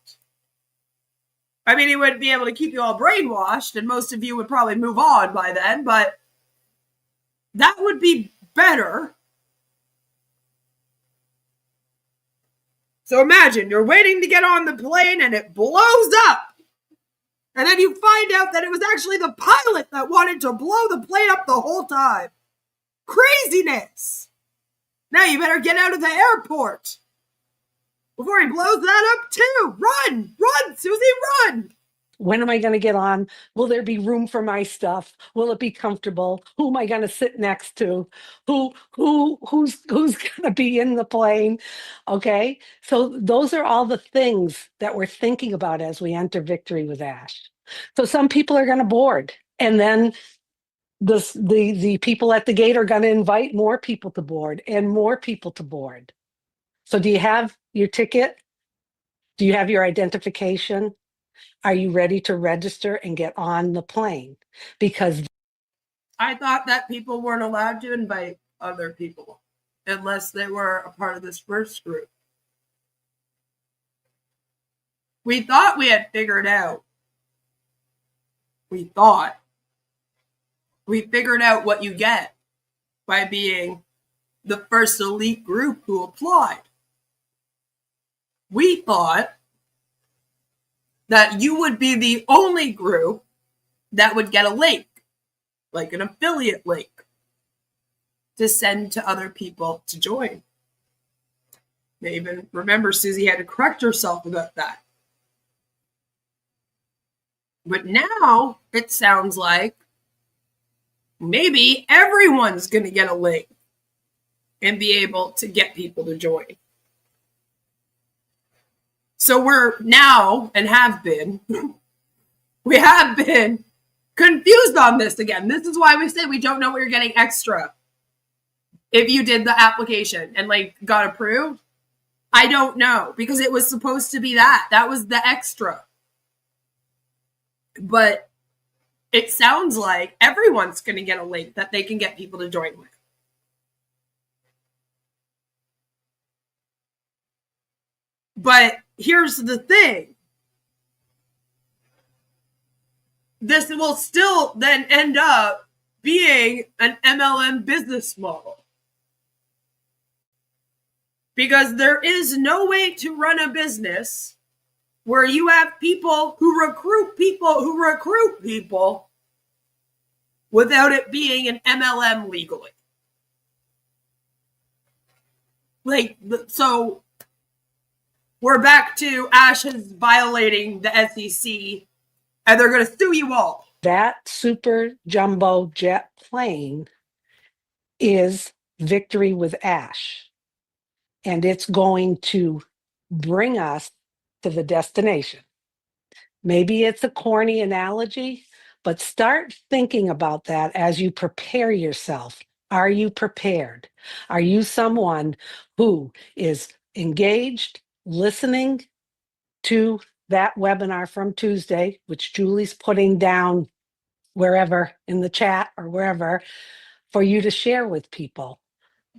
D: I mean, he wouldn't be able to keep you all brainwashed. And most of you would probably move on by then. But that would be better. So imagine you're waiting to get on the plane and it blows up. And then you find out that it was actually the pilot that wanted to blow the plane up the whole time. Craziness. Now you better get out of the airport before he blows that up too. Run, Susie, run.
K: When am I going to get on? Will there be room for my stuff? Will it be comfortable? Who am I going to sit next to? Who's going to be in the plane? Okay. So those are all the things that we're thinking about as we enter Victory with Ash. So some people are going to board, and then the people at the gate are going to invite more people to board and more people to board. So do you have your ticket? Do you have your identification? Are you ready to register and get on the plane? Because
D: I thought that people weren't allowed to invite other people unless they were a part of this first group. We thought we had figured out. We figured out what you get by being the first elite group who applied. We thought that you would be the only group that would get a link, like an affiliate link, to send to other people to join. I even remember Susie had to correct herself about that. But now it sounds like maybe everyone's going to get a link and be able to get people to join. So we're now, and have been, we have been confused on this again. This is why we say we don't know what you're getting extra. If you did the application and like got approved, I don't know, because it was supposed to be that. That was the extra. But it sounds like everyone's going to get a link that they can get people to join with. But here's the thing. This will still then end up being an MLM business model. Because there is no way to run a business where you have people who recruit people without it being an MLM legally. Like, so we're back to Ash is violating the SEC and they're going to sue you all.
K: That super jumbo jet plane is Victory with Ash. And it's going to bring us to the destination. Maybe it's a corny analogy, but start thinking about that as you prepare yourself. Are you prepared? Are you someone who is engaged, listening to that webinar from Tuesday, which Julie's putting down wherever in the chat or wherever for you to share with people?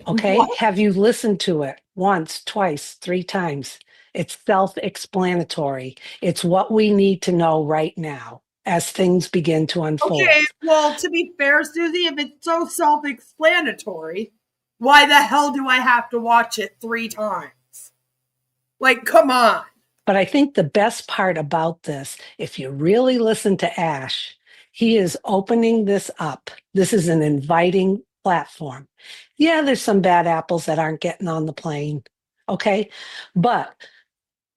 K: Okay. What? Have you listened to it once, twice, 3 times? It's self-explanatory. It's what we need to know right now as things begin to unfold.
D: Okay, well, to be fair, Susie, if it's so self-explanatory, why the hell do I have to watch it 3 times? Like, come on.
K: But I think the best part about this, if you really listen to Ash, he is opening this up. This is an inviting platform. Yeah, there's some bad apples that aren't getting on the plane. Okay. But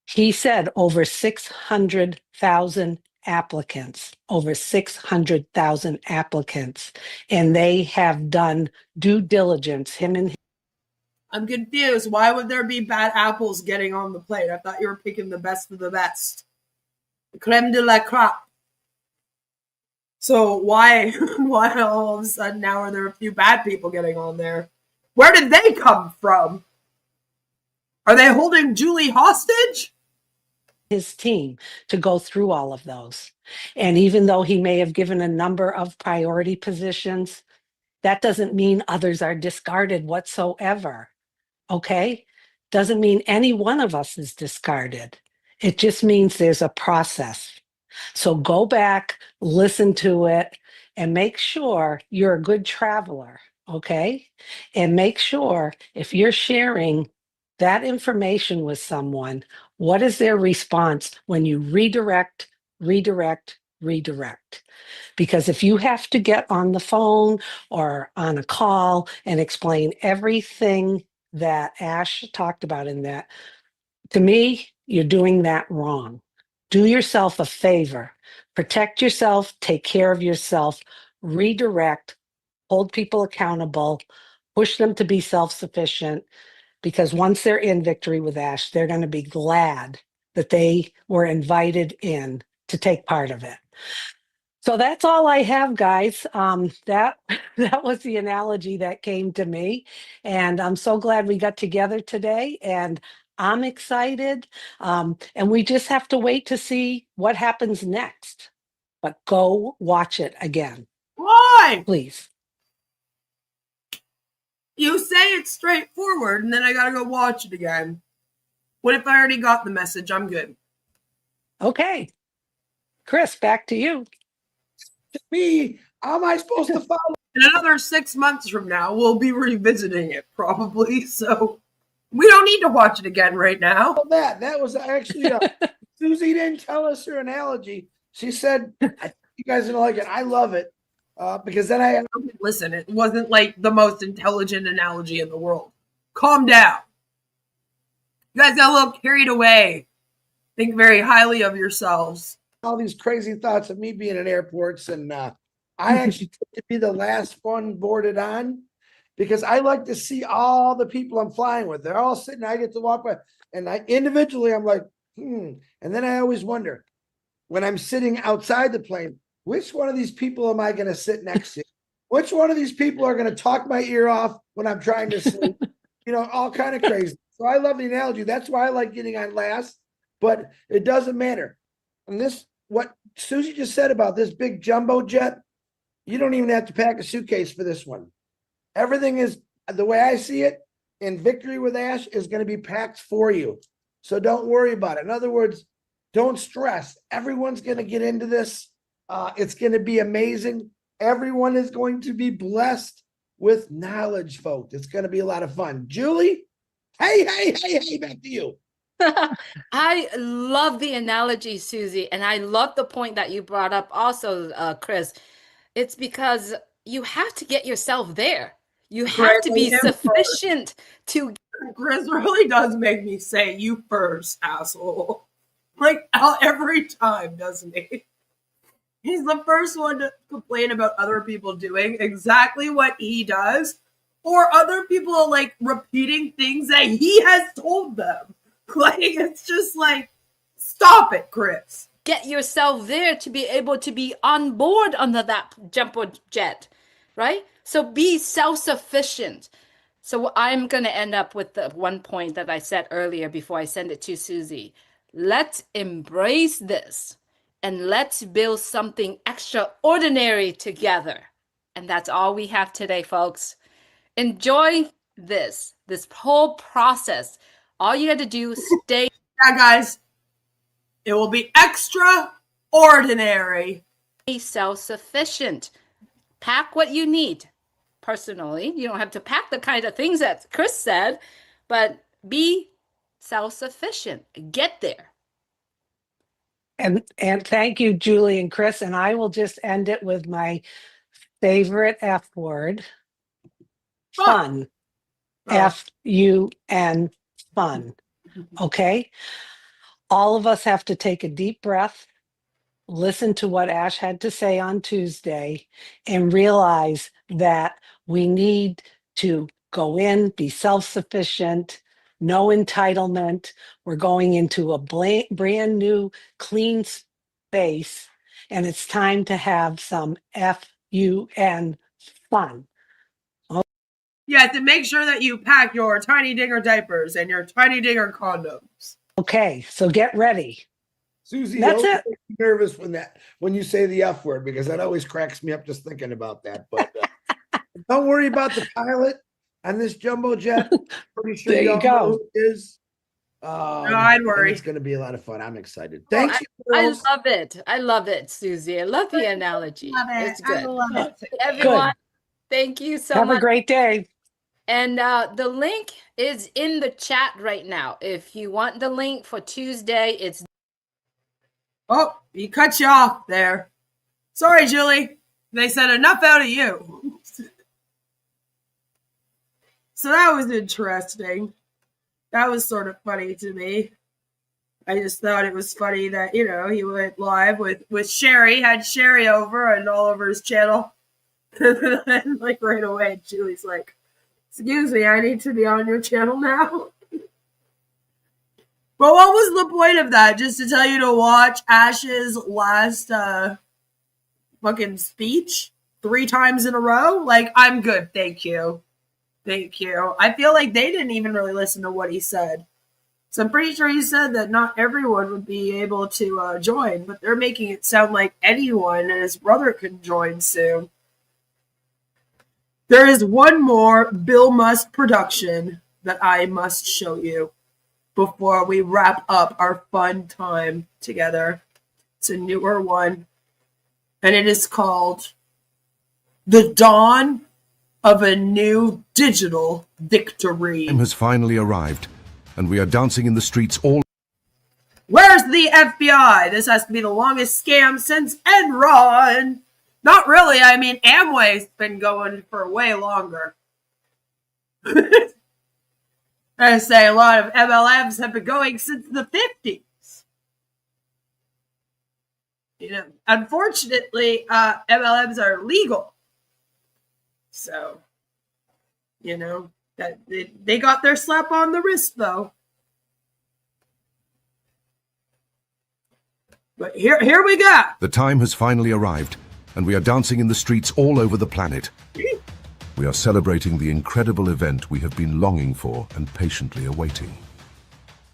K: he said over 600,000 applicants, over 600,000 applicants, and they have done due diligence, him and
D: I'm confused. Why would there be bad apples getting on the plane? I thought you were picking the best of the best. The creme de la crop. So why all of a sudden now are there a few bad people getting on there? Where did they come from? Are they holding Julie hostage?
K: His team to go through all of those. And even though he may have given a number of priority positions, that doesn't mean others are discarded whatsoever. Okay? Doesn't mean any one of us is discarded. It just means there's a process. So go back, listen to it, and make sure you're a good traveler, okay? And make sure if you're sharing that information with someone, what is their response when you redirect? Because if you have to get on the phone or on a call and explain everything that Ash talked about in that, to me, you're doing that wrong. Do yourself a favor. Protect yourself, take care of yourself, redirect, hold people accountable, push them to be self-sufficient, because once they're in Victory with Ash, they're going to be glad that they were invited in to take part of it. So that's all I have, guys. That that was the analogy that came to me, and I'm so glad we got together today. And I'm excited, and we just have to wait to see what happens next. But go watch it again.
D: Why?
K: Please.
D: You say it's straightforward, and then I gotta go watch it again. What if I already got the message? I'm good.
K: Okay. Chris, back to you.
F: Me, how am I supposed to follow?
D: In another 6 months from now, we'll be revisiting it probably. So we don't need to watch it again right now.
F: That was actually Susie didn't tell us her analogy. She said, "I think you guys are gonna like it." I love it because then I
D: listen. It wasn't like the most intelligent analogy in the world. Calm down. You guys got a little carried away. Think very highly of yourselves.
F: All these crazy thoughts of me being in airports, and I actually took to be the last one boarded on because I like to see all the people I'm flying with. They're all sitting. I get to walk by, and individually I'm like, And then I always wonder when I'm sitting outside the plane, which one of these people am I going to sit next to? Which one of these people are going to talk my ear off when I'm trying to sleep? All kind of crazy. So I love the analogy. That's why I like getting on last, but it doesn't matter. And what Susie just said about this big jumbo jet, you don't even have to pack a suitcase for this one. Everything is, the way I see it, in Victory with Ash is going to be packed for you. So don't worry about it. In other words, don't stress. Everyone's going to get into this. It's going to be amazing. Everyone is going to be blessed with knowledge, folks. It's going to be a lot of fun. Julie, hey, back to you.
J: I love the analogy, Susie, and I love the point that you brought up also, Chris. It's because you have to get yourself there. You have to be sufficient to.
D: Chris really does make me say you first, asshole. Like every time, doesn't he? He's the first one to complain about other people doing exactly what he does, or other people like repeating things that he has told them. Like, it's just like, stop it, Chris.
J: Get yourself there to be able to be on board under that jumbo jet, right? So be self-sufficient. So I'm going to end up with the one point that I said earlier before I send it to Susie. Let's embrace this and let's build something extraordinary together. And that's all we have today, folks. Enjoy this whole process. All you got to do is stay.
D: Yeah, guys, it will be extraordinary.
J: Be self-sufficient. Pack what you need. Personally, you don't have to pack the kind of things that Chris said, but be self-sufficient. Get there.
K: And thank you, Julie and Chris. And I will just end it with my favorite F word. Fun. F-U-N, fun. Okay? All of us have to take a deep breath, listen to what Ash had to say on Tuesday, and realize that we need to go in, be self-sufficient, no entitlement. We're going into a brand new, clean space, and it's time to have some F-U-N, fun.
D: Yeah, to make sure that you pack your tiny dinger diapers and your tiny dinger condoms.
K: Okay, so get ready.
F: Susie,
K: that's it.
F: Make me nervous when you say the F word, because that always cracks me up just thinking about that. But don't worry about the pilot on this jumbo jet. Pretty sure
K: there you go.
F: Know who it is.
D: No, I'd worry.
F: It's going to be a lot of fun. I'm excited.
J: Well,
F: Thanks.
J: I love it. I love it, Susie. I love the analogy. It's good.
D: I love it.
J: Everyone, thank you so much.
K: Have a great day.
J: And the link is in the chat right now. If you want the link for Tuesday, it's.
D: Oh, he cut you off there. Sorry, Julie. They said enough out of you. So that was interesting. That was sort of funny to me. I just thought it was funny that, he went live with Sherry, had Sherry over and all over his channel. And then, like, right away, Julie's like, excuse me, I need to be on your channel now. But what was the point of that? Just to tell you to watch Ash's last fucking speech 3 times in a row. Like, I'm good. Thank you. Thank you. I feel like they didn't even really listen to what he said. So I'm pretty sure he said that not everyone would be able to join, but they're making it sound like anyone and his brother can join soon. There is one more Bill Must production that I must show you before we wrap up our fun time together. It's a newer one, and it is called The Dawn of a New Digital Victory.
L: Time has finally arrived, and we are dancing in the streets all.
D: Where's the FBI? This has to be the longest scam since Enron. Not really. I mean, Amway's been going for way longer. I say a lot of MLMs have been going since the 50s. You know, unfortunately, MLMs are legal. So, you know, that they got their slap on the wrist, though. But here we go.
L: The time has finally arrived, and we are dancing in the streets all over the planet. We are celebrating the incredible event we have been longing for and patiently awaiting.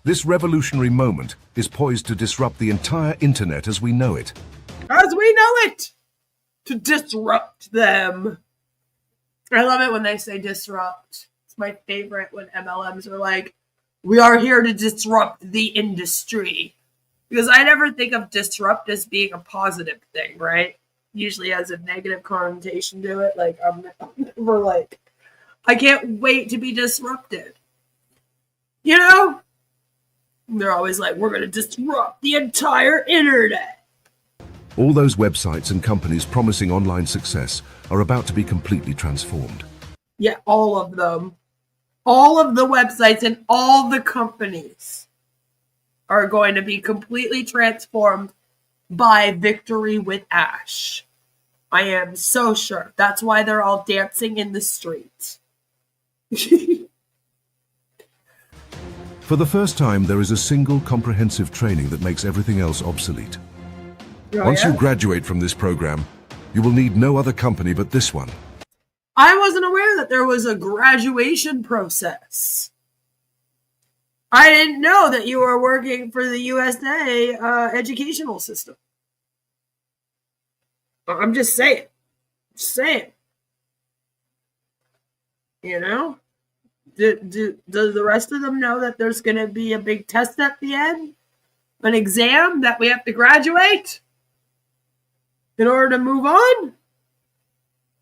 L: This revolutionary moment is poised to disrupt the entire internet as we know it.
D: As we know it! To disrupt them. I love it when they say disrupt. It's my favorite when MLMs are like, we are here to disrupt the industry. Because I never think of disrupt as being a positive thing, right? Usually has a negative connotation to it. Like, I'm never like, I can't wait to be disrupted. You know? They're always like, we're going to disrupt the entire internet.
L: All those websites and companies promising online success are about to be completely transformed.
D: Yeah, all of them. All of the websites and all the companies are going to be completely transformed by Victory with Ash. I am so sure. That's why they're all dancing in the street.
L: For the first time, there is a single comprehensive training that makes everything else obsolete. Once you graduate from this program, you will need no other company but this one.
D: I wasn't aware that there was a graduation process. I didn't know that you were working for the USA educational system. I'm just saying. Just saying. You know? Do the rest of them know that there's going to be a big test at the end? An exam that we have to graduate in order to move on?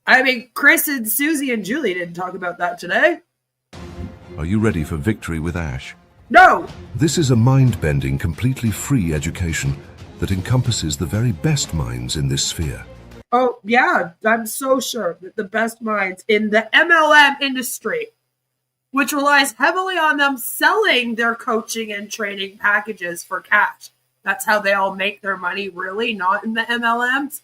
D: I mean, Chris and Susie and Julie didn't talk about that today.
L: Are you ready for Victory with Ash?
D: No!
L: This is a mind-bending, completely free education that encompasses the very best minds in this sphere.
D: Oh, yeah, I'm so sure that the best minds in the MLM industry, which relies heavily on them selling their coaching and training packages for cash. That's how they all make their money, really, not in the MLMs.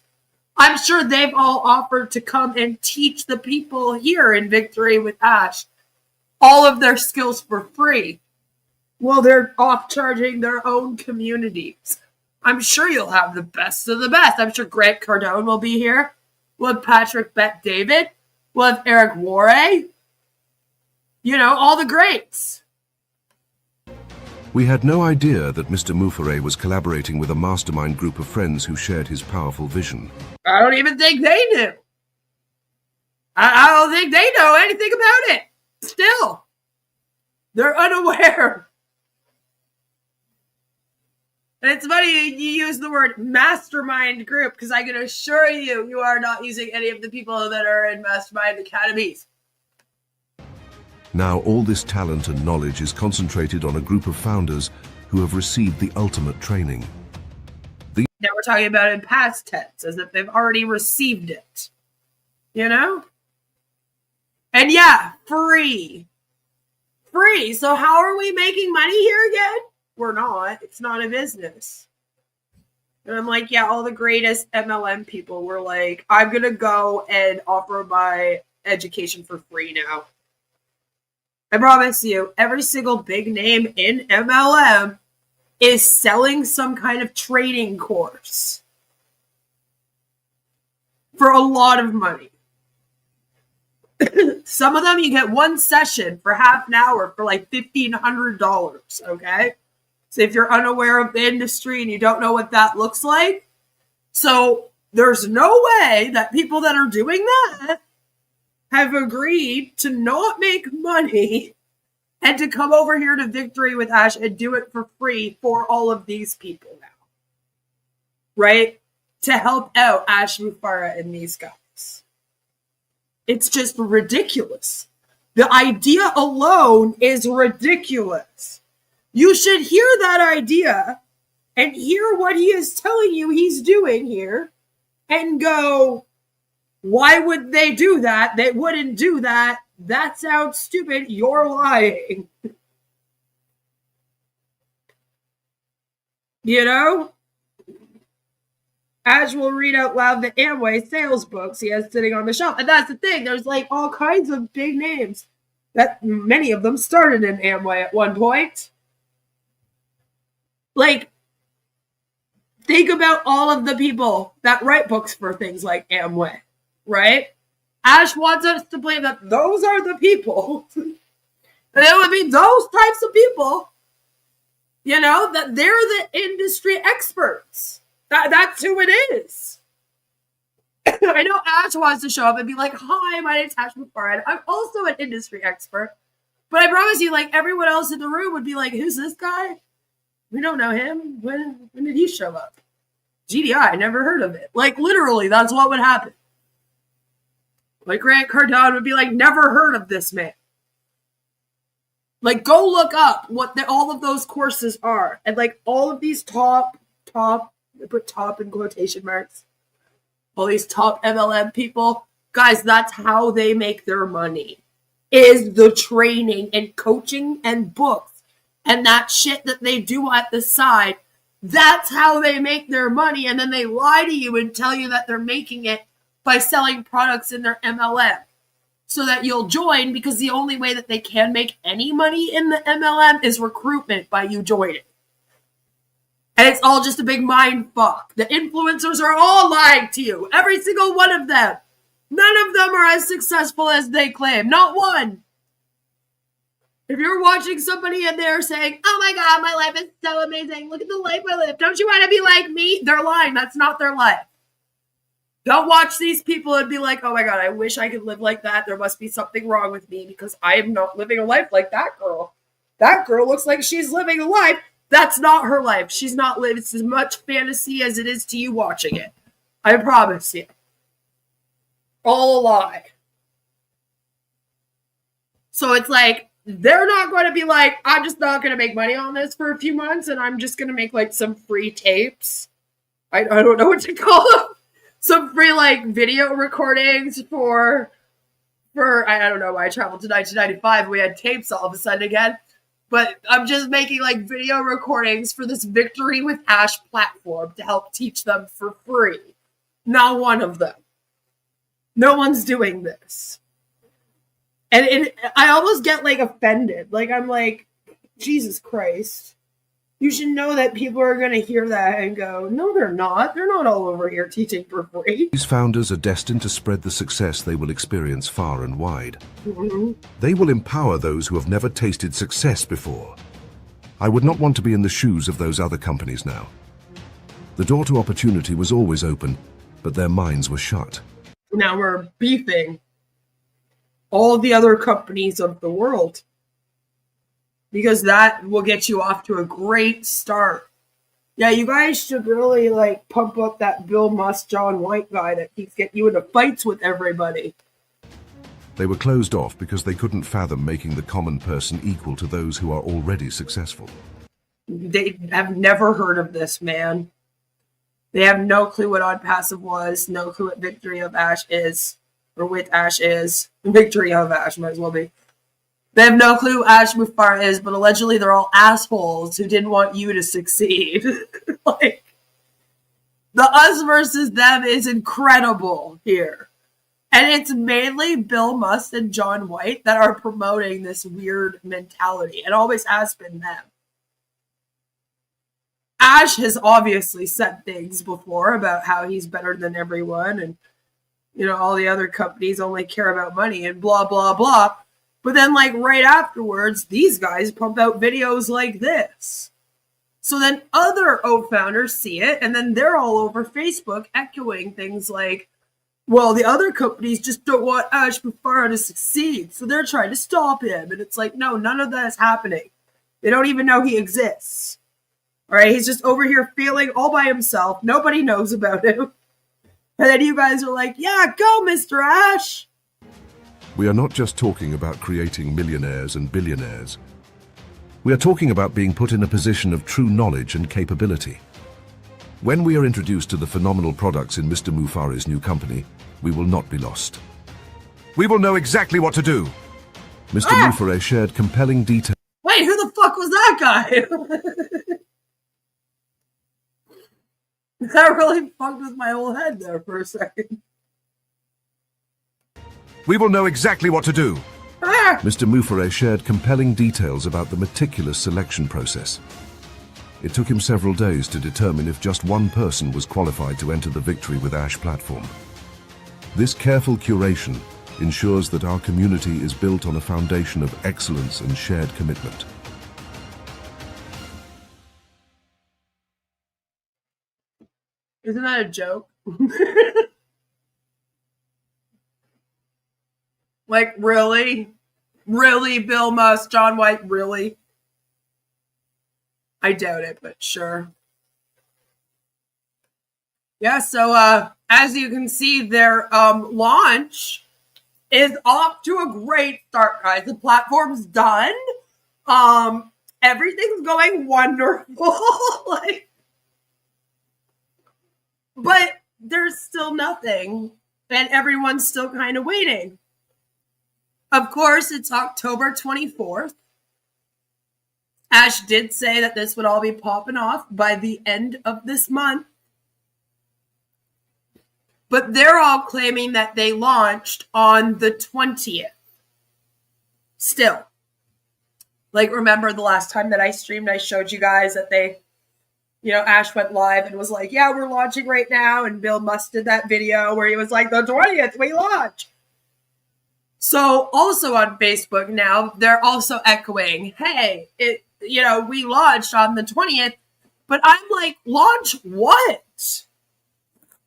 D: I'm sure they've all offered to come and teach the people here in Victory with Ash all of their skills for free. Well, they're off charging their own communities. I'm sure you'll have the best of the best. I'm sure Grant Cardone will be here. We'll have Patrick Bet-David. We'll have Eric Warray. You know, all the greats.
L: We had no idea that Mr. Mufare was collaborating with a mastermind group of friends who shared his powerful vision.
D: I don't even think they knew. I don't think they know anything about it. Still, they're unaware. And it's funny you use the word mastermind group because I can assure you, you are not using any of the people that are in mastermind academies.
L: Now all this talent and knowledge is concentrated on a group of founders who have received the ultimate training.
D: Now we're talking about it in past tense, as if they've already received it. You know? And yeah, free. Free. So how are we making money here again? We're not. It's not a business. And I'm like, yeah, all the greatest MLM people were like, I'm going to go and offer my education for free now. I promise you, every single big name in MLM is selling some kind of training course. for a lot of money. Some of them you get one session for half an hour for like $1,500, okay? So if you're unaware of the industry and you don't know what that looks like, so there's no way that people that are doing that have agreed to not make money and to come over here to Victory with Ash and do it for free for all of these people now. Right? To help out Ash Mufara and these guys. It's just ridiculous. The idea alone is ridiculous. You should hear that idea and hear what he is telling you he's doing here and go, why would they do that? They wouldn't do that. That sounds stupid. You're lying. You know? Ash will read out loud the Amway sales books he has sitting on the shelf. And that's the thing. There's like all kinds of big names that many of them started in Amway at one point. Like, think about all of the people that write books for things like Amway, right? Ash wants us to believe that those are the people. And it would be those types of people, you know, that they're the industry experts. That's who it is. I know Ash wants to show up and be like, hi, my name's Ash Mufara. I'm also an industry expert. But I promise you, like, everyone else in the room would be like, who's this guy? We don't know him. When did he show up? GDI, never heard of it. Like, literally, that's what would happen. Like, Grant Cardone would be like, never heard of this man. Like, go look up what all of those courses are. And, like, all of these top, I put top in quotation marks. All these top MLM people. Guys, that's how they make their money. Is the training and coaching and books. And that shit that they do at the side. That's how they make their money. And then they lie to you and tell you that they're making it by selling products in their MLM. So that you'll join, because the only way that they can make any money in the MLM is recruitment by you joining. And it's all just a big mind fuck. The influencers are all lying to you. Every single one of them. None of them are as successful as they claim. Not one. If you're watching somebody and they're saying, oh my God, my life is so amazing. Look at the life I live. Don't you want to be like me? They're lying. That's not their life. Don't watch these people and be like, oh my God, I wish I could live like that. There must be something wrong with me because I am not living a life like that girl. That girl looks like she's living a life. That's not her life. She's not living. It's as much fantasy as it is to you watching it. I promise you. All a lie. So it's like, they're not going to be like, I'm just not going to make money on this for a few months and I'm just going to make like some free tapes. I don't know what to call them. Some free like video recordings for I don't know why I traveled to 1995. We had tapes all of a sudden again. But I'm just making like video recordings for this Victory with Ash platform to help teach them for free. Not one of them. No one's doing this. And I almost get like offended. Like I'm like, Jesus Christ. You should know that people are going to hear that and go, no, they're not. They're not all over here teaching for free.
L: These founders are destined to spread the success they will experience far and wide. They will empower those who have never tasted success before. I would not want to be in the shoes of those other companies now. The door to opportunity was always open, but their minds were shut.
D: Now we're beefing all the other companies of the world. Because that will get you off to a great start. Yeah, you guys should really like pump up that Bill Musk, John White guy that keeps getting you into fights with everybody.
L: They were closed off because they couldn't fathom making the common person equal to those who are already successful.
D: They have never heard of this man. They have no clue what On Passive was, no clue what Victory of Ash is, or with Ash is. Victory of Ash might as well be. They have no clue who Ash Mufara is, but allegedly they're all assholes who didn't want you to succeed. Like, the us versus them is incredible here. And it's mainly Bill Musk and John White that are promoting this weird mentality. It always has been them. Ash has obviously said things before about how he's better than everyone and all the other companies only care about money and blah, blah, blah. But then, like, right afterwards, these guys pump out videos like this. So then other oat founders see it, and then they're all over Facebook echoing things like, well, the other companies just don't want Ash Mufara to succeed, so they're trying to stop him. And it's like, no, none of that is happening. They don't even know he exists. All right, he's just over here feeling all by himself. Nobody knows about him. And then you guys are like, yeah, go, Mr. Ash.
L: We are not just talking about creating millionaires and billionaires. We are talking about being put in a position of true knowledge and capability. When we are introduced to the phenomenal products in Mr. Mufari's new company, we will not be lost. We will know exactly what to do. Mr. Mufari shared compelling details.
D: Wait, who the fuck was that guy? That really fucked with my whole head there for a second.
L: We will know exactly what to do. Mr. Mufari shared compelling details about the meticulous selection process. It took him several days to determine if just one person was qualified to enter the Victory with Ash platform. This careful curation ensures that our community is built on a foundation of excellence and shared commitment.
D: Isn't that a joke? Like, really? Really, Bill Musk, John White, really? I doubt it, but sure. Yeah, so as you can see, their launch is off to a great start, guys. The platform's done. Everything's going wonderful. But there's still nothing, and everyone's still kind of waiting. Of course, it's October 24th. Ash did say that this would all be popping off by the end of this month. But they're all claiming that they launched on the 20th. Still. Like, remember the last time that I streamed, I showed you guys that they, Ash went live and was like, yeah, we're launching right now. And Bill Musk did that video where he was like, the 20th, we launch. So also on Facebook now, they're also echoing, hey, we launched on the 20th, but I'm like, launch what?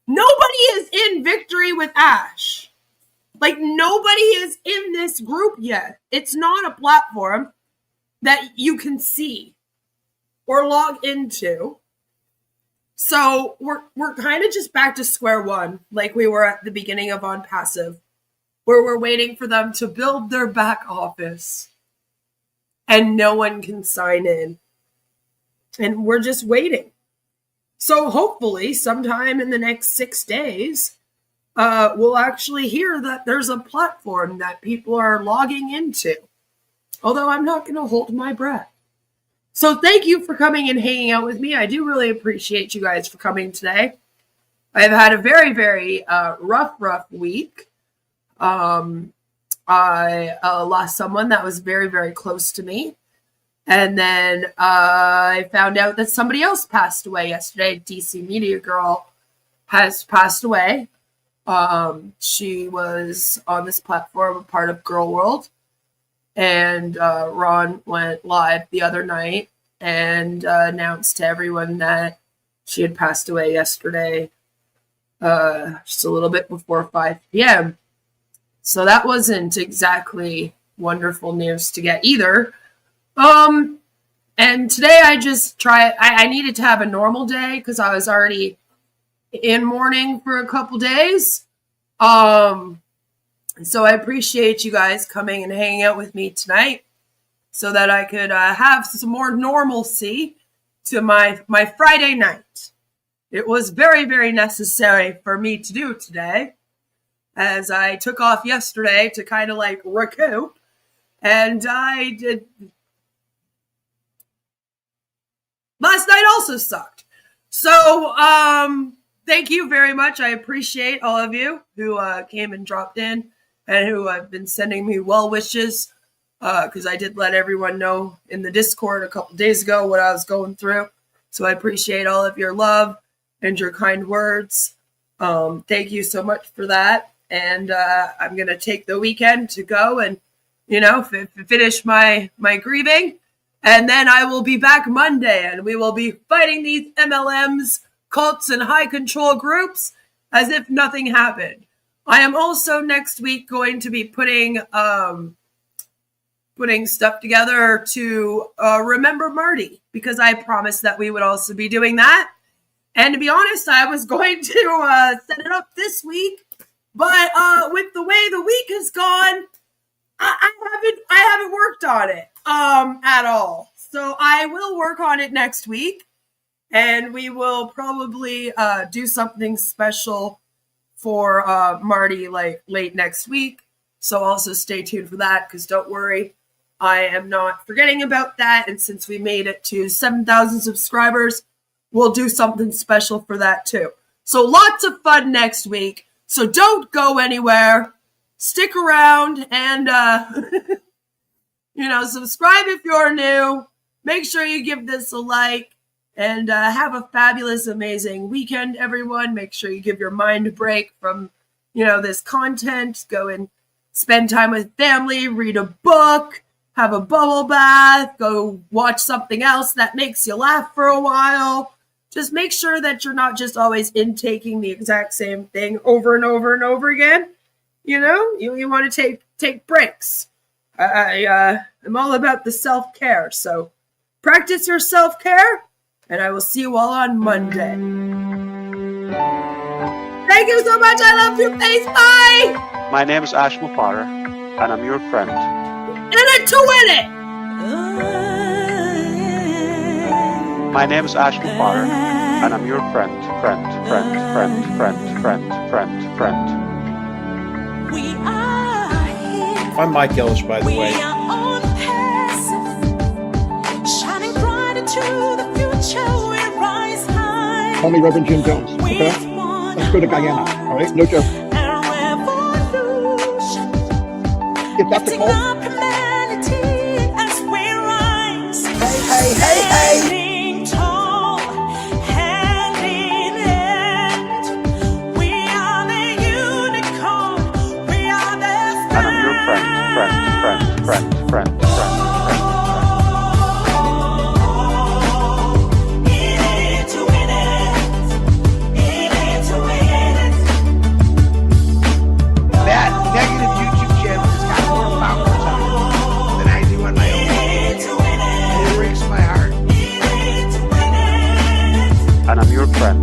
D: Nobody is in Victory with Ash. Like, nobody is in this group yet. It's not a platform that you can see or log into. So we're kind of just back to square one, like we were at the beginning of On Passive, where we're waiting for them to build their back office and no one can sign in. And we're just waiting. So hopefully sometime in the next 6 days, we'll actually hear that there's a platform that people are logging into. Although I'm not going to hold my breath. So thank you for coming and hanging out with me. I do really appreciate you guys for coming today. I've had a very, very rough week. I lost someone that was very, very close to me. And then I found out that somebody else passed away yesterday. DC Media Girl has passed away. She was on this platform, a part of Girl World. And Ron went live the other night and announced to everyone that she had passed away yesterday, just a little bit before 5 p.m. So that wasn't exactly wonderful news to get either. And today I needed to have a normal day because I was already in mourning for a couple days. So I appreciate you guys coming and hanging out with me tonight so that I could have some more normalcy to my Friday night. It was very, very necessary for me to do today, as I took off yesterday to kind of like recoup, and I did. Last night also sucked. So, thank you very much. I appreciate all of you who came and dropped in and who have been sending me well wishes, because I did let everyone know in the Discord a couple days ago what I was going through. So I appreciate all of your love and your kind words. Thank you so much for that. And I'm going to take the weekend to go and, finish my grieving. And then I will be back Monday, and we will be fighting these MLMs, cults, and high control groups as if nothing happened. I am also next week going to be putting stuff together to remember Marty, because I promised that we would also be doing that. And to be honest, I was going to set it up this week, but with the way the week has gone, I haven't worked on it at all. So I will work on it next week, and we will probably do something special for Marty like late next week. So also stay tuned for that, because don't worry, I am not forgetting about that. And since we made it to 7,000 subscribers, we'll do something special for that too. So lots of fun next week. So don't go anywhere. Stick around and, subscribe if you're new. Make sure you give this a like, and have a fabulous, amazing weekend, everyone. Make sure you give your mind a break from, this content. Go and spend time with family, read a book, have a bubble bath, go watch something else that makes you laugh for a while. Just make sure that you're not just always intaking the exact same thing over and over and over again. You want to take breaks. I'm all about the self-care. So practice your self-care, and I will see you all on Monday. Thank you so much. I love your face. Bye.
M: My name is Ash Mufara, and I'm your friend.
D: In it to win it.
M: My name is Ash Mufara, and I'm your friend.
N: I'm Mike Ellis, by the way.
G: Call me Reverend Jim Jones, okay? Let's go to Guyana, all right? No joke. If that's a call.
F: Hey.
M: And I'm your friend.
F: That negative YouTube channel has got more followers on it than I do on my own. It breaks my heart.
M: And I'm your friend.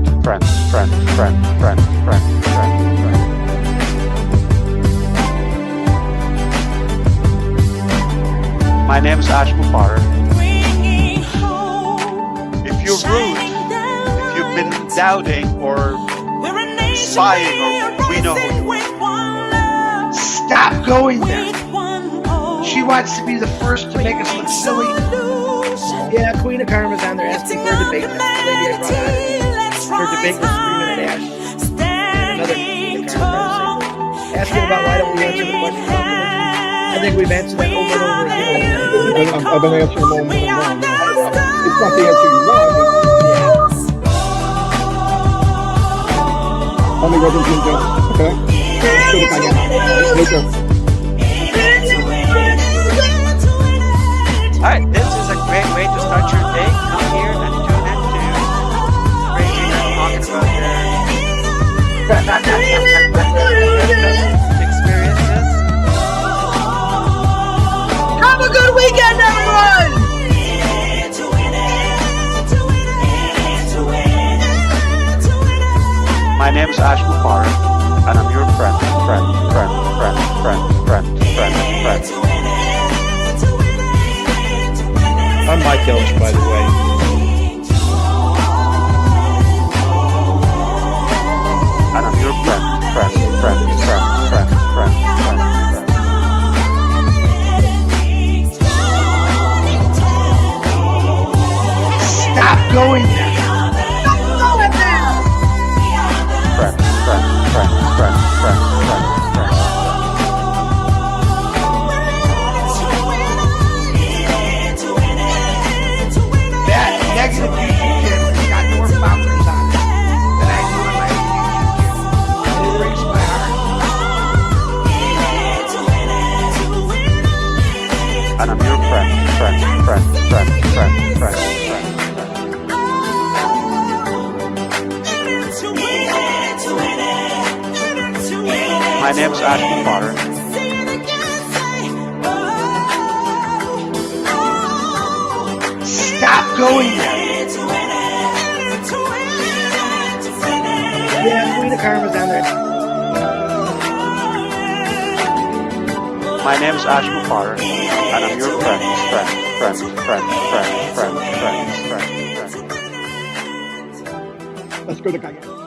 M: My name is Ash Mufara. If you're rude, if you've been doubting or spying, or we know who you are.
F: Stop going there. She wants to be the first to make us look silly. Yeah, Queen of Karma's on there asking for a debate. That's the lady I brought on. Her debate was 3 Minute Ash. And another Queen of Karma asking about why don't we answer the question about religion. I think we've answered that over and over again.
G: I've been answering more and more. It's not the answer you want. Call me Reverend Jim Jones, okay? Let's go to Guyana, no joke.
O: Alright, this is a great way to start your day. Come here and tune in to Crazy and talking about their experiences.
D: Have a good weekend, everyone!
M: My name is Ash Mufara, and I'm your friend.
N: I'm Mike Ellis, by the way.
M: And I'm your friend.
F: Stop going there. That
M: My name's Ash Potter.
F: Stop going there. Yeah, Queen of Karma's down there.
M: My name's Ash Potter, and I'm your friend.
G: Let's go to Guyana.